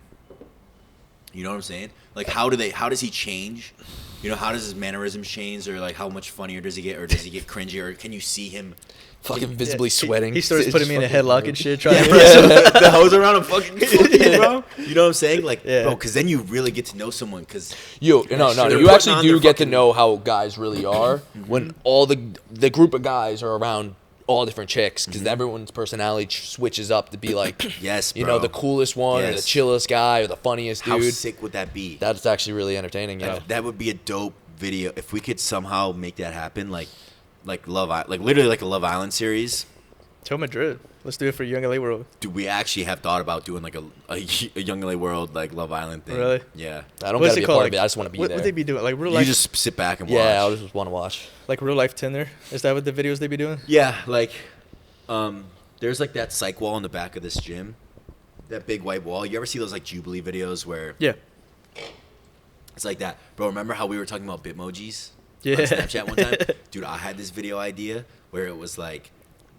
S3: You know what I'm saying? Like, how does he change? You know, how does his mannerisms change, or like how much funnier does he get, or does he get cringy, or can you see him
S1: Fucking visibly sweating.
S2: He starts
S1: It's
S2: putting me in a
S1: fucking
S2: headlock
S1: weird.
S2: and shit. Trying to
S3: the hose around him fucking bro? You know what I'm saying? Like,
S2: Yeah.
S3: bro, because then you really get to know someone. Because
S1: No.
S3: They're
S1: You
S3: putting
S1: actually
S3: on
S1: do
S3: their
S1: get to
S3: fucking-
S1: know how guys really are when all the group of guys are around all different chicks, because everyone's personality switches up to be like,
S3: yes, bro.
S1: you know, the coolest one or the
S3: Yes.
S1: chillest guy or the funniest
S3: How
S1: dude.
S3: sick would that be?
S1: That's actually really entertaining. Yeah.
S3: That would be a dope video if we could somehow make that happen. Like literally like a Love Island series.
S2: Tell Madrid. Let's do it for Young LA World.
S3: Dude, we actually have thought about doing like a Young LA World like Love Island thing.
S2: Really?
S3: Yeah.
S1: I don't
S2: What's
S1: gotta
S2: it
S1: be a
S2: called?
S1: part of it. I just want to be
S2: What
S1: there.
S2: would they be doing? Like real
S3: You
S2: life,
S3: just sit back and watch.
S1: Yeah, I just want to watch.
S2: like real life Tinder. Is that what the videos they be doing?
S3: Yeah, like, there's like that psych wall in the back of this gym, that big white wall. You ever see those like Jubilee videos where
S2: Yeah.
S3: it's like that, bro? Remember how we were talking about Bitmojis
S2: Yeah.
S3: on Snapchat one time? Dude, I had this video idea where it was like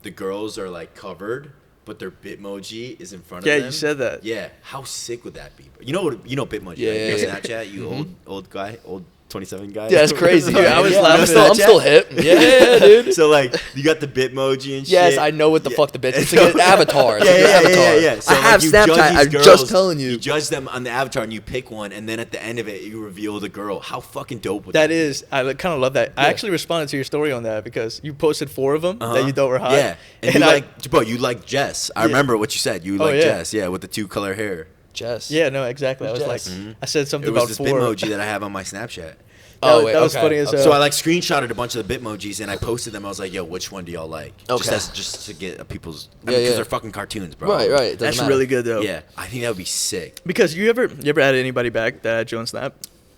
S3: the girls are like covered, but their Bitmoji is in front
S2: Yeah,
S3: of them.
S2: you said that.
S3: Yeah, how sick would that be? Bro? You know Bitmoji,
S1: Yeah,
S3: right?
S1: yeah,
S3: You
S1: yeah.
S3: Snapchat, you old guy, old 27 guy.
S1: Yeah, that's crazy.
S2: Dude, I was
S1: Yeah,
S2: laughing.
S1: I'm still hip. Yeah, dude.
S3: So like you got the Bitmoji and shit.
S1: Yes, I know what the fuck the bitch. It's
S3: So-
S1: like an avatar. It's
S3: Yeah,
S1: like
S3: yeah,
S1: an avatar.
S3: yeah. So,
S1: I
S3: like,
S1: have
S3: you judge
S1: Snapchat.
S3: these
S1: I'm
S3: girls,
S1: just telling you.
S3: You judge them on the avatar and you pick one, and then at the end of it, you reveal the girl. How fucking dope would
S2: That
S3: be?
S2: is, I kind of love that. I actually responded to your story on that because you posted 4 of them that you thought were hot.
S3: Yeah, and you you like Jess. I
S2: Yeah.
S3: remember what you said. You like
S2: yeah.
S3: Jess, yeah, with the 2 color hair.
S1: Jess.
S2: Yeah, no, exactly. I was
S1: Who's
S2: like,
S1: Jess?
S2: I said something
S3: It was
S2: about
S3: this
S2: 4.
S3: Bitmoji that I have on my Snapchat.
S2: That was funny as hell.
S3: So I like screenshotted a bunch of the Bitmojis and I posted them. I was like, "Yo, which one do y'all like?"
S1: Okay.
S3: Just to get people's
S1: Yeah,
S3: because
S1: yeah.
S3: they're fucking cartoons, bro.
S1: Right. It doesn't
S2: That's
S1: matter.
S2: really good though.
S3: Yeah, I think that would be sick.
S2: Because you ever added anybody back that had you on Snap?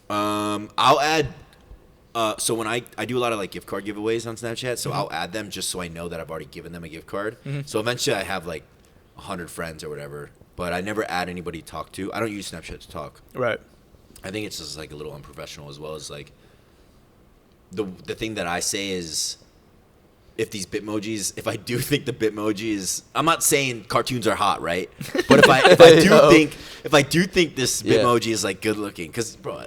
S3: I'll add. So when I do a lot of like gift card giveaways on Snapchat, so I'll add them just so I know that I've already given them a gift card. So eventually I have like 100 friends or whatever, but I never add anybody to talk to. I don't use Snapchat to talk.
S2: Right.
S3: I think it's just like a little unprofessional, as well as like the thing that I say is if these Bitmojis, if I do think the Bitmoji is, I'm not saying cartoons are hot, right? But if I do think this Bitmoji is like good looking, because bro,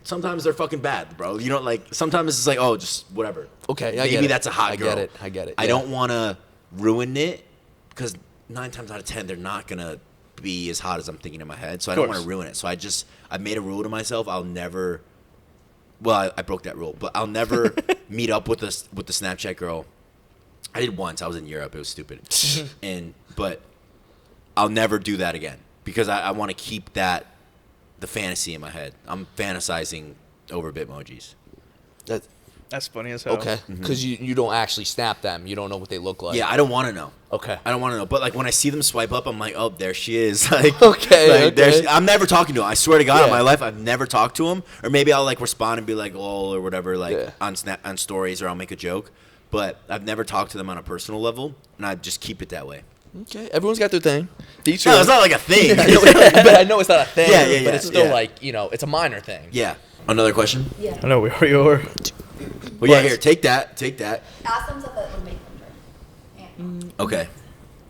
S3: sometimes they're fucking bad, bro. You know, like sometimes it's like, oh, just whatever.
S1: Okay,
S3: maybe that's a hot girl.
S1: I get it.
S3: I don't want to ruin it, because 9 times out of 10 they're not gonna be as hot as I'm thinking in my head. So I don't want to ruin it. So I made a rule to myself. I'll never. Well, I broke that rule, but I'll never meet up with the Snapchat girl. I did once. I was in Europe. It was stupid, but I'll never do that again, because I want to keep the fantasy in my head. I'm fantasizing over Bitmojis.
S2: That's funny as hell.
S1: Okay, because you don't actually snap them. You don't know what they look like.
S3: Yeah, I don't want to know.
S1: Okay.
S3: I don't want to know. But like when I see them swipe up, I'm like, oh, there she is. Like,
S1: okay.
S3: I'm never talking to him. I swear to God, in my life, I've never talked to him. Or maybe I'll like respond and be like, oh, or whatever, like on stories, or I'll make a joke. But I've never talked to them on a personal level, and I just keep it that way.
S1: Okay, everyone's got their thing.
S3: No, it's not like a thing.
S1: But I know it's not a thing.
S3: Yeah,
S1: but it's still like, it's a minor thing.
S3: Yeah. Another question?
S2: Yeah. I know we are.
S3: Well, yeah, here, take that.
S4: Ask them something that would make them drink.
S3: Okay.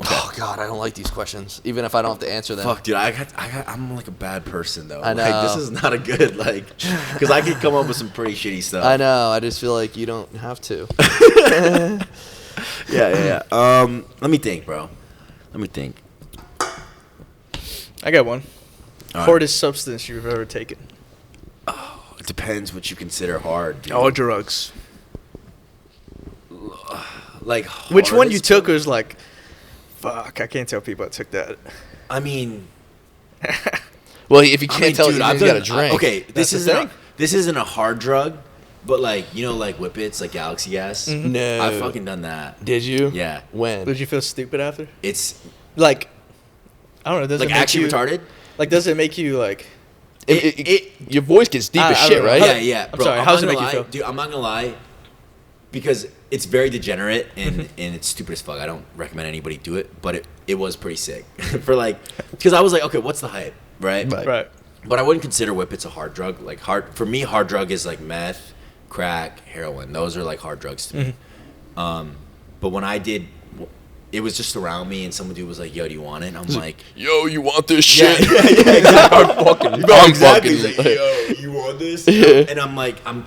S1: Oh God, I don't like these questions, even if I don't have to answer them.
S3: Fuck, dude, I'm like a bad person though.
S1: I know.
S3: Like, this is not a good because I could come up with some pretty shitty stuff.
S1: I know. I just feel like you don't have to.
S3: Yeah. Let me think, bro. Let me think.
S2: I got one.
S3: All
S2: Hardest substance you've ever taken?
S3: Oh, it depends what you consider hard, dude.
S2: All drugs.
S3: Like,
S2: which one you took was like, fuck, I can't tell people I took that.
S3: I mean,
S1: well, if you can't tell,
S3: dude,
S1: you
S3: I've
S1: got to
S3: done,
S1: drink.
S3: Okay,
S2: this
S3: isn't a hard drug, but like, like Whippets, like Galaxy Gas.
S1: Mm-hmm. No,
S3: I've fucking done that.
S1: Did you?
S3: Yeah.
S1: When?
S2: Did you feel stupid after?
S3: It's
S2: like, I don't know. Does
S3: like
S2: it make
S3: actually
S2: you,
S3: retarded?
S2: Like, does it make you like?
S1: Your voice gets deep as shit, right?
S3: Yeah, bro.
S2: I'm sorry. How does it make you feel?
S3: Dude, I'm not gonna lie, because it's very degenerate and it's stupid as fuck. I don't recommend anybody do it, but it was pretty sick for like, because I was like, okay, what's the hype, right?
S2: Right.
S3: But I wouldn't consider Whippets a hard drug. Like for me, hard drug is like meth, crack, heroin. Those are like hard drugs to me. But when I did, it was just around me, and some dude was like, "Yo, do you want it?" And I'm like,
S1: "Yo, you want this shit?"
S3: Yeah, exactly.
S1: I'm fucking.
S3: He's like, "Yo, you want this?" And I'm like, I'm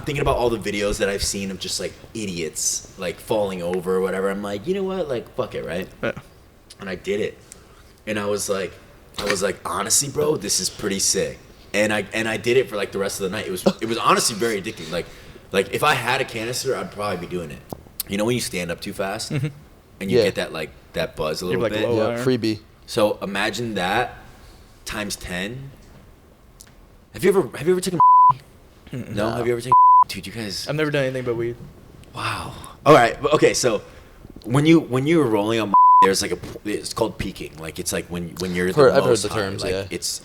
S3: thinking about all the videos that I've seen of just like idiots like falling over or whatever. I'm like, you know what? Like, fuck it, right?
S2: Yeah.
S3: And I did it, and I was like, honestly, bro, this is pretty sick. And I did it for like the rest of the night. It was honestly very addicting. Like if I had a canister, I'd probably be doing it. You know when you stand up too fast? And you get that like that buzz a little
S2: like
S3: bit.
S1: Yeah, freebie.
S3: So imagine that times 10. Have you ever taken? No. Have you ever taken? Dude, you guys.
S2: I've never done anything but weed.
S3: Wow. All right. Okay. So when you were rolling on, there's like it's called peaking. Like it's like when you're the
S1: I've heard
S3: most
S1: the
S3: high.
S1: terms.
S3: Like,
S1: Yeah.
S3: It's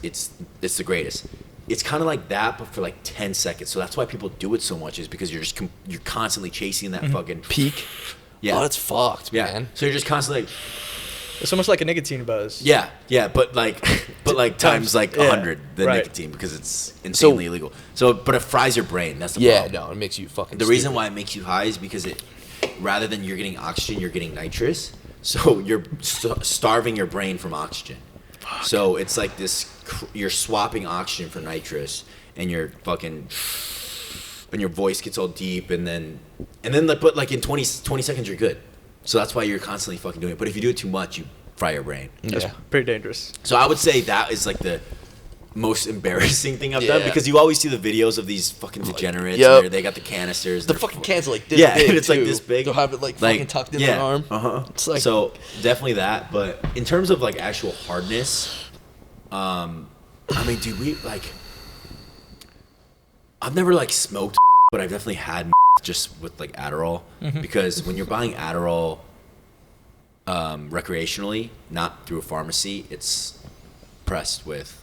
S3: the greatest. It's kind of like that, but for like 10 seconds. So that's why people do it so much, is because you're constantly chasing that fucking
S1: peak.
S3: Yeah.
S1: Oh, that's fucked, man.
S3: So you're just constantly like,
S2: it's almost like a nicotine buzz.
S3: Yeah, but like times like 100 the nicotine, because it's insanely illegal. So, but it fries your brain. That's the problem.
S1: No, it makes you fucking.
S3: The reason why it makes you high is because rather than you're getting oxygen, you're getting nitrous. So you're starving your brain from oxygen. Fuck. So it's like this. You're swapping oxygen for nitrous, and you're fucking. And your voice gets all deep, and then but like in 20 seconds you're good. So that's why you're constantly fucking doing it. But if you do it too much, you fry your brain.
S2: That's pretty dangerous.
S3: So I would say that is like the most embarrassing thing I've done, because you always see the videos of these fucking degenerates where they got the canisters.
S1: The fucking cans are like this big.
S3: And it's like this big.
S1: They'll have it like fucking tucked in their arm. It's like,
S3: so definitely that. But in terms of like actual hardness, I mean, dude, I've never like smoked, but I've definitely had just with like Adderall, because when you're buying Adderall recreationally, not through a pharmacy, it's pressed with.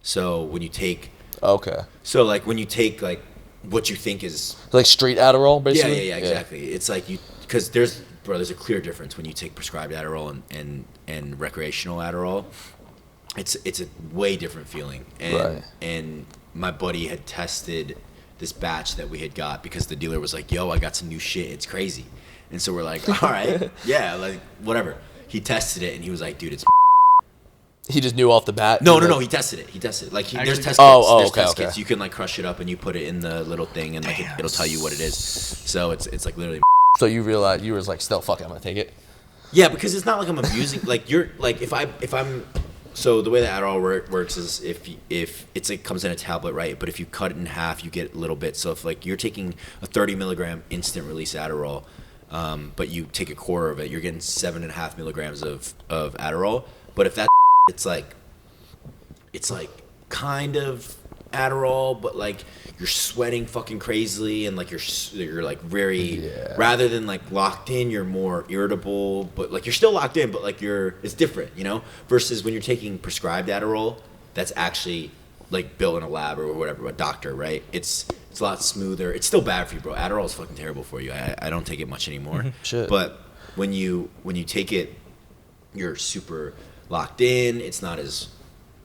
S3: So when you take when you take like what you think is
S1: like street Adderall, basically.
S3: Yeah, exactly. It's like because there's a clear difference when you take prescribed Adderall and recreational Adderall. It's a way different feeling, and my buddy had tested this batch that we had got because the dealer was like, yo, I got some new shit. It's crazy. And so we're like, all right, yeah, like whatever. He tested it and he was like, dude, it's.
S1: He just knew off the bat.
S3: No. He tested it. Like there's test kits. There's test kits. You can like crush it up and you put it in the little thing and like it'll tell you what it is. So it's like literally.
S1: So you realized you was like, still, fuck it, I'm gonna take it.
S3: Yeah, because it's not like I'm abusing. Like you're like if I'm. So the way that Adderall works is if it comes in a tablet, right? But if you cut it in half, you get a little bit. So if like you're taking a 30 milligram instant release Adderall, but you take a quarter of it, you're getting 7.5 milligrams of Adderall. But if that it's like kind of Adderall, but like you're sweating fucking crazily and like you're like very rather than like locked in, you're more irritable, but like you're still locked in, but like it's different, you know, versus when you're taking prescribed Adderall that's actually like built in a lab or whatever, a doctor, right? It's a lot smoother. It's still bad for you, bro. Adderall is fucking terrible for you. I don't take it much anymore.
S1: Shit.
S3: But when you take it, you're super locked in. It's not as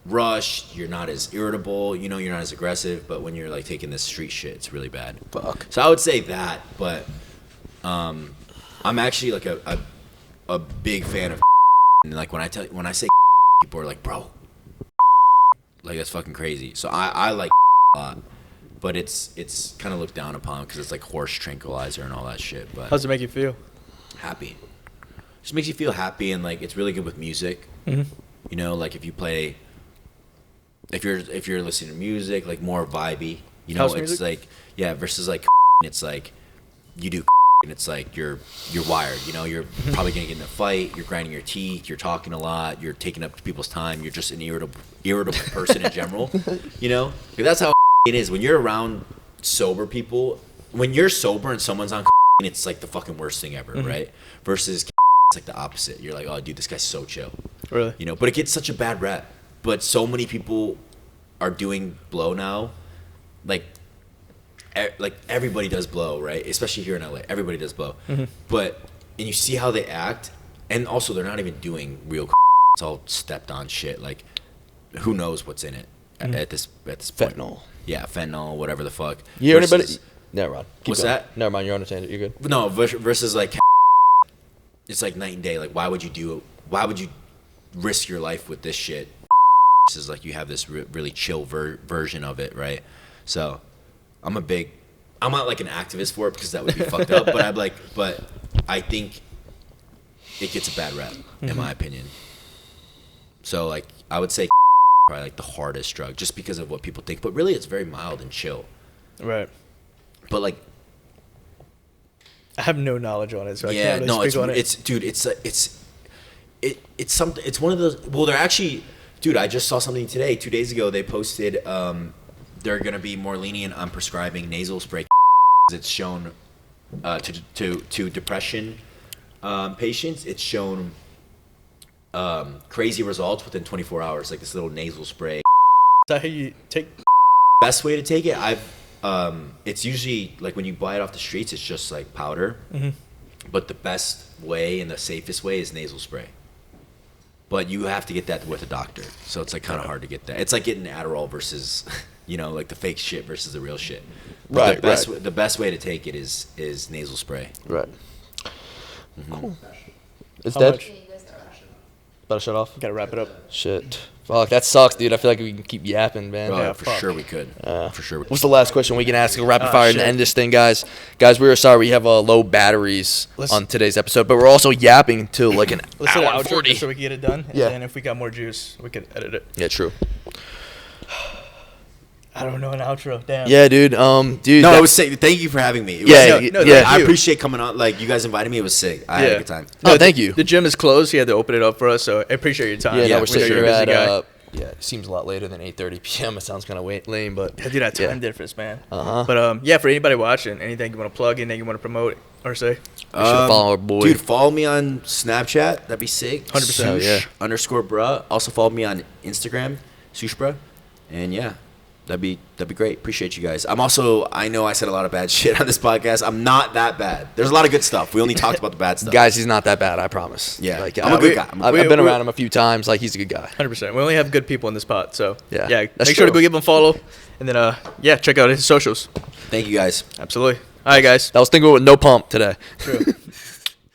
S3: rushed. You're not as irritable. You know, you're not as aggressive. But when you're like taking this street shit, it's really bad.
S1: Fuck.
S3: So I would say that. But I'm actually like a big fan of. And like when I say people are like, bro, like that's fucking crazy. So I like a lot. But it's kind of looked down upon because it's like horse tranquilizer and all that shit. But
S2: How's it make you feel?
S3: happy. Just makes you feel happy, and like it's really good with music.
S2: Mm-hmm.
S3: You know, like if you're listening to music, like more vibey. You know,
S2: House
S3: it's
S2: music?
S3: like versus like it's like you do and it's like you're wired. You know, you're probably gonna get in a fight. You're grinding your teeth. You're talking a lot. You're taking up people's time. You're just an irritable person in general. You know, like that's how it is when you're around sober people. When you're sober and someone's on, it's like the fucking worst thing ever, right? Versus it's like the opposite. You're like, oh, dude, this guy's so chill.
S2: Really?
S3: You know, but it gets such a bad rep. But so many people are doing blow now. Like everybody does blow, right? Especially here in LA, everybody does blow. And you see how they act, and also they're not even doing real. It's all stepped on shit. Like, who knows what's in it at this point?
S1: Fentanyl.
S3: Yeah, fentanyl, whatever the fuck.
S1: You hear anybody? Never mind. Keep
S3: What's
S1: going.
S3: that?
S1: Never mind. You're on a tangent. You're good.
S3: No, versus like, it's like night and day. Like, why would you risk your life with this shit? Versus like you have this really chill version of it, right? So, I'm not like an activist for it because that would be fucked up. But I think it gets a bad rep, in my opinion. So like, I would say probably like the hardest drug, just because of what people think. But really, it's very mild and chill.
S2: Right.
S3: But like,
S2: I have no knowledge on it, so I can't really speak on it.
S3: It's something. It's one of those. Well, they're actually, dude. I just saw something today. 2 days ago, they posted. They're gonna be more lenient on prescribing nasal spray. It's shown to depression patients. It's shown crazy results within 24 hours. Like this little nasal spray.
S2: Is that how you take?
S3: Best way to take it, it's usually like when you buy it off the streets, it's just like powder. But the best way and the safest way is nasal spray. But you have to get that with a doctor, so it's like kind of hard to get that. It's like getting Adderall versus, like the fake shit versus the real shit. But
S1: Right.
S3: The best way to take it is nasal spray.
S1: Right. Cool. It's
S2: How
S1: dead.
S2: much?
S1: About to shut off.
S2: Gotta wrap it up.
S1: Shit. Fuck, that sucks, dude. I feel like we can keep yapping, man.
S3: Oh,
S2: Yeah,
S3: for
S2: fuck.
S3: sure we could. For sure.
S1: What's the last question we can ask? A rapid
S2: Ah,
S1: fire
S2: shit.
S1: and end this thing, guys. Guys, we are sorry we have low batteries on today's episode, but we're also yapping till like an
S2: Let's do the
S1: hour
S2: outro
S1: 40.
S2: just so we can get it done.
S1: Yeah.
S2: And then if we got more juice, we can edit it.
S1: Yeah, true.
S2: I don't know an outro. Damn.
S1: Yeah, dude. Dude.
S3: No,
S1: that-
S3: I was saying thank you for having me.
S1: Yeah,
S2: no,
S3: I
S2: you.
S3: appreciate coming on. Like you guys invited me. It was sick. I had a good time.
S1: Oh, thank you.
S2: The gym is closed. He had to open it up for us, so I appreciate your time.
S1: Yeah,
S3: Yeah,
S1: no, we're
S3: we
S1: sitting
S3: know
S1: here
S3: you're
S2: a
S1: at
S2: busy guy.
S1: yeah, it seems a lot later than 8:30 p.m. It sounds kind of lame, but
S2: Yeah, dude, that time
S1: Yeah.
S2: difference, man.
S1: Uh-huh.
S2: But yeah, for anybody watching, anything you want to plug, anything you want to promote or say?
S1: we should follow our boy.
S3: Dude, follow me on Snapchat. That'd be sick.
S2: 100%.
S1: Yeah.
S3: _bruh. Also follow me on Instagram, SHREDZ. And yeah, That'd be great. Appreciate you guys. I know I said a lot of bad shit on this podcast. I'm not that bad. There's a lot of good stuff. We only talked about the bad stuff.
S1: Guys, he's not that bad, I promise.
S3: Yeah.
S1: Like,
S3: I'm a good guy.
S1: I've been around him a few times. Like, he's a good guy.
S2: 100%. We only have good people in this pod, so
S1: Yeah,
S2: make
S1: that's
S2: sure to
S1: true.
S2: go give him a follow, and then check out his socials.
S3: Thank you guys.
S2: Absolutely. All right, guys.
S1: That was thinking with no pump today.
S2: True.